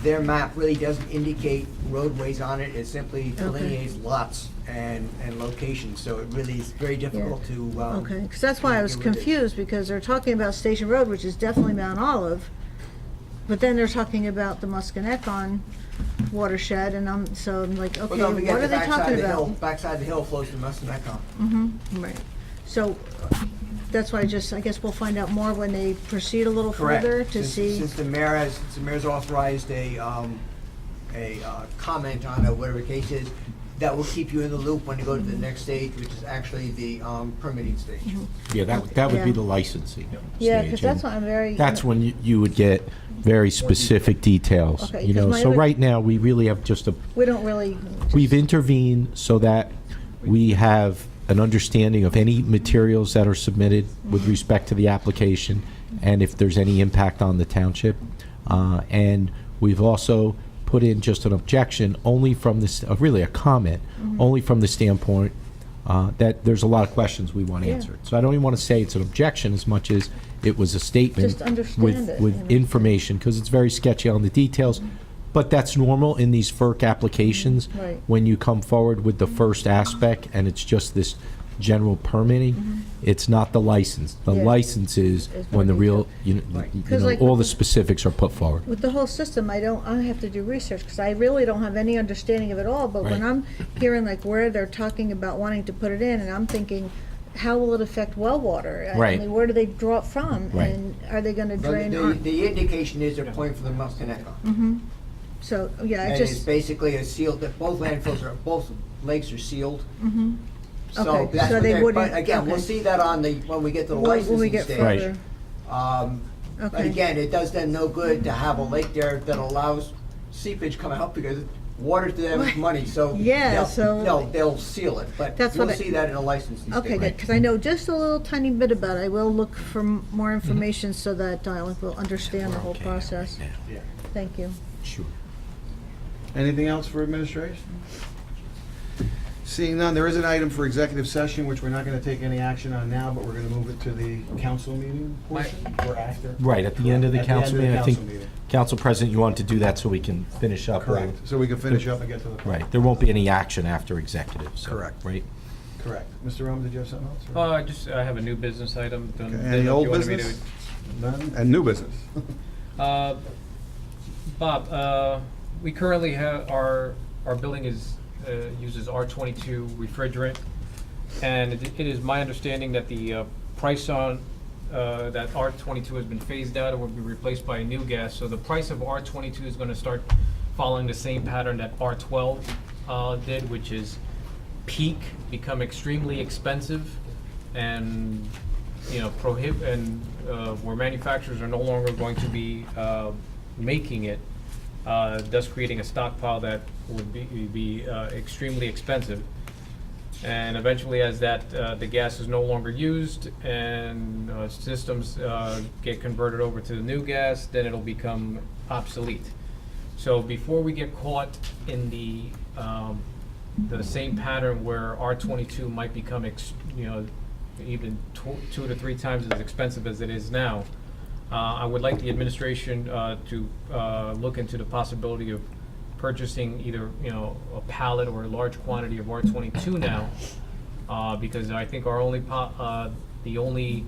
their map really doesn't indicate roadways on it. It simply delineates lots and locations, so it really is very difficult to. Okay, because that's why I was confused, because they're talking about Station Road, which is definitely Mount Olive, but then they're talking about the Musconetcon watershed, and I'm like, okay, Well, don't forget what are the they backside talking of the hill. about? Backside of the hill flows to Musconetcon. Right. So that's why I guess we'll find out more when they proceed a little further to see. Since the mayor's authorized a comment on it, whatever the case is, that will keep you in the loop when you go to the next stage, which is actually the permitting stage. Yeah, that would be the licensing Yeah, stage, because that's and what I'm very. that's when you would get very specific details, Okay, you 'cause know. my So other- right now, we really have just We don't really. we've intervened so that we have an understanding of any materials that are submitted with respect to the application and if there's any impact on the township. And we've also put in just an objection only from this, really a comment, only from the standpoint that there's a lot of questions we want Yeah. answered. So I don't even want to say it's an objection as much as it was a statement Just understand with, it, with you know. information, because it's very sketchy on the details. But that's normal in these FERC applications. Right. When you come forward with the first aspect and it's just this general permitting, it's not the license. The Yeah. license is It's when the more real, you Because know, like all with the the- specifics are put forward. With the whole system, I have to do research, because I really don't have any understanding of it all, but when Right. I'm hearing like where they're talking about wanting to put it in, and I'm thinking, how will it affect well water? Right. I mean, where do they draw it from? Right. And are they gonna But drain on? the indication is they're pointing for the Musconetcon. Mm-hmm. So, yeah, I And it's just, basically a sealed, that both both lakes are sealed. mm-hmm. So Okay, that's so what they they're, but wouldn't- again, we'll okay. see that when we get to the When we licensing get stage. further. But Okay. again, it does them no good to have a lake there that allows seepage come out, because water to them is money, so. Yeah, so- They'll seal it, but That's you'll what I- see that in a licensing stage. Okay, good, because I know just a little tiny bit about it. I will look for more information so that I will understand the whole process. Yeah. Thank you. Sure. Anything else for administration? Seeing none, there is an item for executive session, which we're not going to take any action on now, but we're going to move it to the council meeting portion or after. Right, at the end of the At the end council of the meeting, I think, council meeting. Council President, you wanted to do that so we can finish up. Correct, so we can finish up and get to the. Right, there won't be any action after executive, so. Correct. Right? Correct. Mr. Rome, did you have something else? or- I have a new business item. Don't- Okay, didn't Any know if old you wanted me to- business? None? And new business? Bob, we currently have, our building uses R22 refrigerant, and it is my understanding that the price on, that R22 has been phased out and will be replaced by a new gas, so the price of R22 is gonna start following the same pattern that R12 did, which is peak, become extremely expensive, and, you know, where manufacturers are no longer going to be making it, thus creating a stockpile that would be extremely expensive. And eventually, as the gas is no longer used and systems get converted over to the new gas, then it'll become obsolete. So before we get caught in the same pattern where R22 might become, even 2 to 3 times as expensive as it is now, I would like the administration to look into the possibility of purchasing either, a pallet or a large quantity of R22 now, because I think our the only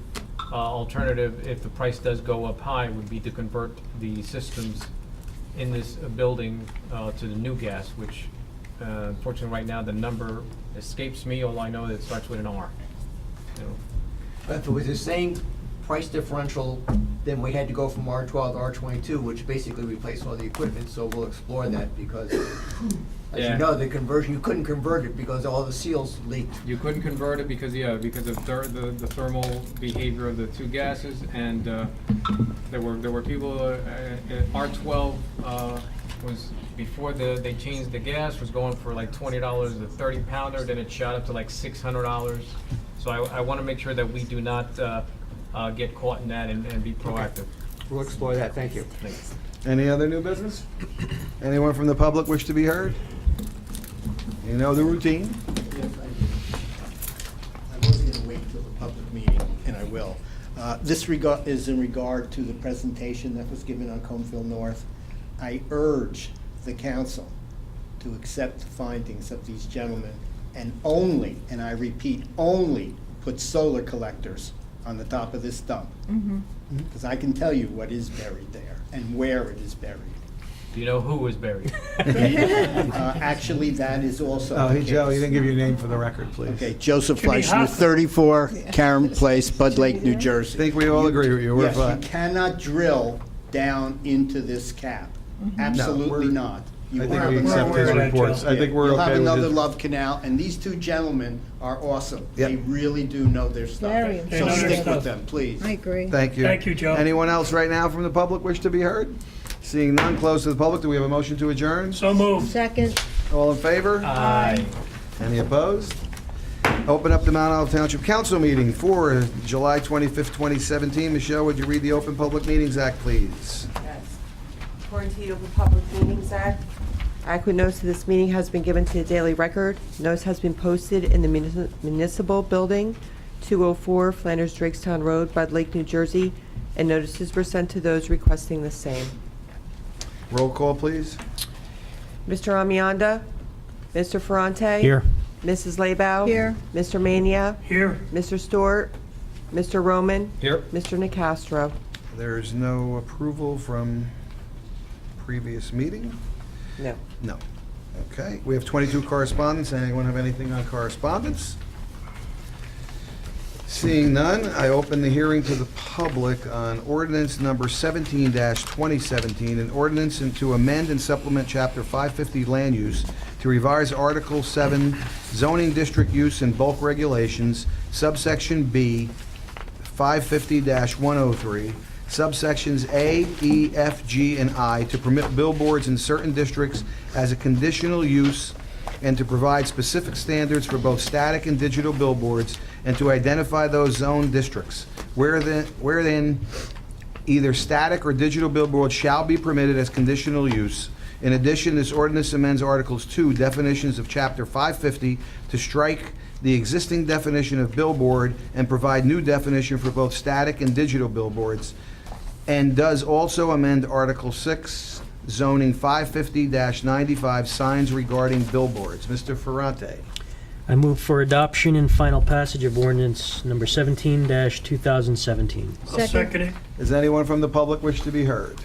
alternative, if the price does go up high, would be to convert the systems in this building to the new gas, which unfortunately right now the number escapes me. All I know that it starts with an R. But if it was the same price differential, then we had to go from R12 to R22, which basically replaced all the equipment, so we'll explore that, because, as Yeah. you know, the conversion, you couldn't convert it because all the seals leaked. You couldn't convert it because of the thermal behavior of the two gases, and there were people, R12 was, before they changed the gas, was going for like $20 a 30-pounder, then it shot up to like $600. So I want to make sure that we do not get caught in that and be proactive. We'll explore that, thank you. Thanks. Any other new business? Anyone from the public wish to be heard? You know the routine. Yes, I do. I wasn't going to wait until the public meeting, and I will. This is in regard to the presentation that was given on Coneville North. I urge the council to accept the findings of these gentlemen and only, and I repeat, only put solar collectors on the top of this dump. Because I can tell you what is buried there and where it is buried. Do you know who was buried? Actually, that is also Oh, the hey, Joe, you case. didn't give your name for the record, please. Okay, Joseph Jimmy Fleischner, Hoffa. 34 Karen Place, Bud Lake, New I Jersey. think we all agree with you. We're Yes, fine. you cannot drill down into this cap. Absolutely we're- not. You I will think have we another- accept his We're- reports. I think we're You'll have okay with another his. Love Canal, and these two gentlemen are awesome. Yep. They really do know their stuff. Very They So know their stick stuff. with them, please. I agree. Thank you. Thank you, Joe. Anyone else right now from the public wish to be heard? Seeing none, close to the public. Do we have a motion to adjourn? So moved. Second. All in favor? Aye. Any opposed? Open up the Mount Olive Township Council meeting for July 25th, 2017. Michelle, would you read the Open Public Meetings Act, please? Yes. According to the Open Public Meetings Act, adequate notice of this meeting has been given to the Daily Record. Notice has been posted in the municipal building, 204 Flanders Drakestown Road, Bud Lake, New Jersey, and notices were sent to those requesting the same. Roll call, please. Mr. Amianda? Mr. Ferrante? Here. Mrs. Labow? Here. Mr. Mania? Here. Mr. Stewart? Mr. Roman? Here. Mr. Nacastro? There's no approval from previous meeting? No. No. Okay. We have 22 correspondence. Anyone have anything on correspondence? Seeing none, I open the hearing to the public on ordinance number 17-2017, an ordinance to amend and supplement Chapter 550 Land Use to revise Article 7 Zoning District Use and Bulk Regulations, subsection B, 550-103, subsections A, E, F, G, and I to permit billboards in certain districts as a conditional use and to provide specific standards for both static and digital billboards and to identify those zone districts wherein either static or digital billboards shall be permitted as conditional use. In addition, this ordinance amends Articles 2, definitions of Chapter 550 to strike the existing definition of billboard and provide new definition for both static and digital billboards, and does also amend Article 6, zoning 550-95, signs regarding billboards. Mr. Ferrante. I move for adoption and final passage of ordinance number 17-2017. I'll second it. Does anyone from the public wish to be heard?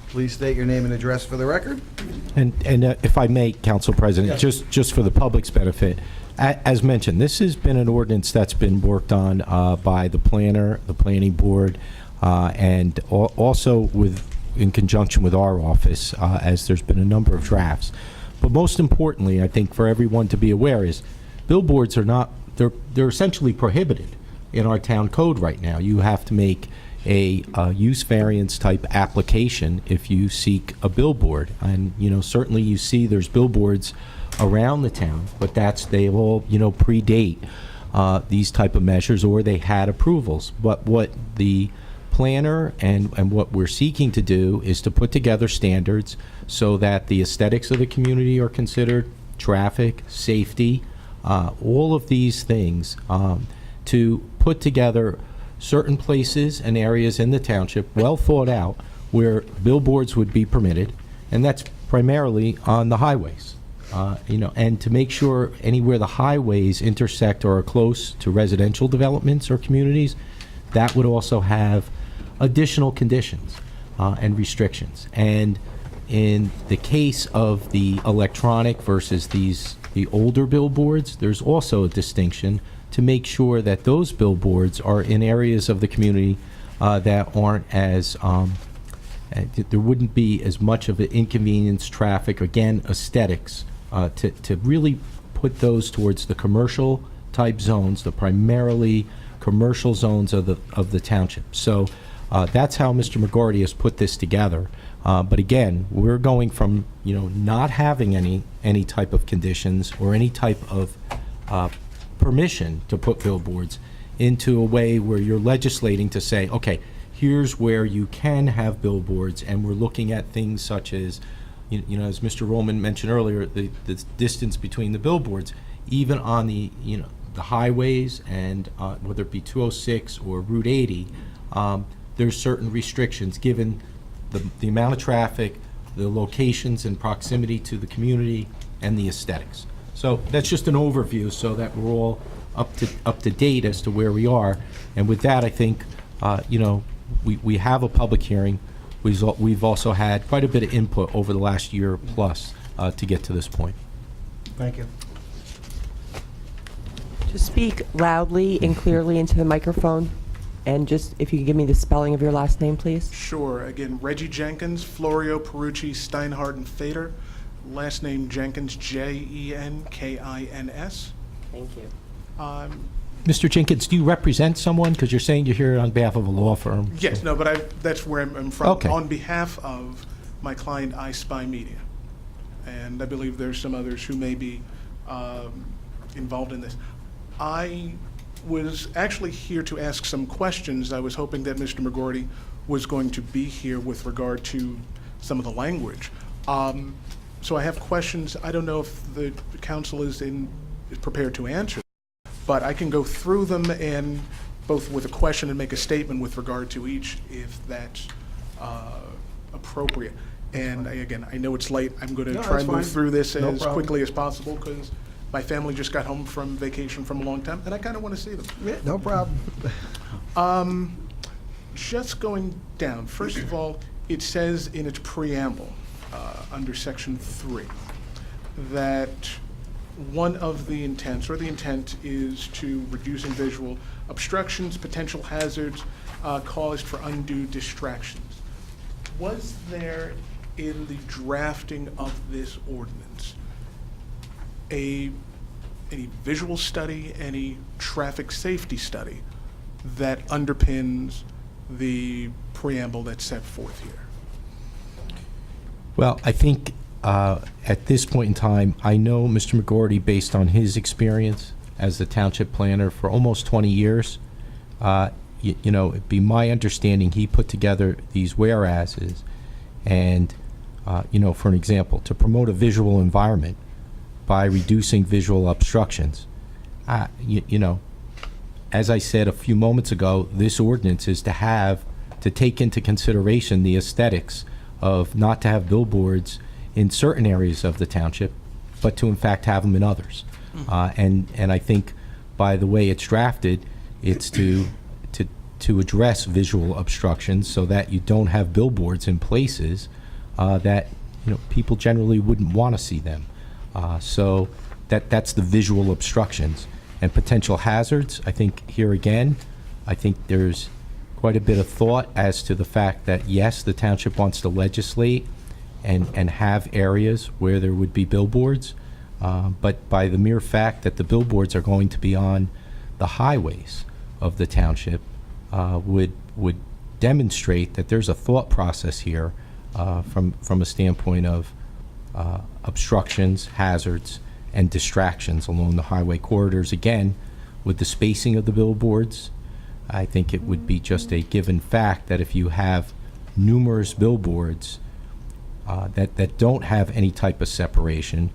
Please state your name and address for the record. And if I may, Council President, just for the public's benefit, as mentioned, this has been an ordinance that's been worked on by the planner, the planning board, and also in conjunction with our office, as there's been a number of drafts. But most importantly, I think for everyone to be aware is billboards are not, they're essentially prohibited in our town code right now. You have to make a use variance type application if you seek a billboard. And, certainly you see there's billboards around the town, but they all, predate these type of measures, or they had approvals. But what the planner and what we're seeking to do is to put together standards so that the aesthetics of the community are considered, traffic, safety, all of these things, to put together certain places and areas in the township, well thought out, where billboards would be permitted, and that's primarily on the highways. And to make sure anywhere the highways intersect or are close to residential developments or communities, that would also have additional conditions and restrictions. And in the case of the electronic versus the older billboards, there's also a distinction to make sure that those billboards are in areas of the community that aren't as, there wouldn't be as much of an inconvenience, traffic, again, aesthetics, to really put those towards the commercial type zones, the primarily commercial zones of the township. So that's how Mr. McGarty has put this together. But again, we're going from not having any type of conditions or any type of permission to put billboards into a way where you're legislating to say, okay, here's where you can have billboards, and we're looking at things such as, as Mr. Roman mentioned earlier, the distance between the billboards, even on the highways, and whether it be 206 or Route 80, there's certain restrictions given the amount of traffic the locations and proximity to the community, and the aesthetics. So that's just an overview so that we're all up to date as to where we are. And with that, I think, we have a public hearing. We've also had quite a bit of input over the last year plus to get to this point. Thank you. Just speak loudly and clearly into the microphone, and just, if you could give me the spelling of your last name, please. Sure. Again, Reggie Jenkins, Florio, Perucci, Steinhardt, and Fader. Last name Jenkins, Jenkins. Thank you. Mr. Jenkins, do you represent someone? Because you're saying you're here on behalf of a law firm. Yes, no, but that's where I'm from. Okay. On behalf of my client, I Spy Media. And I believe there's some others who may be involved in this. I was actually here to ask some questions. I was hoping that Mr. McGorty was going to be here with regard to some of the language. So I have questions. I don't know if the council is prepared to answer, but I can go through them and both with a question and make a statement with regard to each, if that's appropriate. And again, I know it's late. I'm going to try and move through this as quickly as possible because my family just got home from vacation from a long time, and I kind of want to see them. Yeah, no problem. Just going down, first of all, it says in its preamble, under Section 3, that one of the intents, or the intent, is to reducing visual obstructions, potential hazards caused for undue distractions. Was there, in the drafting of this ordinance, any visual study, any traffic safety study that underpins the preamble that's set forth here? Well, I think at this point in time, I know Mr. McGorty, based on his experience as the township planner for almost 20 years, it'd be my understanding he put together these whereases and, for an example, to promote a visual environment by reducing visual obstructions. As I said a few moments ago, this ordinance is to take into consideration the aesthetics of not to have billboards in certain areas of the township, but to in fact have them in others. And I think by the way it's drafted, it's to address visual obstructions so that you don't have billboards in places that people generally wouldn't want to see them. So that's the visual obstructions and potential hazards. I think here again, I think there's quite a bit of thought as to the fact that yes, the township wants to legislate and have areas where there would be billboards, but by the mere fact that the billboards are going to be on the highways of the township would demonstrate that there's a thought process here from a standpoint of obstructions, hazards, and distractions along the highway corridors. Again, with the spacing of the billboards, I think it would be just a given fact that if you have numerous billboards that don't have any type of separation,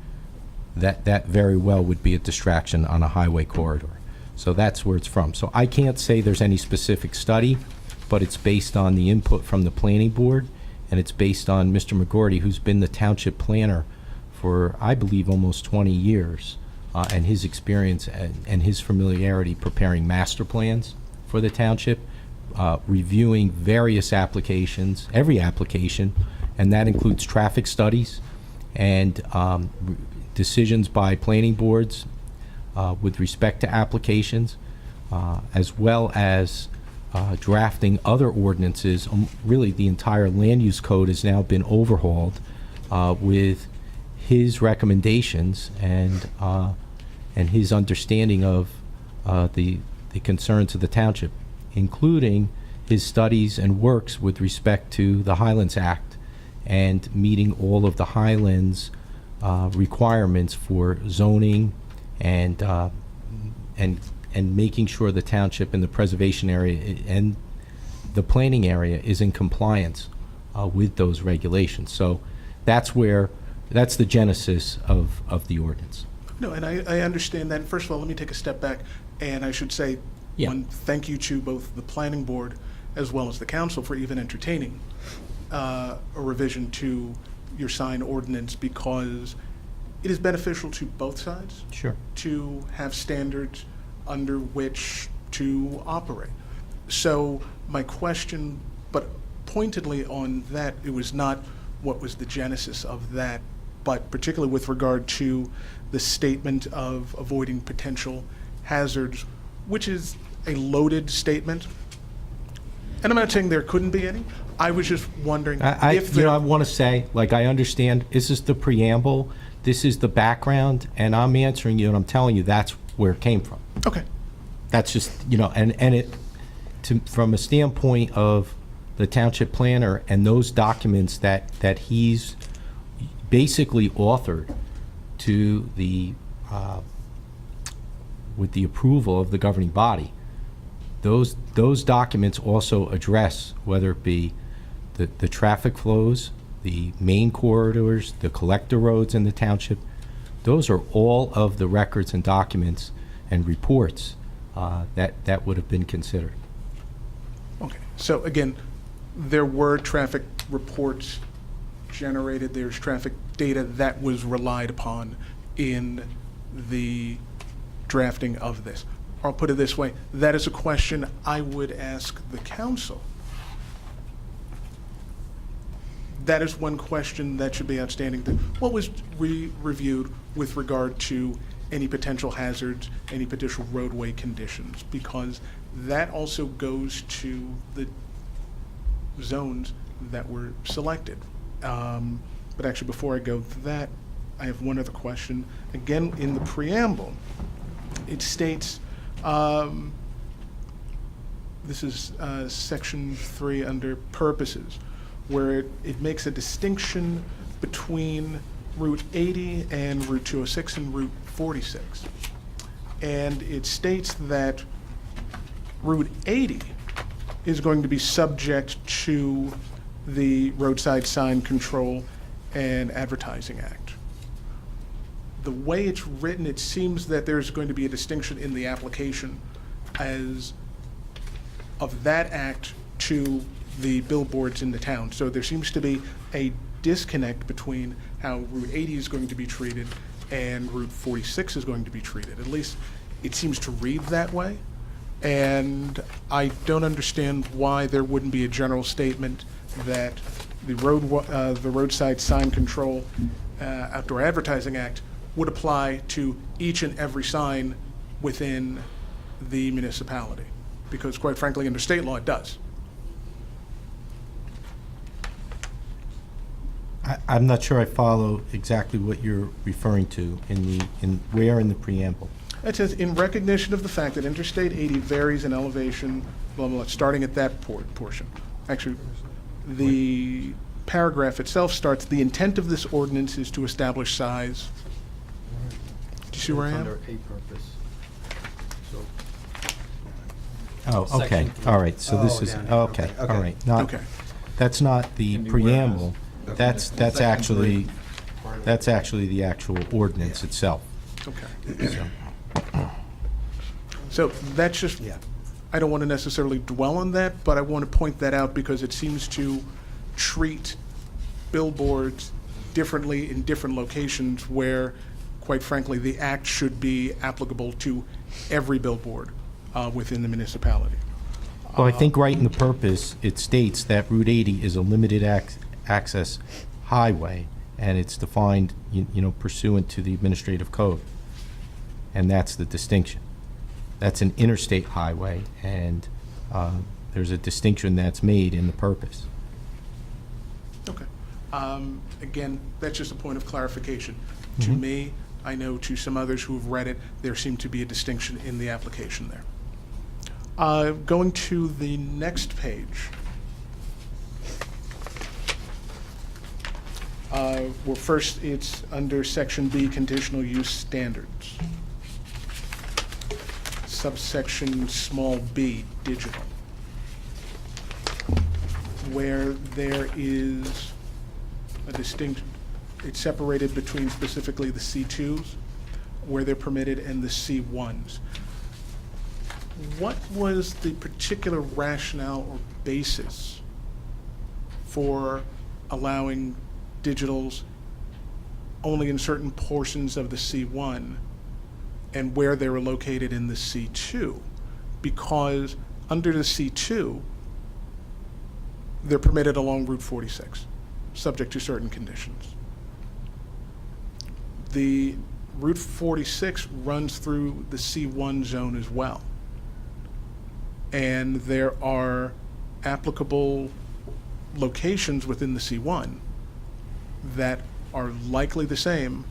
that very well would be a distraction on a highway corridor. So that's where it's from. So I can't say there's any specific study, but it's based on the input from the planning board, and it's based on Mr. McGorty, who's been the township planner for, I believe, almost 20 years, and his experience and his familiarity preparing master plans for the township, reviewing various applications, every application, and that includes traffic studies and decisions by planning boards with respect to applications, as well as drafting other ordinances. Really, the entire land use code has now been overhauled with his recommendations and his understanding of the concerns of the township, including his studies and works with respect to the Highlands Act and meeting all of the Highlands requirements for zoning and making sure the township and the preservation area and the planning area is in compliance with those regulations. So that's the genesis of the ordinance. No, and I understand that. First of all, let me take a step back, and I should say one thank you to both the planning board as well as the council for even entertaining a revision to your sign ordinance because it is beneficial to both sides Sure. to have standards under which to operate. So my question, but pointedly on that, it was not what was the genesis of that, but particularly with regard to the statement of avoiding potential hazards, which is a loaded statement. And I'm not saying there couldn't be any. I was just wondering if there... I want to say, like, I understand, this is the preamble, this is the background, and I'm answering you, and I'm telling you that's where it came from. Okay. That's just, and it, from a standpoint of the township planner and those documents that he's basically authored to the, with the approval of the governing body, those documents also address whether it be the traffic flows, the main corridors, the collector roads in the township. Those are all of the records and documents and reports that would have been considered. Okay, so again, there were traffic reports generated, there's traffic data that was relied upon in the drafting of this. I'll put it this way, that is a question I would ask the council. That is one question that should be outstanding. What was reviewed with regard to any potential hazards, any potential roadway conditions? Because that also goes to the zones that were selected. But actually, before I go to that, I have one other question. Again, in the preamble, it states, this is section 3 under purposes, where it makes a distinction between Route 80 and Route 206 and Route 46. And it states that Route 80 is going to be subject to the Roadside Sign Control and Advertising Act. The way it's written, it seems that there's going to be a distinction in the application as of that act to the billboards in the town. So there seems to be a disconnect between how Route 80 is going to be treated and Route 46 is going to be treated. At least it seems to read that way. And I don't understand why there wouldn't be a general statement that the Roadside Sign Control Outdoor Advertising Act would apply to each and every sign within the municipality. Because quite frankly, under state law, it does. I'm not sure I follow exactly what you're referring to where in the preamble. It says, in recognition of the fact that Interstate 80 varies in elevation, blah, blah, blah, starting at that portion. Actually, the paragraph itself starts, the intent of this ordinance is to establish size. Do you see where I am? Under a purpose. Oh, okay, Section 3. all right, so this Oh, is, down here. okay, Okay. all right. Not- Okay. That's not the Can be preamble, whereas. that's Section actually, 3. that's actually the actual ordinance itself. Okay. So, So that's just, I don't want to necessarily dwell on that, but I want to point that out because it seems to treat billboards differently in different locations where, quite frankly, the act should be applicable to every billboard within the municipality. Well, I think right in the purpose, it states that Route 80 is a limited access highway, and it's defined, pursuant to the administrative code. And that's the distinction. That's an interstate highway, and there's a distinction that's made in the purpose. Okay. Again, that's just a point of clarification. To Mhm. me, I know to some others who have read it, there seemed to be a distinction in the application there. Going to the next page. Well, first, it's under Section B, Conditional Use Standards. Subsection small b, digital, where there is a distinct, it's separated between specifically the C2s, where they're permitted, and the C1s. What was the particular rationale or basis for allowing digitals only in certain portions of the C1 and where they were located in the C2, because under the C2, they're permitted along Route 46, subject to certain conditions. The Route 46 runs through the C1 zone as well. And there are applicable locations within the C1 that are likely the same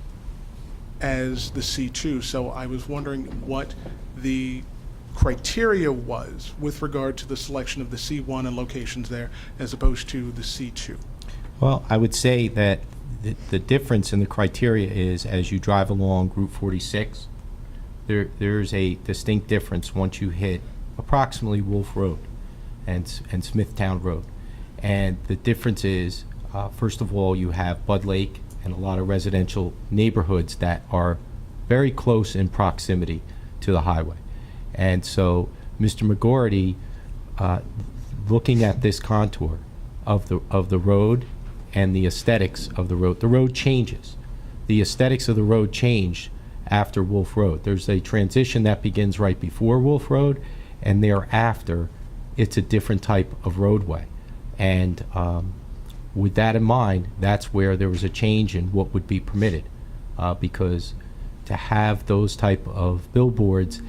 as the C2. So I was wondering what the criteria was with regard to the selection of the C1 and locations there as opposed to the C2. Well, I would say that the difference in the criteria is as you drive along Route 46, there's a distinct difference once you hit approximately Wolf Road and Smithtown Road. And the difference is, first of all, you have Bud Lake and a lot of residential neighborhoods that are very close in proximity to the highway. And so Mr. McGorty, looking at this contour of the road and the aesthetics of the road changes. The aesthetics of the road change after Wolf Road. There's a transition that begins right before Wolf Road, and thereafter, it's a different type of roadway. And with that in mind, that's where there was a change in what would be permitted, because to have those type of billboards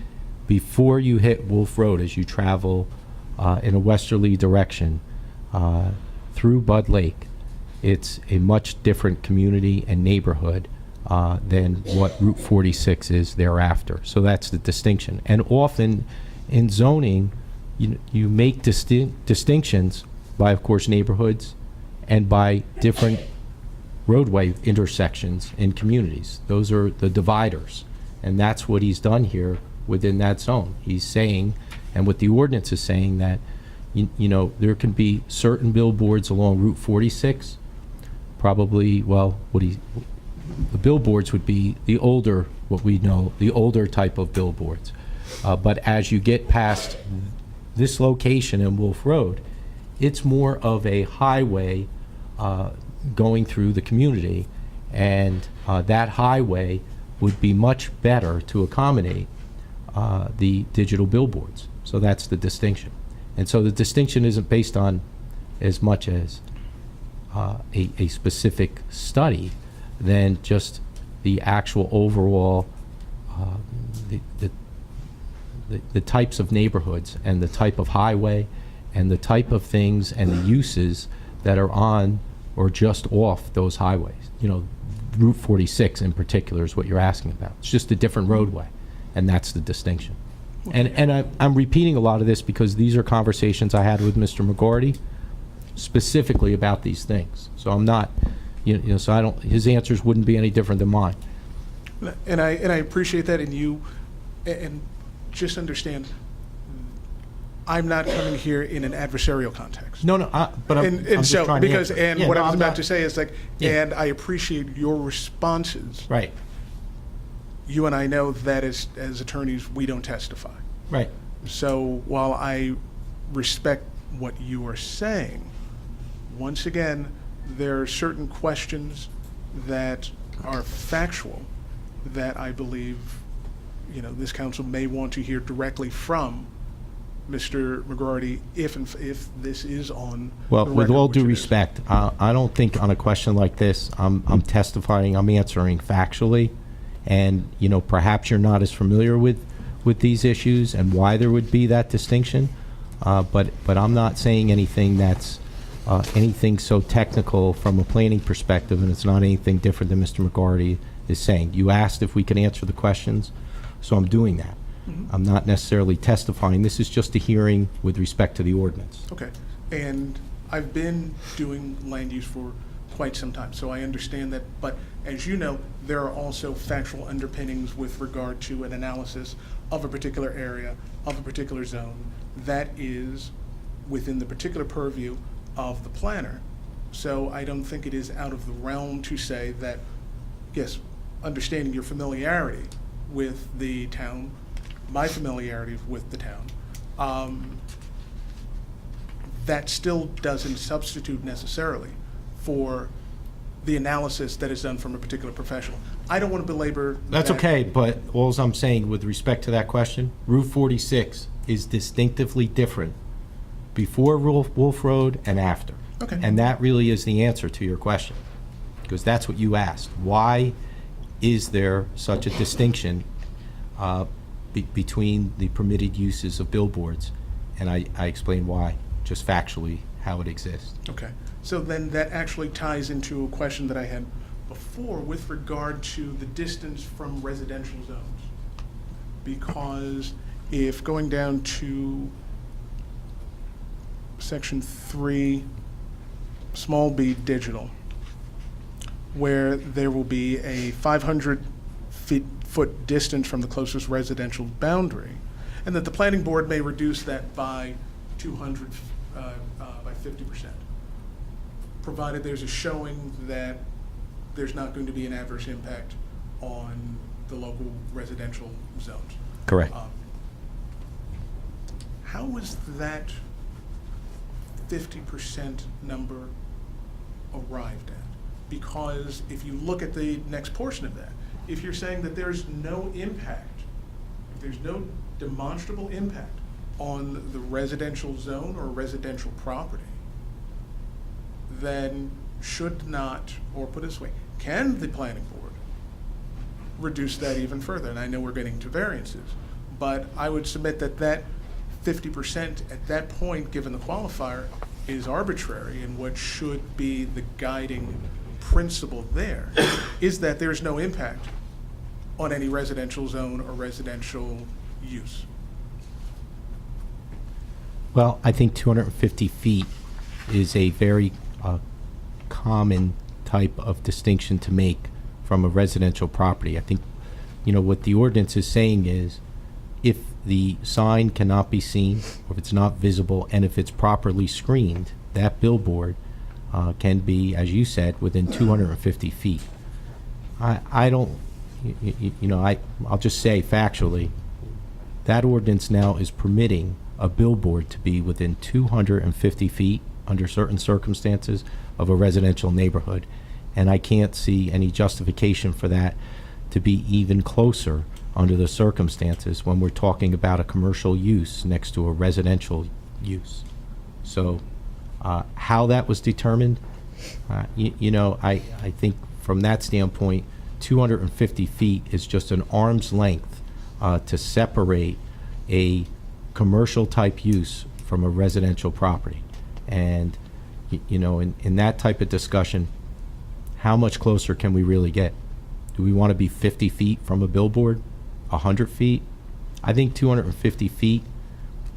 before you hit Wolf Road as you travel in a westerly direction through Bud Lake, it's a much different community and neighborhood than what Route 46 is thereafter. So that's the distinction. And often in zoning, you make distinctions by, of course, neighborhoods and by different roadway intersections in communities. Those are the dividers. And that's what he's done here within that zone. He's saying, and what the ordinance is saying, that there can be certain billboards along Route 46, probably, well, the billboards would be the older, what we know, the older type of billboards. But as you get past this location in Wolf Road, it's more of a highway going through the community, and that highway would be much better to accommodate the digital billboards. So that's the distinction. And so the distinction isn't based on as much as a specific study than just the actual overall, the types of neighborhoods and the type of highway and the type of things and the uses that are on or just off those highways. Route 46 in particular is what you're asking about. It's just a different roadway, and that's the distinction. And I'm repeating a lot of this because these are conversations I had with Mr. McGorty specifically about these things. So I'm not, so I don't, his answers wouldn't be any different than mine. And I appreciate that, and just understand, I'm not coming here in an adversarial context. No, but I'm just so trying to because answer. and Yeah, what no, I was I'm about not- to say is and I appreciate your responses. Right. You and I know that as attorneys, we don't testify. Right. So while I respect what you are saying, once again, there are certain questions that are factual that I believe, this council may want to hear directly from Mr. McGarty if this is on Well, the with record, all which due it is. respect, I don't think on a question like this, I'm testifying, I'm answering factually, and perhaps you're not as familiar with these issues and why there would be that distinction, but I'm not saying anything that's anything so technical from a planning perspective, and it's not anything different than Mr. McGarty is saying. You asked if we could answer the questions, so I'm doing that. I'm not necessarily testifying. This is just a hearing with respect to the ordinance. Okay, and I've been doing land use for quite some time, so I understand that, but as you know, there are also factual underpinnings with regard to an analysis of a particular area, of a particular zone, that is within the particular purview of the planner. So I don't think it is out of the realm to say that, yes, understanding your familiarity with the town, my familiarity with the town, that still doesn't substitute necessarily for the analysis that is done from a particular professional. I don't want to belabor. That's that. okay, but all I'm saying with respect to that question, Route 46 is distinctively different before Wolf Road and after. Okay. And that really is the answer to your question, because that's what you asked. Why is there such a distinction between the permitted uses of billboards? And I explained why, just factually, how it exists. Okay, so then that actually ties into a question that I had before with regard to the distance from residential zones. Because if going down to section 3, small b digital, where there will be a 500-foot distance from the closest residential boundary, and that the planning board may reduce that by 200, by 50%, provided there's a showing that there's not going to be an adverse impact on the local residential zones. Correct. How was that 50% number arrived at? Because if you look at the next portion of that, if you're saying that there's no impact, if there's no demonstrable impact on the residential zone or residential property, then should not, or put it this way, can the planning board reduce that even further? And I know we're getting to variances, but I would submit that that 50% at that point, given the qualifier, is arbitrary, and what should be the guiding principle there is that there's no impact on any residential zone or residential use. Well, I think 250 feet is a very common type of distinction to make from a residential property. I think, what the ordinance is saying is, if the sign cannot be seen, or if it's not visible, and if it's properly screened, that billboard can be, as you said, within 250 feet. I don't, I'll just say factually, that ordinance now is permitting a billboard to be within 250 feet under certain circumstances of a residential neighborhood. And I can't see any justification for that to be even closer under the circumstances when we're talking about a commercial use next to a residential use. So how that was determined, I think from that standpoint, 250 feet is just an arm's length to separate a commercial type use from a residential property. And in that type of discussion, how much closer can we really get? Do we want to be 50 feet from a billboard? 100 feet? I think 250 feet,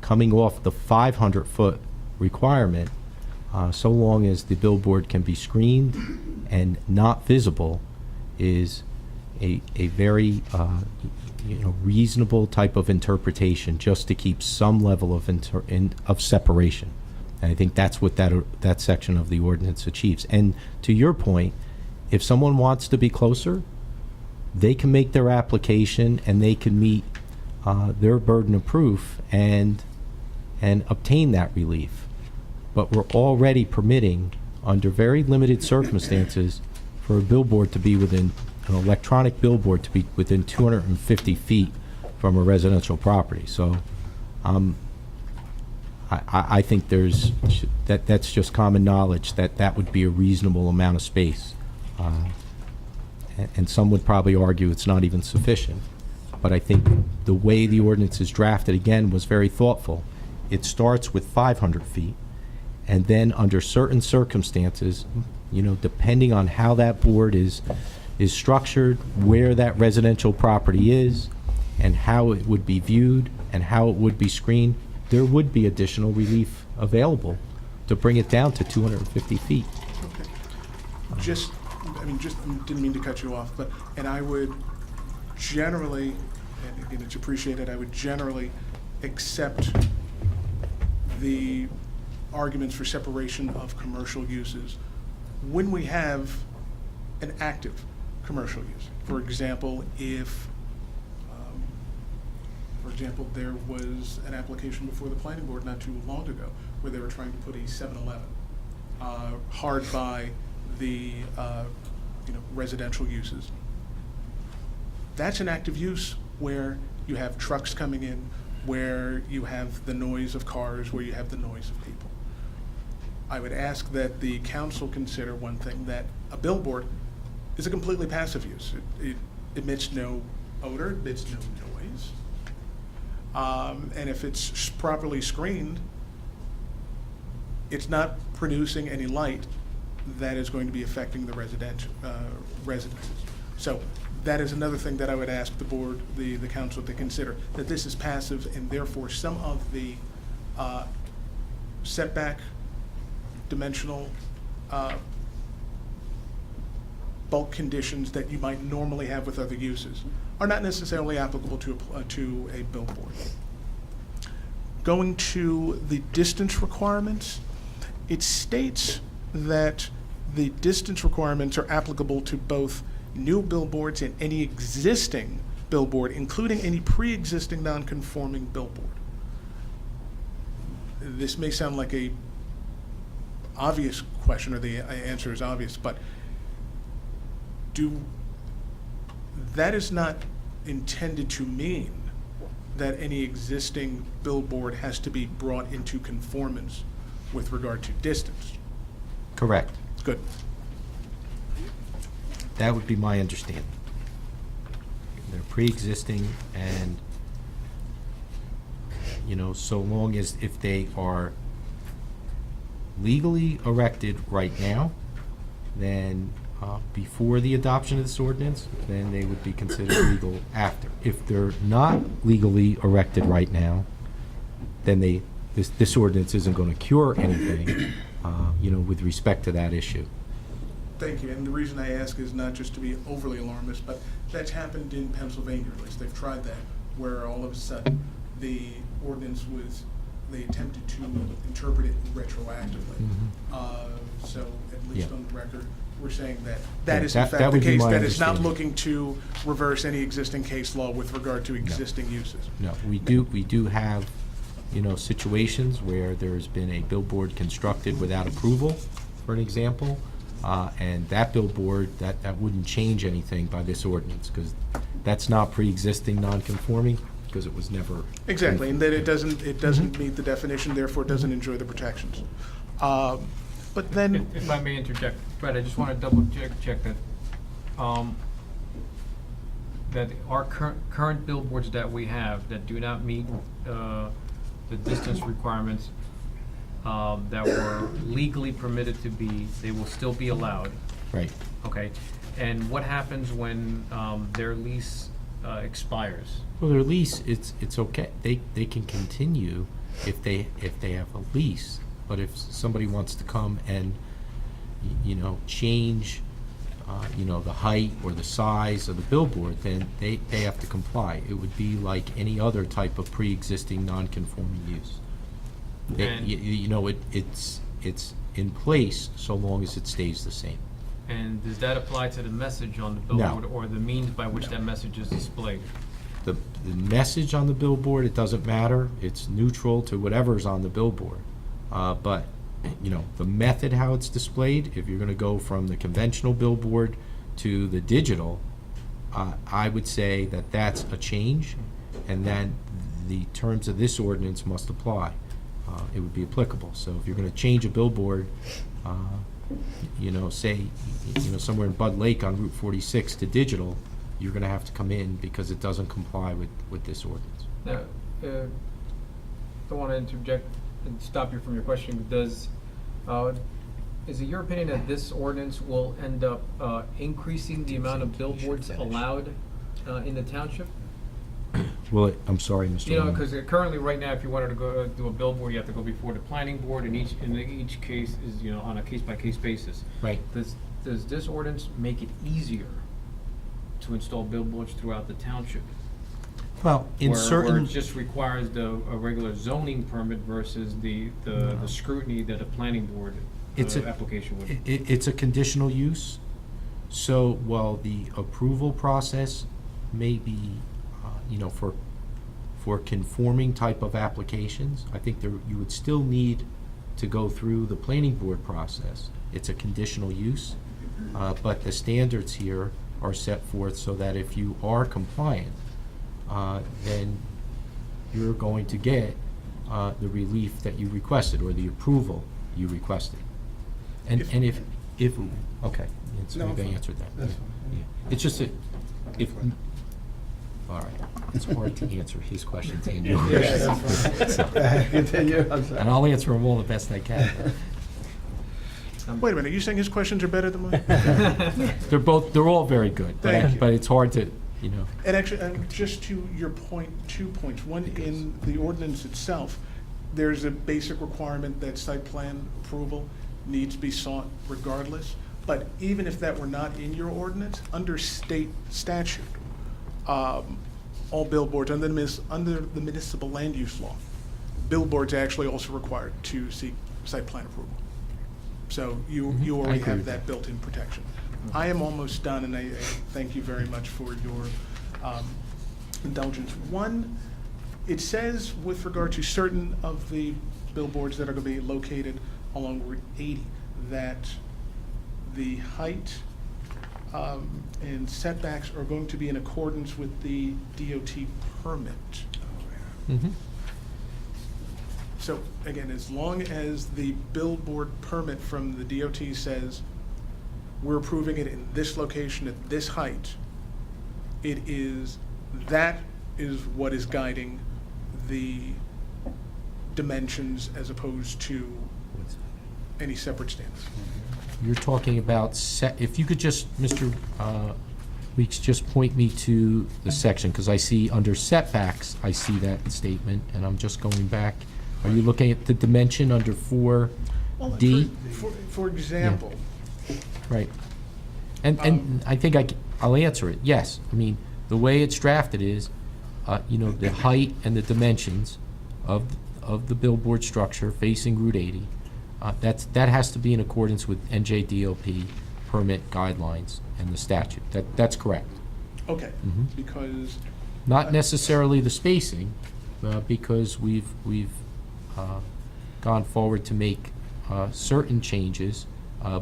coming off the 500-foot requirement, so long as the billboard can be screened and not visible, is a very reasonable type of interpretation, just to keep some level of separation. And I think that's what that section of the ordinance achieves. And to your point, if someone wants to be closer, they can make their application and they can meet their burden of proof and obtain that relief. But we're already permitting, under very limited circumstances, for a billboard to be within, an electronic billboard to be within 250 feet from a residential property. So I think that's just common knowledge that would be a reasonable amount of space. And some would probably argue it's not even sufficient. But I think the way the ordinance is drafted, again, was very thoughtful. It starts with 500 feet, and then under certain circumstances, depending on how that board is structured, where that residential property is, and how it would be viewed, and how it would be screened, there would be additional relief available to bring it down to 250 feet. Just didn't mean to cut you off, and I would generally, and again, it's appreciated, I would generally accept the arguments for separation of commercial uses when we have an active commercial use. For example, if there was an application before the planning board not too long ago where they were trying to put a 7-Eleven hard by the residential uses. That's an active use where you have trucks coming in, where you have the noise of cars, where you have the noise of people. I would ask that the council consider one thing, that a billboard is a completely passive use. It emits no odor, emits no noise. And if it's properly screened, it's not producing any light that is going to be affecting the residential residences. So that is another thing that I would ask the board, the council to consider, that this is passive and therefore some of the setback, dimensional, bulk conditions that you might normally have with other uses are not necessarily applicable to a billboard. Going to the distance requirements, it states that the distance requirements are applicable to both new billboards and any existing billboard, including any pre-existing non-conforming billboard. This may sound like a obvious question, or the answer is obvious, but that is not intended to mean that any existing billboard has to be brought into conformance with regard to distance. Correct. Good. That would be my understanding. They're pre-existing, and, so long as if they are legally erected right now, then before the adoption of this ordinance, then they would be considered legal after. If they're not legally erected right now, then this ordinance isn't going to cure anything, with respect to that issue. Thank you. And the reason I ask is not just to be overly alarmist, but that's happened in Pennsylvania, at least they've tried that, where all of a sudden the ordinance they attempted to interpret it retroactively. So at least on the record, we're saying that is in fact the case, that is not looking to reverse any existing case law with regard to existing uses. No, we do have, situations where there's been a billboard constructed without approval, for an example, and that billboard, that wouldn't change anything by this ordinance, because that's not pre-existing non-conforming, because it was never. Exactly, and that it doesn't meet the definition, therefore it doesn't enjoy the protections. But then, If I may interject, Fred, I just want to double check that, that our current billboards that we have that do not meet the distance requirements that were legally permitted to be, they will still be allowed. Right. Okay, and what happens when their lease expires? Well, their lease, it's okay. They can continue if they have a lease. But if somebody wants to come and, change, the height or the size of the billboard, then they have to comply. It would be like any other type of pre-existing non-conforming use. It's in place so long as it stays the same. And does that apply to the message on the billboard or the means by which that message is displayed? The message on the billboard, it doesn't matter. It's neutral to whatever's on the billboard. But, the method how it's displayed, if you're going to go from the conventional billboard to the digital, I would say that that's a change, and then the terms of this ordinance must apply. It would be applicable. So if you're going to change a billboard, say, somewhere in Bud Lake on Route 46 to digital, you're going to have to come in because it doesn't comply with this ordinance. Now, don't want to interject and stop you from your question. Is it your opinion that this ordinance will end up increasing the amount of billboards allowed in the township? Well, I'm sorry, Mr. Lemon. Because currently, right now, if you wanted to go do a billboard, you have to go before the planning board, and each case is on a case-by-case basis. Right. Does this ordinance make it easier to install billboards throughout the township? Well, where it just requires a regular zoning permit versus the scrutiny that a planning board application would. It's a conditional use, so while the approval process may be, for conforming type of applications, I think you would still need to go through the planning board process. It's a conditional use, but the standards here are set forth so that if you are compliant, then you're going to get the relief that you requested, or the approval you requested. And if okay, so No, maybe I fine. answered that. That's Yeah. It's just that if, all right, it's hard to answer his questions and yours. Yeah, that's fine. Continue. I'm sorry. And I'll answer them all the best I can. Wait a minute, are you saying his questions are better than mine? They're all very good, Thank you. but it's hard to, you know. And actually, just to your point, 2 points. One, in the ordinance itself, there's a basic requirement that site plan approval needs to be sought regardless. But even if that were not in your ordinance, under state statute, all billboards, under the municipal land use law, billboards are actually also required to seek site plan approval. So you already agree have with that built-in protection. I am almost done, and I thank you very much for your indulgence. One, it says with regard to certain of the billboards that are going to be located along Route 80, that the height and setbacks are going to be in accordance with the DOT permit. Mhm. So again, as long as the billboard permit from the DOT says we're approving it in this location at this height, that is what is guiding the dimensions as opposed to any separate standards. You're talking about if you could just, Mr. Weeks, just point me to the section, because I see under setbacks, I see that statement, and I'm just going back. Are you looking at the dimension under 4D? For example, Right. And I think I'll answer it, yes. I mean, the way it's drafted is, the height and the dimensions of the billboard structure facing Route 80, that has to be in accordance with NJDOP permit guidelines and the statute. That's correct. okay, Mhm. because Not necessarily the spacing, because we've gone forward to make certain changes,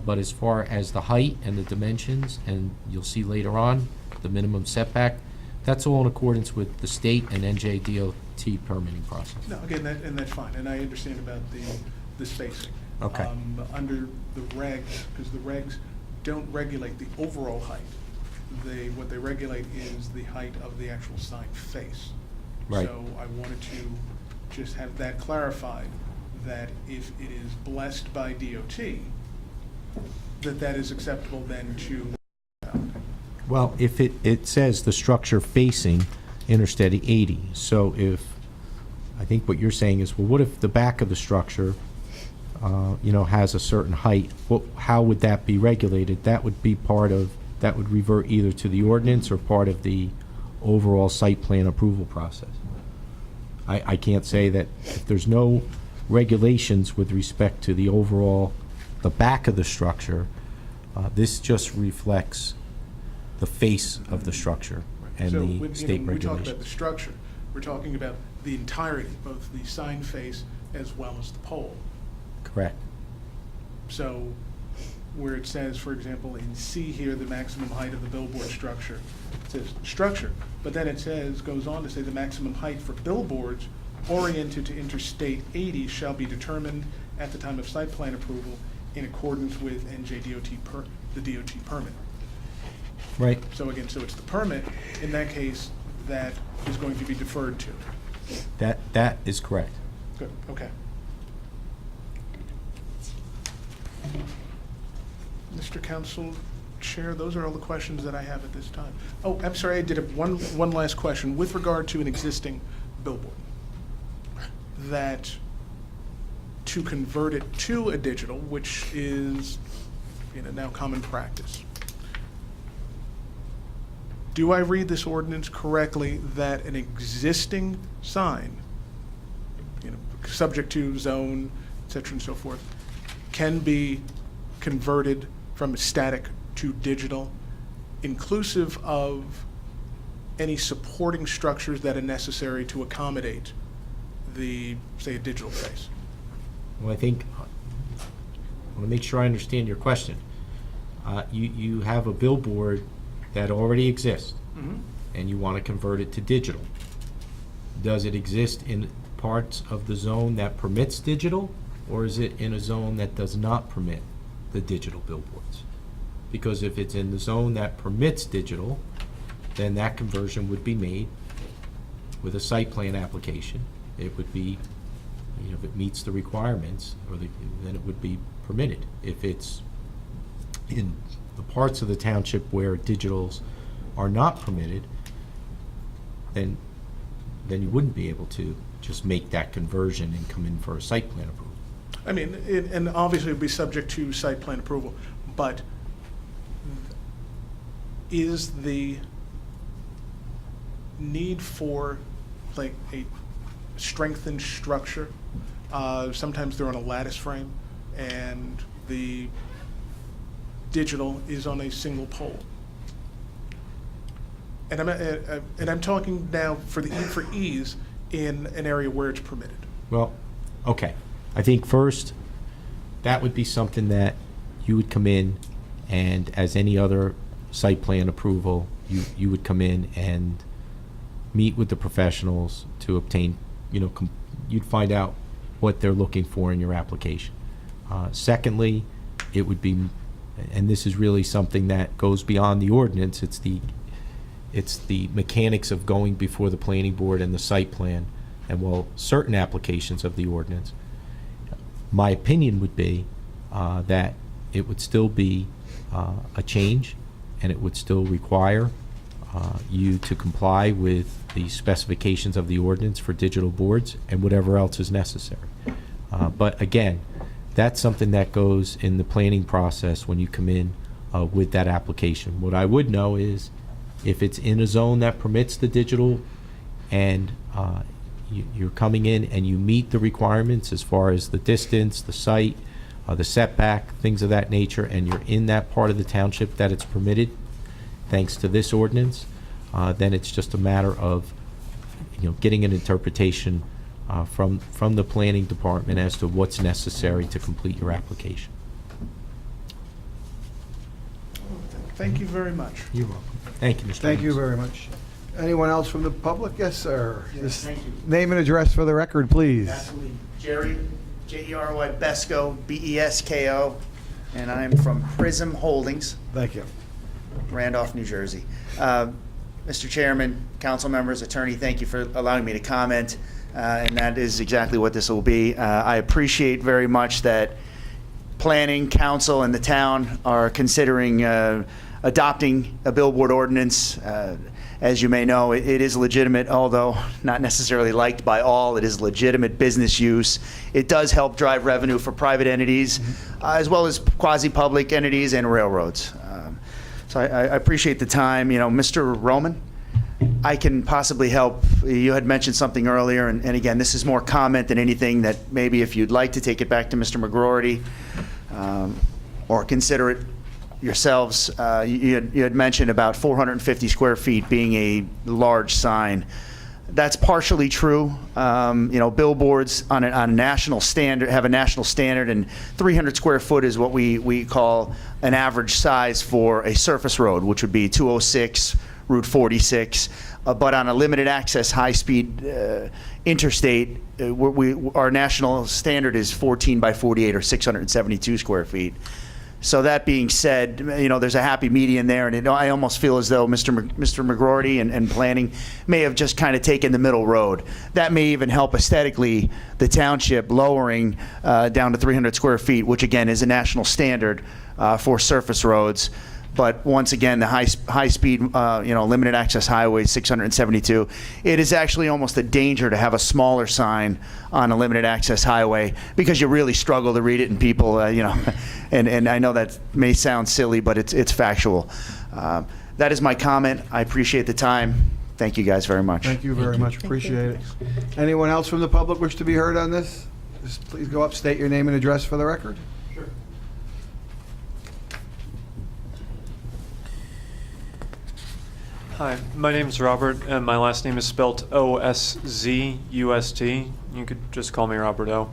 but as far as the height and the dimensions, and you'll see later on, the minimum setback, that's all in accordance with the state and NJDOT permitting process. no, again, and that's fine, and I understand about the spacing. Okay. Under the regs, because the regs don't regulate the overall height. What they regulate is the height of the actual sign face. Right. So I wanted to just have that clarified, that if it is blessed by DOT, that is acceptable then to. Well, if it says the structure facing Interstate 80, so I think what you're saying is, well, what if the back of the structure, has a certain height? How would that be regulated? That would revert either to the ordinance or part of the overall site plan approval process. I can't say that if there's no regulations with respect to the back of the structure, this just reflects the face of the structure and So the when, state when we talk about regulations. the structure, we're talking about the entirety, both the sign face as well as the pole. Correct. So where it says, for example, in C here, the maximum height of the billboard structure, it says structure, but then it goes on to say the maximum height for billboards oriented to Interstate 80 shall be determined at the time of site plan approval in accordance with NJDOT the DOT permit. Right. So again, so it's the permit, in that case, that is going to be deferred to. That is correct. Good, okay. Mr. Council Chair, those are all the questions that I have at this time. Oh, I'm sorry, I did have one last question. With regard to an existing billboard, that to convert it to a digital, which is, now common practice, do I read this ordinance correctly that an existing sign, subject to zone, et cetera and so forth, can be converted from static to digital, inclusive of any supporting structures that are necessary to accommodate say, a digital face? Well, I think, I want to make sure I understand your question. You have a billboard that already exists, and you want to convert it to digital. Does it exist in parts of the zone that permits digital, or is it in a zone that does not permit the digital billboards? Because if it's in the zone that permits digital, then that conversion would be made with a site plan application. It would be, if it meets the requirements, then it would be permitted. If it's in the parts of the township where digitals are not permitted, then you wouldn't be able to just make that conversion and come in for a site plan approval. I mean, and obviously it would be subject to site plan approval, but is the need for like a strengthened structure, sometimes they're on a lattice frame and the digital is on a single pole. And I'm talking now for ease in an area where it's permitted. Well, okay. I think first, that would be something that you would come in, and as any other site plan approval, you would come in and meet with the professionals to obtain, you'd find out what they're looking for in your application. Secondly, it would be, and this is really something that goes beyond the ordinance, it's the mechanics of going before the planning board and the site plan, and well, certain applications of the ordinance. My opinion would be that it would still be a change, and it would still require you to comply with the specifications of the ordinance for digital boards and whatever else is necessary. But again, that's something that goes in the planning process when you come in with that application. What I would know is if it's in a zone that permits the digital and you're coming in and you meet the requirements as far as the distance, the site, the setback, things of that nature, and you're in that part of the township that it's permitted, thanks to this ordinance, then it's just a matter of getting an interpretation from the planning department as to what's necessary to complete your application. Thank you very much. You're welcome. Thank you, Mr. Thank you Williams. very much. Anyone else from the public? Yes, sir. Yes, thank you. Name and address for the record, please. Absolutely. Jerry, Jery Besko, Besko, and I'm from Prism Holdings, Thank you. Randolph, New Jersey. Mr. Chairman, council members, attorney, thank you for allowing me to comment, and that is exactly what this will be. I appreciate very much that planning, council, and the town are considering adopting a billboard ordinance. As you may know, it is legitimate, although not necessarily liked by all. It is legitimate business use. It does help drive revenue for private entities, as well as quasi-public entities and railroads. So I appreciate the time. Mr. Roman, I can possibly help. You had mentioned something earlier, and again, this is more comment than anything that maybe if you'd like to take it back to Mr. McGroarty or consider it yourselves, you had mentioned about 450 square feet being a large sign. That's partially true. Billboards on a national standard have a national standard, and 300 square foot is what we call an average size for a surface road, which would be 206, Route 46. But on a limited access, high-speed interstate, our national standard is 14 by 48 or 672 square feet. So that being said, there's a happy median there, and I almost feel as though Mr. McGroarty and planning may have just kind of taken the middle road. That may even help aesthetically the township lowering down to 300 square feet, which again is a national standard for surface roads. But once again, the high-speed, limited access highway, 672, it is actually almost a danger to have a smaller sign on a limited access highway because you really struggle to read it, and people, and I know that may sound silly, but it's factual. That is my comment. I appreciate the time. Thank you guys very much. Thank you very much. Appreciate it. Anyone else from the public wish to be heard on this? Just please go up, state your name and address for the record. Hi, my name's Robert, and my last name is spelled O-S-Z-U-S-T. You could just call me Robert O.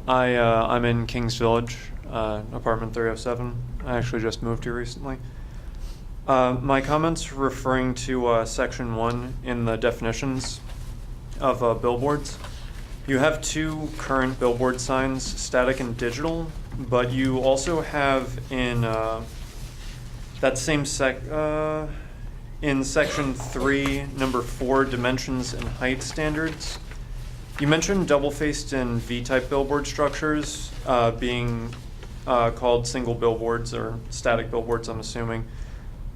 I'm in Kings Village, apartment 307. I actually just moved here recently. My comments referring to section 1 in the definitions of billboards. You have 2 current billboard signs, static and digital, but you also have in that same in section 3, number 4, dimensions and height standards. You mentioned double-faced and V-type billboard structures being called single billboards or static billboards, I'm assuming.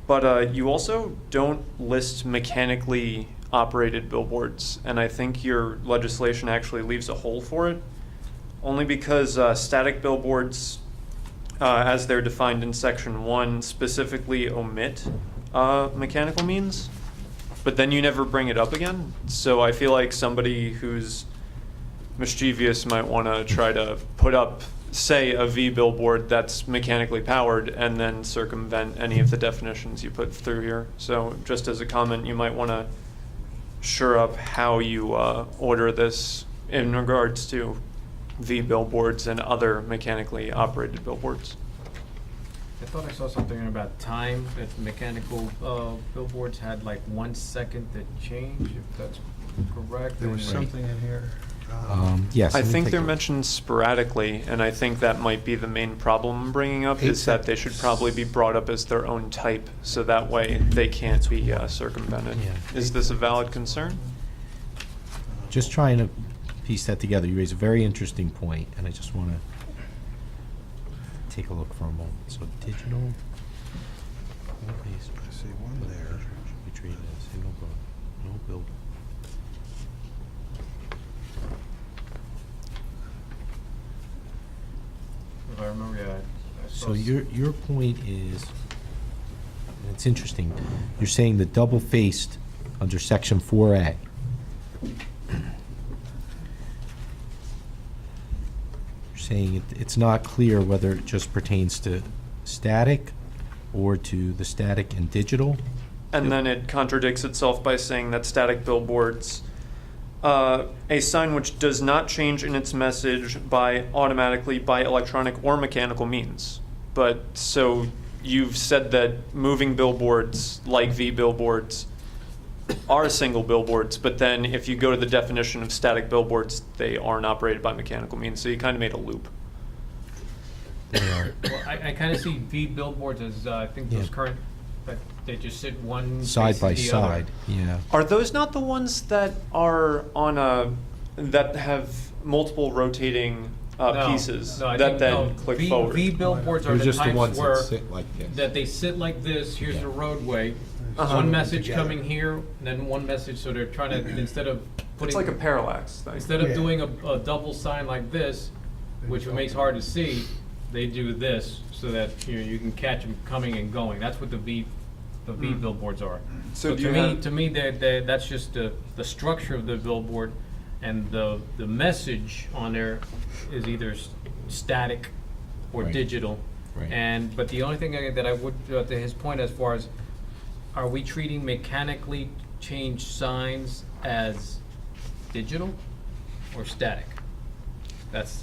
But you also don't list mechanically operated billboards, and I think your legislation actually leaves a hole for it, only because static billboards, as they're defined in section 1, specifically omit mechanical means, but then you never bring it up again. So I feel like somebody who's mischievous might want to try to put up, say, a V billboard that's mechanically powered and then circumvent any of the definitions you put through here. So just as a comment, you might want to shore up how you order this in regards to V billboards and other mechanically operated billboards. I thought I saw something about time, that mechanical billboards had like 1 second that changed, if that's correct. There was something in here. Yes. I let me think take they're a look. mentioned sporadically, and I think that might be the main problem I'm bringing up, is that they should probably be brought up as their own type, so that way they can't be circumvented. Yeah. Is this a valid concern? Just trying to piece that together. You raise a very interesting point, and I just want to take a look for a moment. So digital. I see one there. We treat it as single book, no billboard. If I remember, yeah. I saw So your point is, and it's interesting, you're saying the double-faced under section 4A. You're saying it's not clear whether it just pertains to static or to the static and digital? And then it contradicts itself by saying that static billboards, a sign which does not change in its message automatically by electronic or mechanical means. But so you've said that moving billboards, like V billboards, are single billboards, but then if you go to the definition of static billboards, they aren't operated by mechanical means. So you kind of made a loop. Well, I kind of see V billboards as, I think those current, but they just sit one Side face by to the other. side, yeah. Are those not the ones that are on that have multiple rotating No, pieces no, I that think, then no, click V, forward? V billboards are They're the just the types ones that where, sit like this. that they sit like this, here's the roadway, Uh-huh. one message coming here, and then one message, so they're trying to, instead of putting. It's like a parallax thing. Instead of doing a double sign like this, which makes hard to see, they do this, so that, you can catch them coming and going. That's what the V billboards are. So do to you me, have- to me, that's just the structure of the billboard, and the message on there is either static or Right. digital. Right. But the only thing that I would, to his point, as far as, are we treating mechanically changed signs as digital or static? That's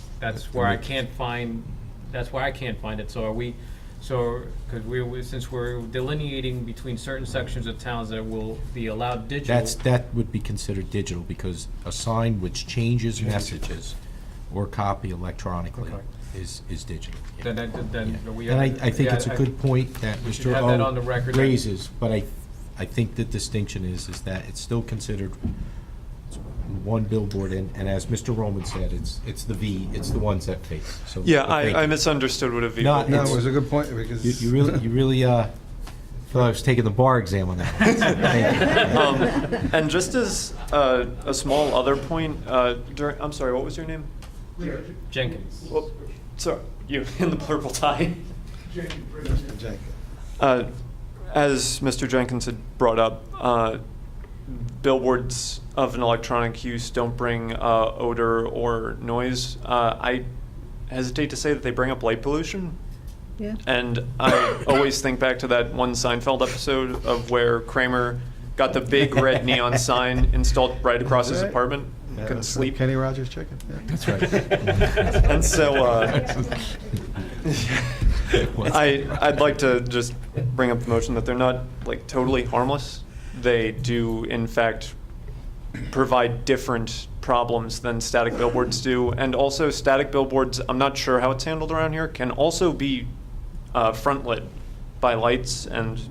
where I can't find, that's why I can't find it. So are we, because since we're delineating between certain sections of towns that will be allowed digital. That would be considered digital, because a sign which changes messages or copy electronically is digital. Yeah. Then we. And I think yeah, it's a good point that we should Mr. have that on the record. raises, but I think the distinction is that it's still considered one billboard, and as Mr. Roman said, it's the V, it's the ones that face. So Yeah, thank I you. misunderstood what a V No, billboard No, it's- it was a good point, because... You really thought I was taking the bar exam on that one. So thank you. And just as a small other point, I'm sorry, what was your name? Jenkins. Well, sorry, you in the purple tie. As Mr. Jenkins had brought up, billboards of an electronic use don't bring odor or noise. I hesitate to say that they bring up light pollution, Yeah. And I always think back to that one Seinfeld episode of where Kramer got the big red neon sign installed right across his Right. apartment. Yeah, Couldn't that's sleep. Kenny Rogers Chicken. Yeah. That's right. And so I'd like to just bring up the motion that they're not like totally harmless. They do, in fact, provide different problems than static billboards do. And also static billboards, I'm not sure how it's handled around here, can also be front lit by lights. And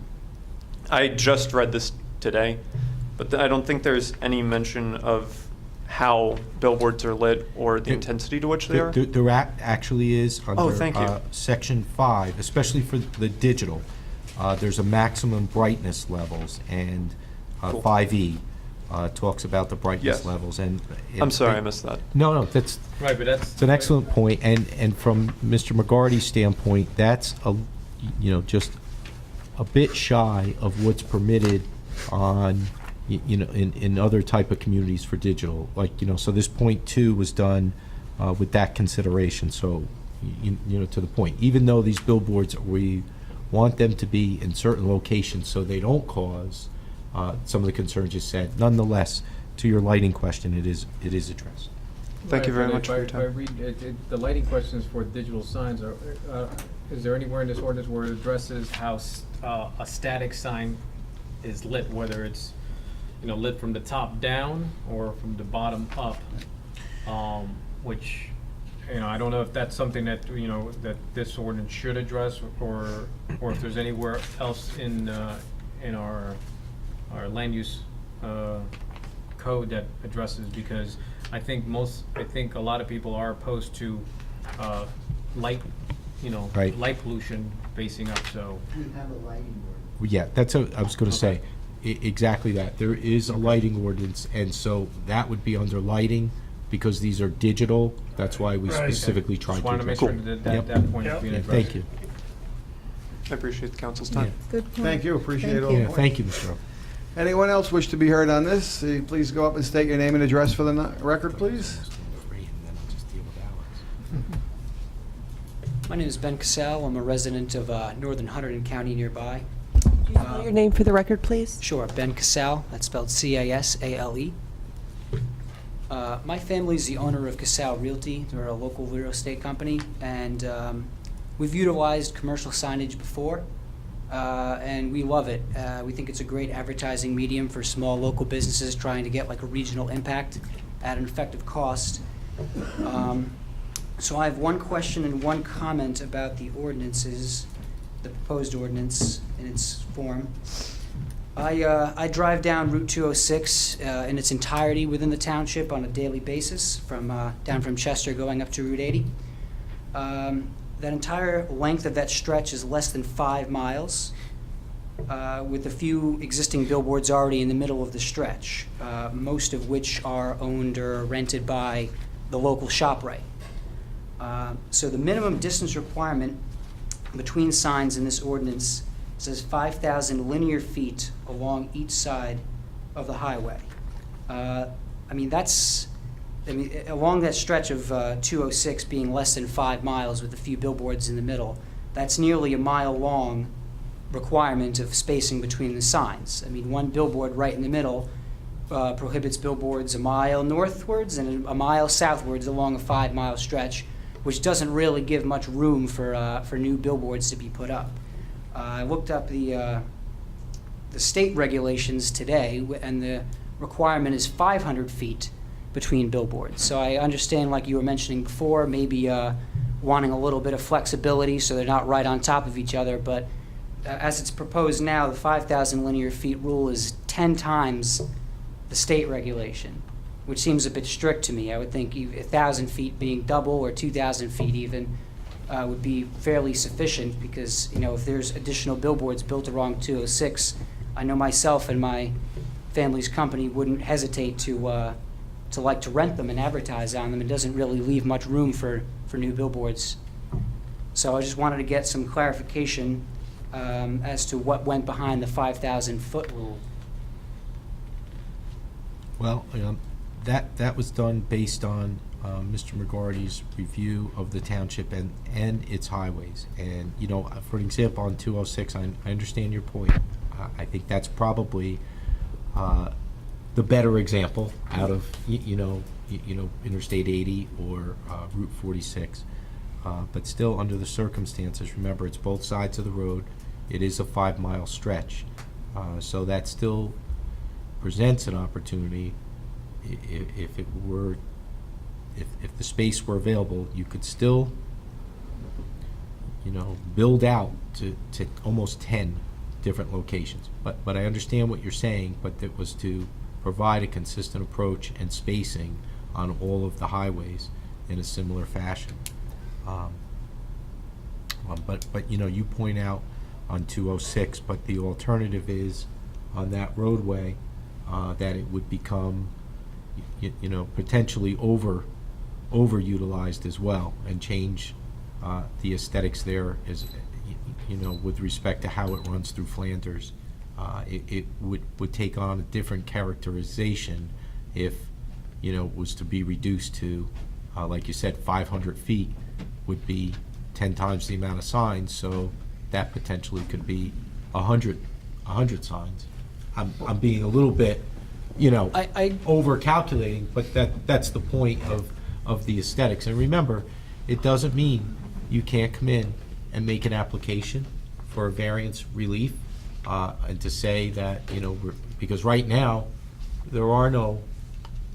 I just read this today, but I don't think there's any mention of how billboards are lit or the intensity to which they are. There actually is under thank you. Section 5, especially for the digital. There's a maximum brightness levels, and Cool. 5E talks about the brightness Yes. levels. And I'm sorry, I missed that. No, that's Right, but that's. it's an excellent point. And from Mr. McGarty's standpoint, that's just a bit shy of what's permitted on in other type of communities for digital. So this point 2 was done with that consideration. So to the point, even though these billboards, we want them to be in certain locations so they don't cause some of the concerns you said, nonetheless, to your lighting question, it is addressed. Thank you very Right, much for your if I time. read the lighting questions for digital signs, is there anywhere in this ordinance where it addresses how a static sign is lit, whether it's lit from the top down or from the bottom up? Which I don't know if that's something that that this ordinance should address, or if there's anywhere else in our land use code that addresses, because I think a lot of people are opposed to light, Right. light pollution facing up. So We have a lighting board. Yeah, I was going to say exactly that. There is a lighting ordinance, and so that would be under lighting because these are digital. That's why we Right. specifically tried just to wanted to address make sure it. that Yep. that point is Yep. being Yeah, addressed. thank you. I appreciate the council's time. Good point. Thank you, appreciate Thank all you. the Yeah, thank you, Mr. O. Anyone else wish to be heard on this? Please go up and state your name and address for the record, please. My name is Ben Cassell. I'm a resident of northern Hunterdon County nearby. Spell your name for the record, please. Sure, Ben Cassell. That's spelled C-A-S-A-L-E. My family is the owner of Cassell Realty. They're a local real estate company, and we've utilized commercial signage before, and we love it. We think it's a great advertising medium for small local businesses trying to get like a regional impact at an effective cost. So I have one question and one comment about the ordinances, the proposed ordinance in its form. I drive down Route 206 in its entirety within the township on a daily basis, down from Chester going up to Route 80. That entire length of that stretch is less than 5 miles, with a few existing billboards already in the middle of the stretch, most of which are owned or rented by the local ShopRite. So the minimum distance requirement between signs in this ordinance says 5,000 linear feet along each side of the highway. Along that stretch of 206 being less than 5 miles with a few billboards in the middle, that's nearly a mile-long requirement of spacing between the signs. One billboard right in the middle prohibits billboards a mile northwards and a mile southwards along a 5-mile stretch, which doesn't really give much room for new billboards to be put up. I looked up the state regulations today, and the requirement is 500 feet between billboards. So I understand, like you were mentioning before, maybe wanting a little bit of flexibility so they're not right on top of each other, but as it's proposed now, the 5,000 linear feet rule is 10 times the state regulation, which seems a bit strict to me. I would think 1,000 feet being double, or 2,000 feet even, would be fairly sufficient, because if there's additional billboards built along 206, I know myself and my family's company wouldn't hesitate to like to rent them and advertise on them. It doesn't really leave much room for new billboards. So I just wanted to get some clarification as to what went behind the 5,000 foot rule. Well, that was done based on Mr. McGarty's review of the township and its highways. And, you know, for example, on 206, I understand your point. I think that's probably the better example out of, you know, Interstate 80 or Route 46. But still, under the circumstances, remember, it's both sides of the road. It is a 5-mile stretch. So that still presents an opportunity. If it were, if the space were available, you could still, you know, build out to almost 10 different locations. But I understand what you're saying, but it was to provide a consistent approach and spacing on all of the highways in a similar fashion. But you know, you point out on 206, but the alternative is on that roadway that it would become, you know, potentially overutilized as well, and change the aesthetics there as, you know, with respect to how it runs through Flanders. It would take on a different characterization if, you know, it was to be reduced to, like you said, 500 feet would be 10 times the amount of signs, so that potentially could be 100 signs. I'm being a little bit, you know, over calculating, but that's the point of the aesthetics. And remember, it doesn't mean you can't come in and make an application for a variance relief, and to say that, you know, because right now there are no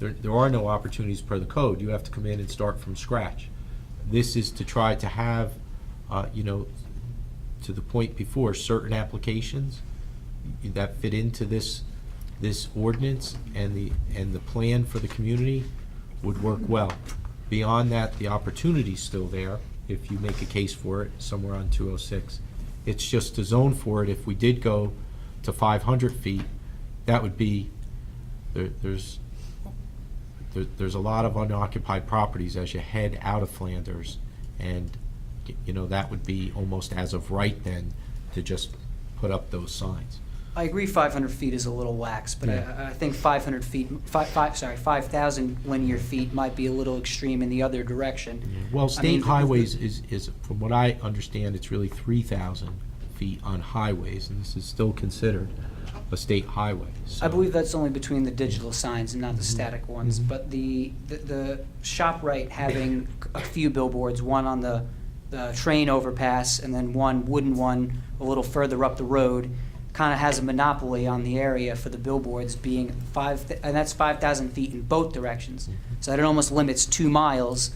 opportunities per the code. You have to come in and start from scratch. This is to try to have, you know, to the point before, certain applications that fit into this ordinance and the plan for the community would work well. Beyond that, the opportunity's still there if you make a case for it somewhere on 206. It's just to zone for it. If we did go to 500 feet, that would be, there's a lot of unoccupied properties as you head out of Flanders, and, you know, that would be almost as of right then to just put up those signs. I agree 500 feet is a little lax, but Yeah. I think 500 feet, 5,000 linear feet might be a little extreme in the other direction. Well, I state mean, highways is, from what I understand, it's really 3,000 feet on highways, and this is still considered a state highway. I believe that's only between the digital signs and not the static ones, but the ShopRite having a few billboards, one on the train overpass and then one wooden one a little further up the road, kind of has a monopoly on the area for the billboards being and that's 5,000 feet in both directions. So that it almost limits 2 miles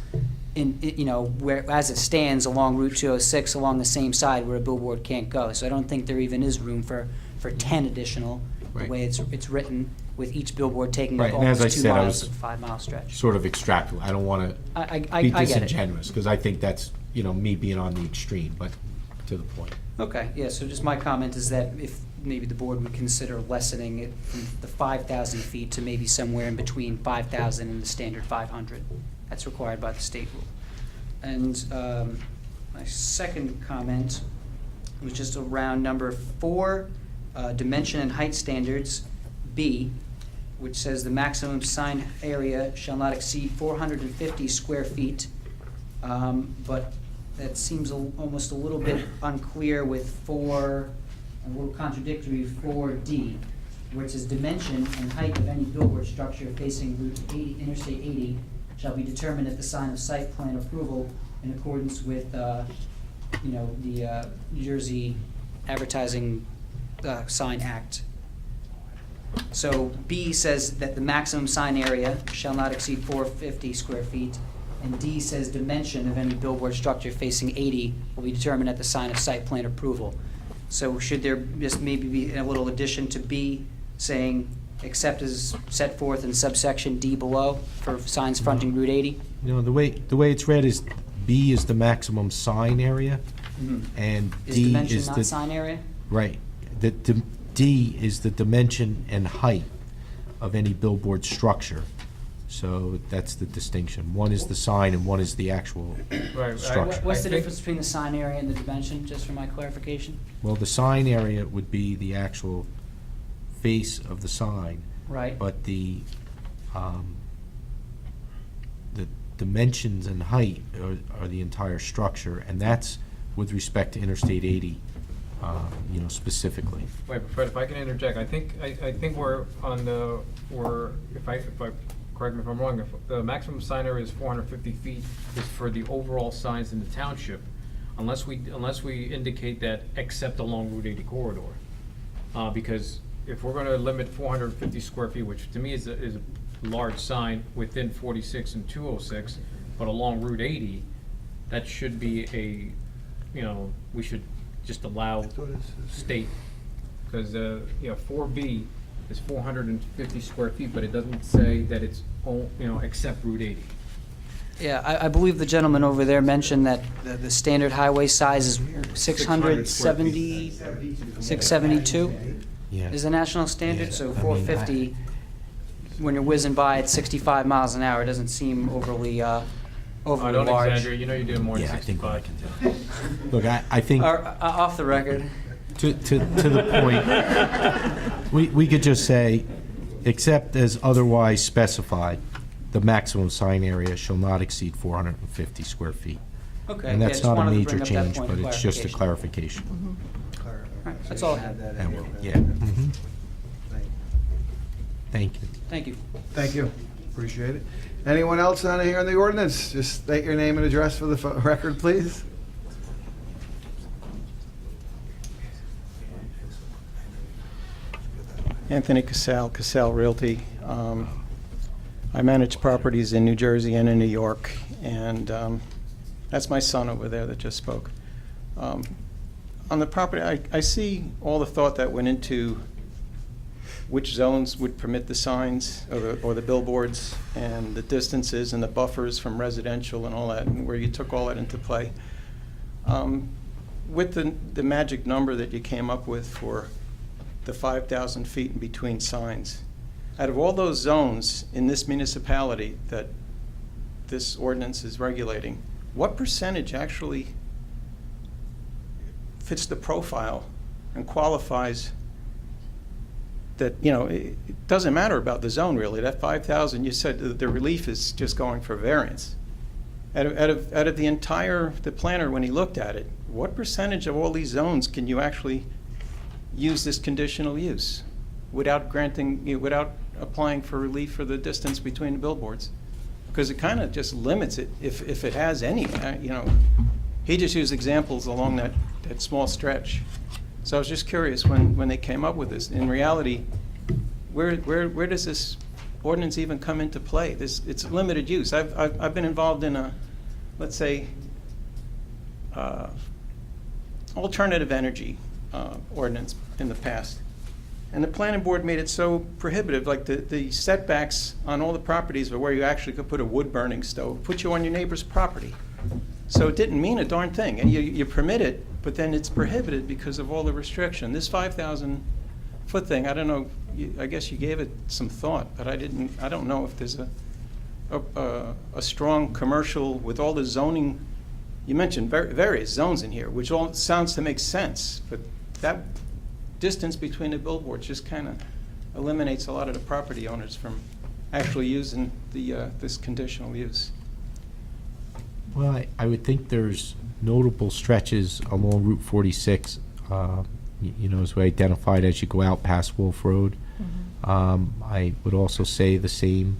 in, you know, where, as it stands along Route 206 along the same side where a billboard can't go. So I don't think there even is room for 10 additional, the way it's written, with each billboard taking Right, up and as I almost 2 said, I miles was of a 5-mile stretch. sort of extrapolate. I don't want I to be get it. disingenuous, because I think that's, you know, me being on the extreme, but to the point. Okay, yeah, so just my comment is that if maybe the board would consider lessening it from the 5,000 feet to maybe somewhere in between 5,000 and the standard 500. That's required by the state rule. And my second comment was just around number 4, dimension and height standards, B, which says the maximum sign area shall not exceed 450 square feet. But that seems almost a little bit unclear with 4, a little contradictory 4D, where it says dimension and height of any billboard structure facing Route 80, Interstate 80 shall be determined at the sign of site plan approval in accordance with, you know, the New Jersey Advertising Sign Act. So B says that the maximum sign area shall not exceed 450 square feet, and D says dimension of any billboard structure facing 80 will be determined at the sign of site plan approval. So should there just maybe be a little addition to B saying except as set forth in subsection D below for signs fronting Route 80? You know, the way it's read is B is the maximum sign area, and Is D dimension is not the sign area? right. D is the dimension and height of any billboard structure. So that's the distinction. One is the sign and one is the actual structure. What's the difference between the sign area and the dimension, just for my clarification? Well, the sign area would be the actual face of the sign. Right. But the dimensions and height are the entire structure, and that's with respect to Interstate 80, specifically. Wait, Fred, if I can interject, I think we're on the, if I correct me if I'm wrong, if the maximum sign area is 450 feet is for the overall signs in the township, unless we indicate that except along Route 80 corridor. Because if we're gonna limit 450 square feet, which to me is a large sign within 46 and 206, but along Route 80, that should be we should just allow state, because 4B is 450 square feet, but it doesn't say that it's except Route 80. Yeah, I believe the gentleman over there mentioned that the standard highway size is 672 Yeah. is the national standard, so 450, when you're whizzing by at 65 miles an hour, it doesn't seem overly overly Don't large. exaggerate, you're doing more than 65. Look, I think, Off the record. to the point, we could just say, except as otherwise specified, the maximum sign area shall not exceed 450 square feet. Okay, And yeah, that's just not a wanted to major bring up that change, point but of it's just a clarification. clarification. That's all I had. And yeah. Mhm. Thank you. Thank you. Thank you. Appreciate it. Anyone else on here on the ordinance? Just state your name and address for the record, please. Anthony Cassell, Cassell Realty. I manage properties in New Jersey and in New York, and that's my son over there that just spoke. On the property, I see all the thought that went into which zones would permit the signs or the billboards, and the distances and the buffers from residential and all that, and where you took all that into play. With the magic number that you came up with for the 5,000 feet in between signs, out of all those zones in this municipality that this ordinance is regulating, what percentage actually fits the profile and qualifies that, it doesn't matter about the zone really. That 5,000, you said the relief is just going for variance. Out of the planner, when he looked at it, what percentage of all these zones can you actually use this conditional use without applying for relief for the distance between the billboards? Because it kind of just limits it if it has any. He just used examples along that small stretch. So I was just curious when they came up with this. In reality, where does this ordinance even come into play? It's limited use. I've been involved in a, let's say, alternative energy ordinance in the past. And the planning board made it so prohibitive, like the setbacks on all the properties are where you actually could put a wood-burning stove, put you on your neighbor's property. So it didn't mean a darn thing. And you permit it, but then it's prohibited because of all the restriction. This 5,000-foot thing, I don't know, I guess you gave it some thought, but I don't know if there's a strong commercial with all the zoning. You mentioned various zones in here, which all sounds to make sense, but that distance between the billboards just kind of eliminates a lot of the property owners from actually using this conditional use. Well, I would think there's notable stretches along Route 46, as we identified as you go out past Wolf Road. I would also say the same,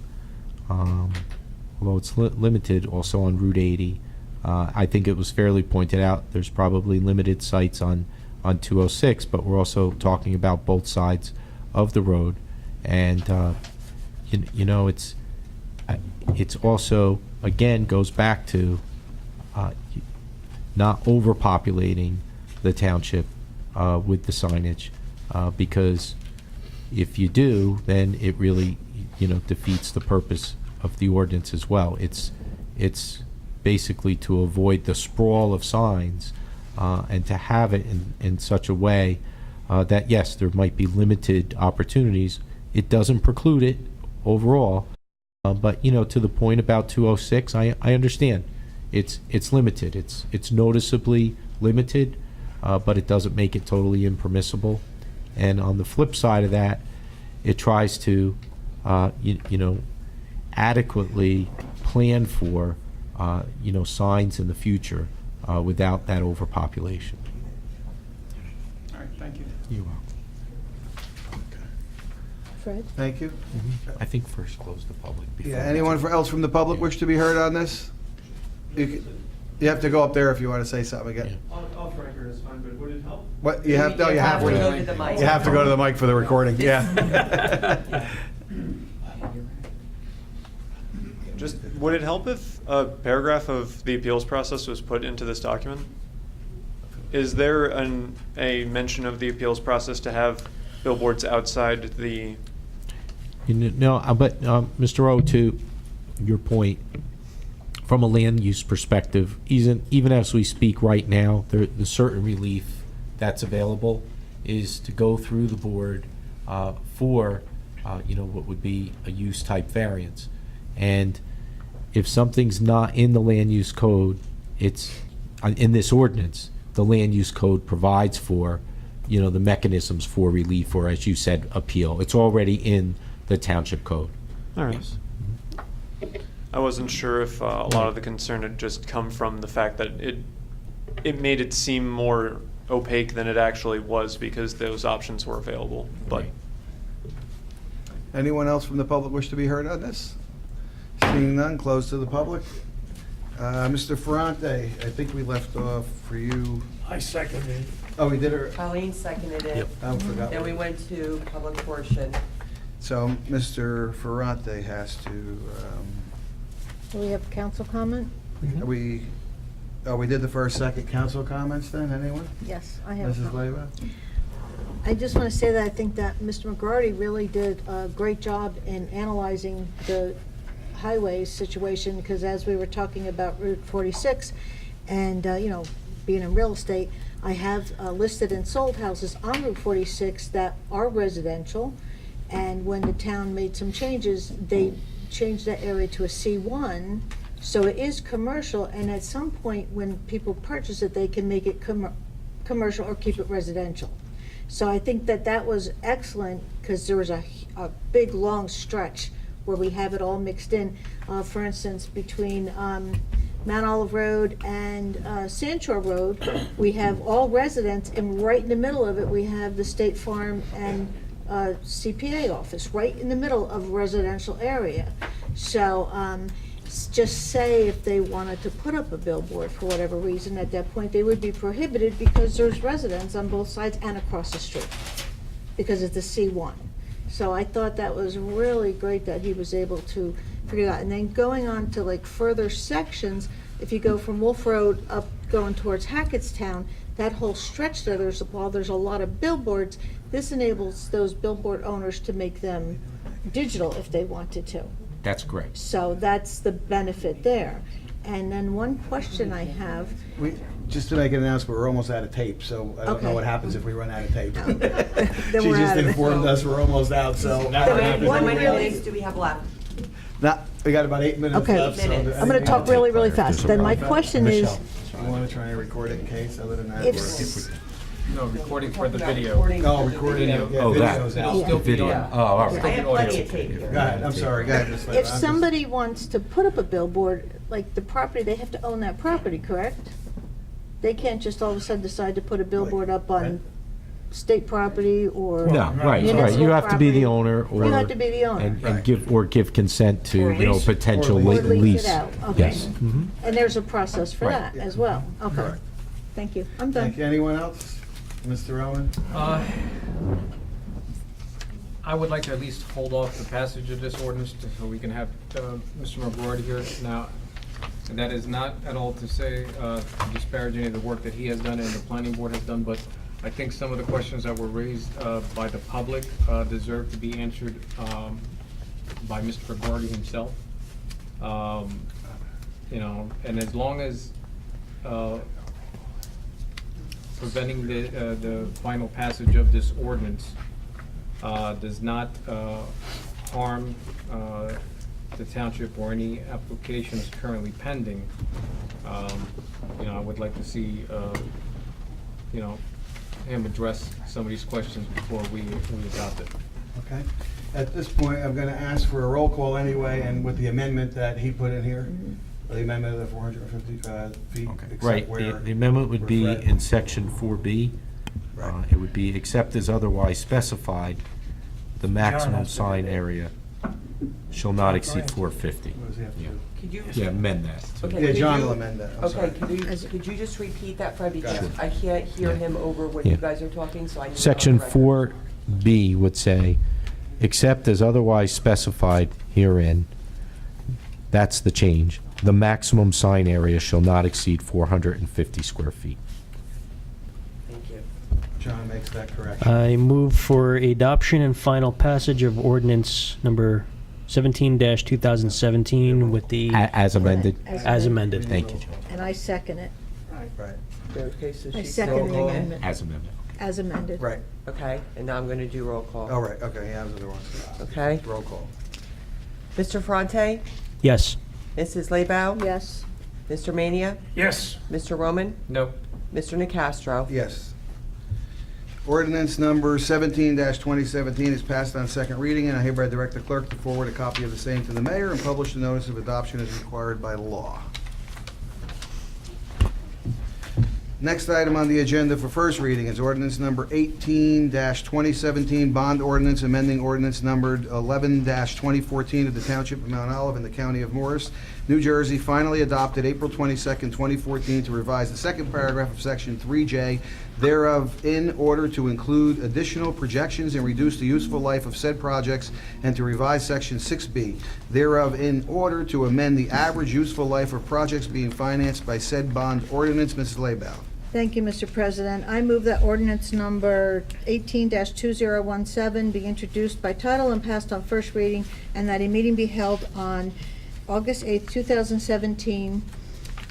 although it's limited also on Route 80. I think it was fairly pointed out there's probably limited sites on 206, but we're also talking about both sides of the road. And, it's also, again, goes back to not overpopulating the township with the signage, because if you do, then it really, defeats the purpose of the ordinance as well. It's basically to avoid the sprawl of signs and to have it in such a way that, yes, there might be limited opportunities. It doesn't preclude it overall, but to the point about 206, I understand. It's limited. It's noticeably limited, but it doesn't make it totally impermissible. And on the flip side of that, it tries to, adequately plan for, signs in the future without that overpopulation. All right, thank you. You're welcome. Fred? Thank you. I think first close the public before. Yeah, anyone else from the public wish to be heard on this? You have to go up there if you want to say something again. Off record is fine, but would it help? What, you have to go to the mic. You have to go to the mic for the recording, yeah. Just, would it help if a paragraph of the appeals process was put into this document? Is there a mention of the appeals process to have billboards outside the? But Mr. O, to your point, from a land use perspective, even as we speak right now, the certain relief that's available is to go through the board for, what would be a use type variance. And if something's not in the land use code, it's in this ordinance, the land use code provides for, the mechanisms for relief, or as you said, appeal. It's already in the township code. All right. I wasn't sure if a lot of the concern had just come from the fact that it made it seem more opaque than it actually was because those options were available. But Anyone else from the public wish to be heard on this? Seeing none, close to the public. Mr. Ferrante, I think we left off for you. I second it. Oh, we did it. Colleen seconded it. I forgot. Then we went to public portion. So Mr. Ferrante has to, Do we have council comment? we did the first, second council comments then, anyone? Yes, I have. Mrs. Leyva? I just want to say that I think that Mr. McGarty really did a great job in analyzing the highway situation, because as we were talking about Route 46 and, being in real estate, I have listed and sold houses on Route 46 that are residential, and when the town made some changes, they changed that area to a C1, so it is commercial, and at some point when people purchase it, they can make it commercial or keep it residential. So I think that that was excellent, because there was a big, long stretch where we have it all mixed in. For instance, between Mount Olive Road and Sand Shore Road, we have all residents, and right in the middle of it, we have the State Farm and CPA office, right in the middle of a residential area. So just say if they wanted to put up a billboard for whatever reason, at that point, they would be prohibited because there's residents on both sides and across the street, because it's a C1. So I thought that was really great that he was able to figure that out. And then going on to like further sections, if you go from Wolf Road up going towards Hackettstown, that whole stretch there, while there's a lot of billboards, this enables those billboard owners to make them digital if they wanted to. That's great. So that's the benefit there. And then one question I have. Just to make an announcement, we're almost out of tape, so I don't know Okay. what happens if we run out of tape. Then She we're just out of it. informed us we're almost out, so. How many minutes do we have left? We got about 8 minutes Okay. left. So I'm going to talk really, really fast. Then my question is, Michelle, you want to try and record it in case, other than that? if, No, recording for the video. Oh, recording, yeah, Oh, that. video's out. It'll still be Video. on. Oh, all right. I have plenty of tape Go here. ahead, I'm sorry, go ahead, Ms. Leyva. if somebody wants to put up a billboard, like the property, they have to own that property, correct? They can't just all of a sudden decide to put a billboard up on state property or No, right. municipal You have to be the property. one or. You have to be the owner. And give consent to, Or lease. potential Or Or lease lease. it out, okay. Yes. Mhm. And there's a process for Right. that as well, okay. Correct. Thank you, I'm done. Thank you. Anyone else? Mr. Owen? I would like to at least hold off the passage of this ordinance so we can have Mr. McGrory here. Now, that is not at all to say, to disparage any of the work that he has done and the planning board has done, but I think some of the questions that were raised by the public deserve to be answered by Mr. McGrory himself. And as long as preventing the final passage of this ordinance does not harm the township or any applications currently pending, I would like to see, him address some of these questions before we adopt it. Okay. At this point, I'm going to ask for a roll call anyway, and with the amendment that he put in here, the amendment of the 450 feet. except Right, where the amendment would be we're in section 4B. It would be, except as otherwise specified, the maximum sign area shall not exceed 450. What does he have to Yeah. do? Could you? Yeah, amend that. Okay, Yeah, could John you- will amend that. I'm sorry. Okay, could you just repeat that, Fred, because Sure. I can't hear him over when Yeah. you guys are talking, so I need to. Section correct. 4B would say, except as otherwise specified herein, that's the change. The maximum sign area shall not exceed 450 square feet. Thank you. John makes that correction. I move for adoption and final passage of ordinance number 17-2017 with the, As amended? as amended. Thank you, John. And I second it. Right, Okay, so I she. second roll the call. amendment, As amended. as amended. right. Okay, and now I'm going to do roll call. All right, okay, yeah, I was in the wrong spot. Okay. Roll call. Mr. Fronte? Yes. Mrs. Lebaud? Yes. Mr. Mania? Yes. Mr. Roman? No. Mr. Nacastro? Yes. Ordinance number 17-2017 is passed on second reading, and I hereby direct the clerk to forward a copy of the same to the mayor and publish the notice of adoption as required by law. Next item on the agenda for first reading is ordinance number 18-2017, bond ordinance amending ordinance numbered 11-2014 of the Township of Mount Olive in the County of Morris, New Jersey, finally adopted April 22nd, 2014, to revise the second paragraph of Section 3J thereof in order to include additional projections and reduce the useful life of said projects, and to revise Section 6B thereof in order to amend the average useful life of projects being financed by said bond ordinance. Mrs. Lebaud. Thank you, Mr. President. I move that ordinance number 18-2017 be introduced by title and passed on first reading, and that a meeting be held on August 8th, 2017,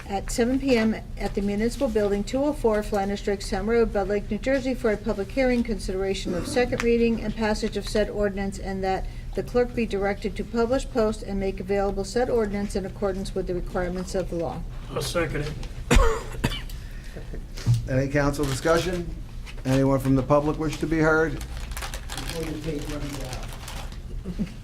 at 7 p.m. at the Municipal Building, 204 Flanders Drakestown Road, Bud Lake, New Jersey, for a public hearing, consideration of second reading, and passage of said ordinance, and that the clerk be directed to publish, post, and make available said ordinance in accordance with the requirements of the law. I'll second it. Any council discussion? Anyone from the public wish to be heard?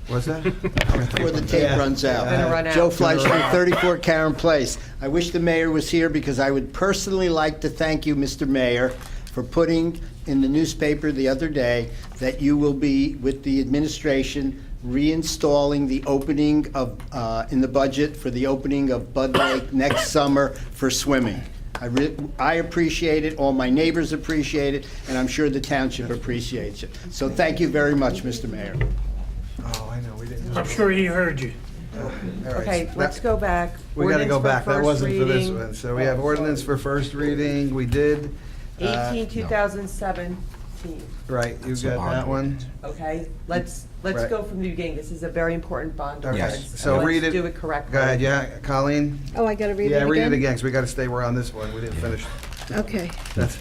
What's that? Before the tape Yeah. runs out. Gonna run out. Joe Fleischman, 34 Karen Place. I wish the mayor was here because I would personally like to thank you, Mr. Mayor, for putting in the newspaper the other day that you will be, with the administration, reinstalling the opening of, in the budget for the opening of Bud Lake next summer for swimming. I appreciate it, all my neighbors appreciate it, and I'm sure the township appreciates it. So thank you very much, Mr. Mayor. Oh, I know, we didn't. I'm sure he heard you. All right, Okay, let's go back. We gotta go Ordinance for back, that first wasn't for this reading, one. So we have ordinance for first reading, we did. 18-2017. Right, you got that one? Okay, let's Right. go from the beginning. This is a very important bond Okay, ordinance. so and read it. Let's do it correctly. Go ahead, yeah, Colleen? Oh, I gotta read it Yeah, again? read it again, because we gotta stay, we're on this one, we didn't finish. Okay. That's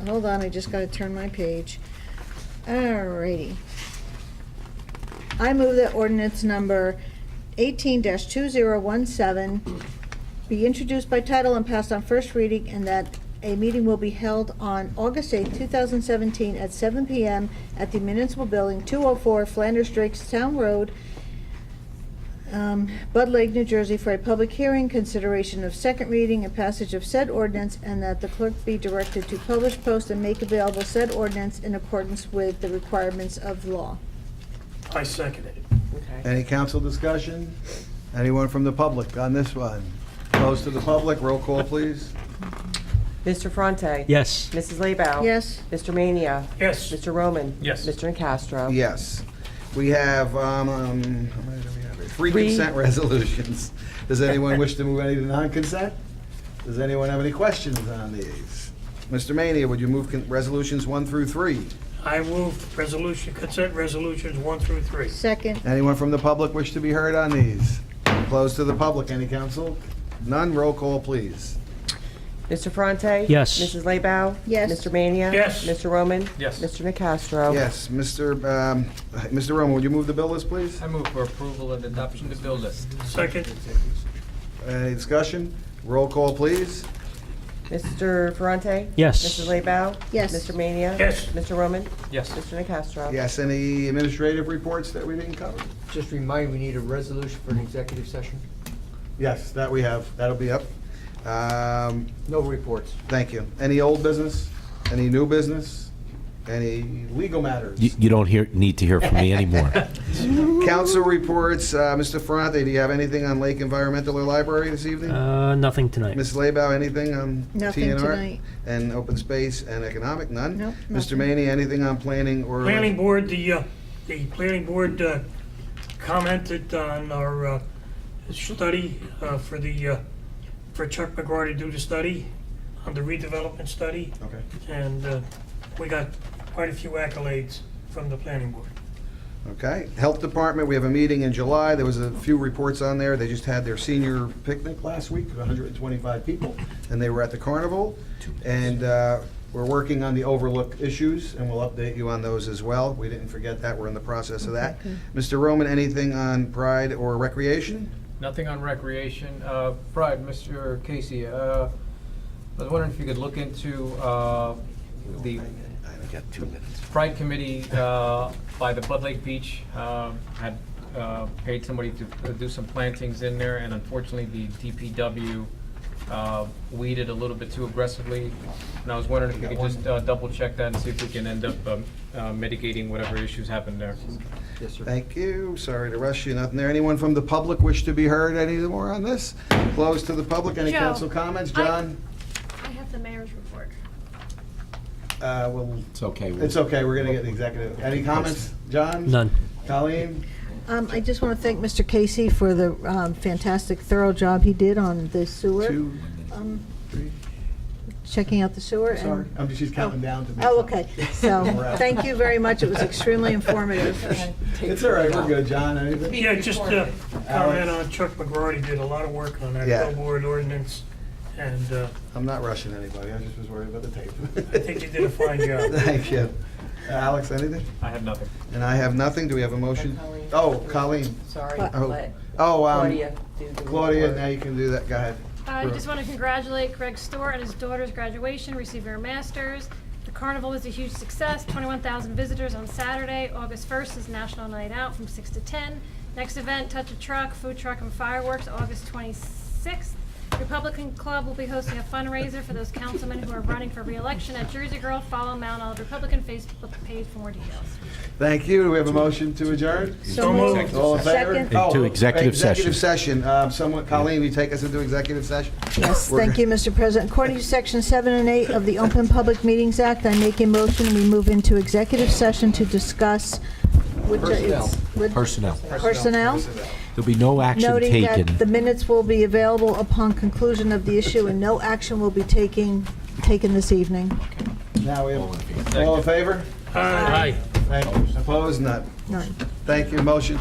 Hold on, I just gotta turn my page. Alrighty. I move that ordinance number 18-2017 be introduced by title and passed on first reading, and that a meeting will be held on August 8th, 2017, at 7 p.m. at the Municipal Building, 204 Flanders Drakestown Road, Bud Lake, New Jersey, for a public hearing, consideration of second reading, and passage of said ordinance, and that the clerk be directed to publish, post, and make available said ordinance in accordance with the requirements of law. I second it. Okay. Any council discussion? Anyone from the public on this one? Close to the public, roll call, please. Mr. Fronte? Yes. Mrs. Lebaud? Yes. Mr. Mania? Yes. Mr. Roman? Yes. Mr. Nacastro? Yes. We have, how many do we have here? Three Three. consent resolutions. Does anyone wish to move any to non-consent? Does anyone have any questions on these? Mr. Mania, would you move resolutions 1 through 3? I move consent resolutions 1 through 3. Second. Anyone from the public wish to be heard on these? Close to the public. Any council? None. Roll call, please. Mr. Fronte? Yes. Mrs. Lebaud? Yes. Mr. Mania? Yes. Mr. Roman? Yes. Mr. Nacastro? Yes, Mr. Roman, would you move the bill list, please? I move for approval and adoption of the bill list. Second. Any discussion? Roll call, please. Mr. Ferrante? Yes. Mrs. Laybow? Yes. Mr. Mania? Yes. Mr. Roman? Yes. Mr. Nacastro? Yes, any administrative reports that we didn't cover? Just remind, we need a resolution for an executive session. Yes, that we have. That'll be up. No reports. Thank you. Any old business? Any new business? Any legal matters? You don't need to hear from me anymore. Council reports. Mr. Ferrante, do you have anything on Lake Environmental or Library this evening? Nothing tonight. Ms. Laybow, anything on Nothing TNR? tonight. And open space and economic? None? Nope, Mr. nothing. Maney, anything on planning or? Planning board, the planning board commented on our study for Chuck McGraw to do the study, on the redevelopment study. Okay. And we got quite a few accolades from the planning board. Okay. Health Department, we have a meeting in July. There was a few reports on there. They just had their senior picnic last week, 125 people, and they were at the carnival. And we're working on the overlook issues, and we'll update you on those as well. We didn't forget that. We're in the process of that. Mr. Roman, anything on Pride or Recreation? Nothing on recreation. Pride, Mr. Casey, I was wondering if you could look into the Pride Committee by the Bud Lake Beach had paid somebody to do some plantings in there, and unfortunately the DPW weeded a little bit too aggressively. And I was wondering if you could just double check that and see if we can end up mitigating whatever issues happened there. Yes, sir. Thank you. Sorry to rush you. Nothing there. Anyone from the public wish to be heard any more on this? Close to the public. Any Joe, council comments? John? I have the mayor's report. Well, It's okay. it's okay. We're going to get the executive. Any comments? John? None. Colleen? I just want to thank Mr. Casey for the fantastic, thorough job he did on the sewer. 2, Um, 3. Checking out the sewer. and- Sorry. She's counting down to me. Oh, okay. So, We're out. thank you very much. It was extremely informative. It's all right. We're good. John, anything? Yeah, just comment on Chuck McGraw. He did a lot of work on that Yeah. billboard ordinance, and I'm not rushing anybody. I just was worried about the tape. I think you did a fine job. Thank you. Alex, anything? I have nothing. And I have nothing. Do we have a motion? Oh, Colleen. Sorry, Oh. let Oh, Claudia do the Claudia, report. now you can do that. Go ahead. I just want to congratulate Greg Stewart on his daughter's graduation, receiving her master's. The carnival was a huge success, 21,000 visitors on Saturday. August 1st is National Night Out from 6 to 10. Next event, Touch a Truck, Food Truck and Fireworks, August 26th. Republican Club will be hosting a fundraiser for those councilmen who are running for re-election at Jersey Girl. Follow Mount Olive Republican Facebook page for more details. Thank you. Do we have a motion to adjourn? So moved. All in favor? Second. Into executive Executive session. Someone, Colleen, will you take us into executive session? Yes, thank you, Mr. President. According to Section 7 and 8 of the Open Public Meetings Act, I make a motion, we move into executive session to discuss which Personnel. personnel, There'll be no action noting taken. that the minutes will be available upon conclusion of the issue, and no action will be taken this evening. Now we have, all in favor? Aye. Thank you. Opposed? None. None. Thank you. Motion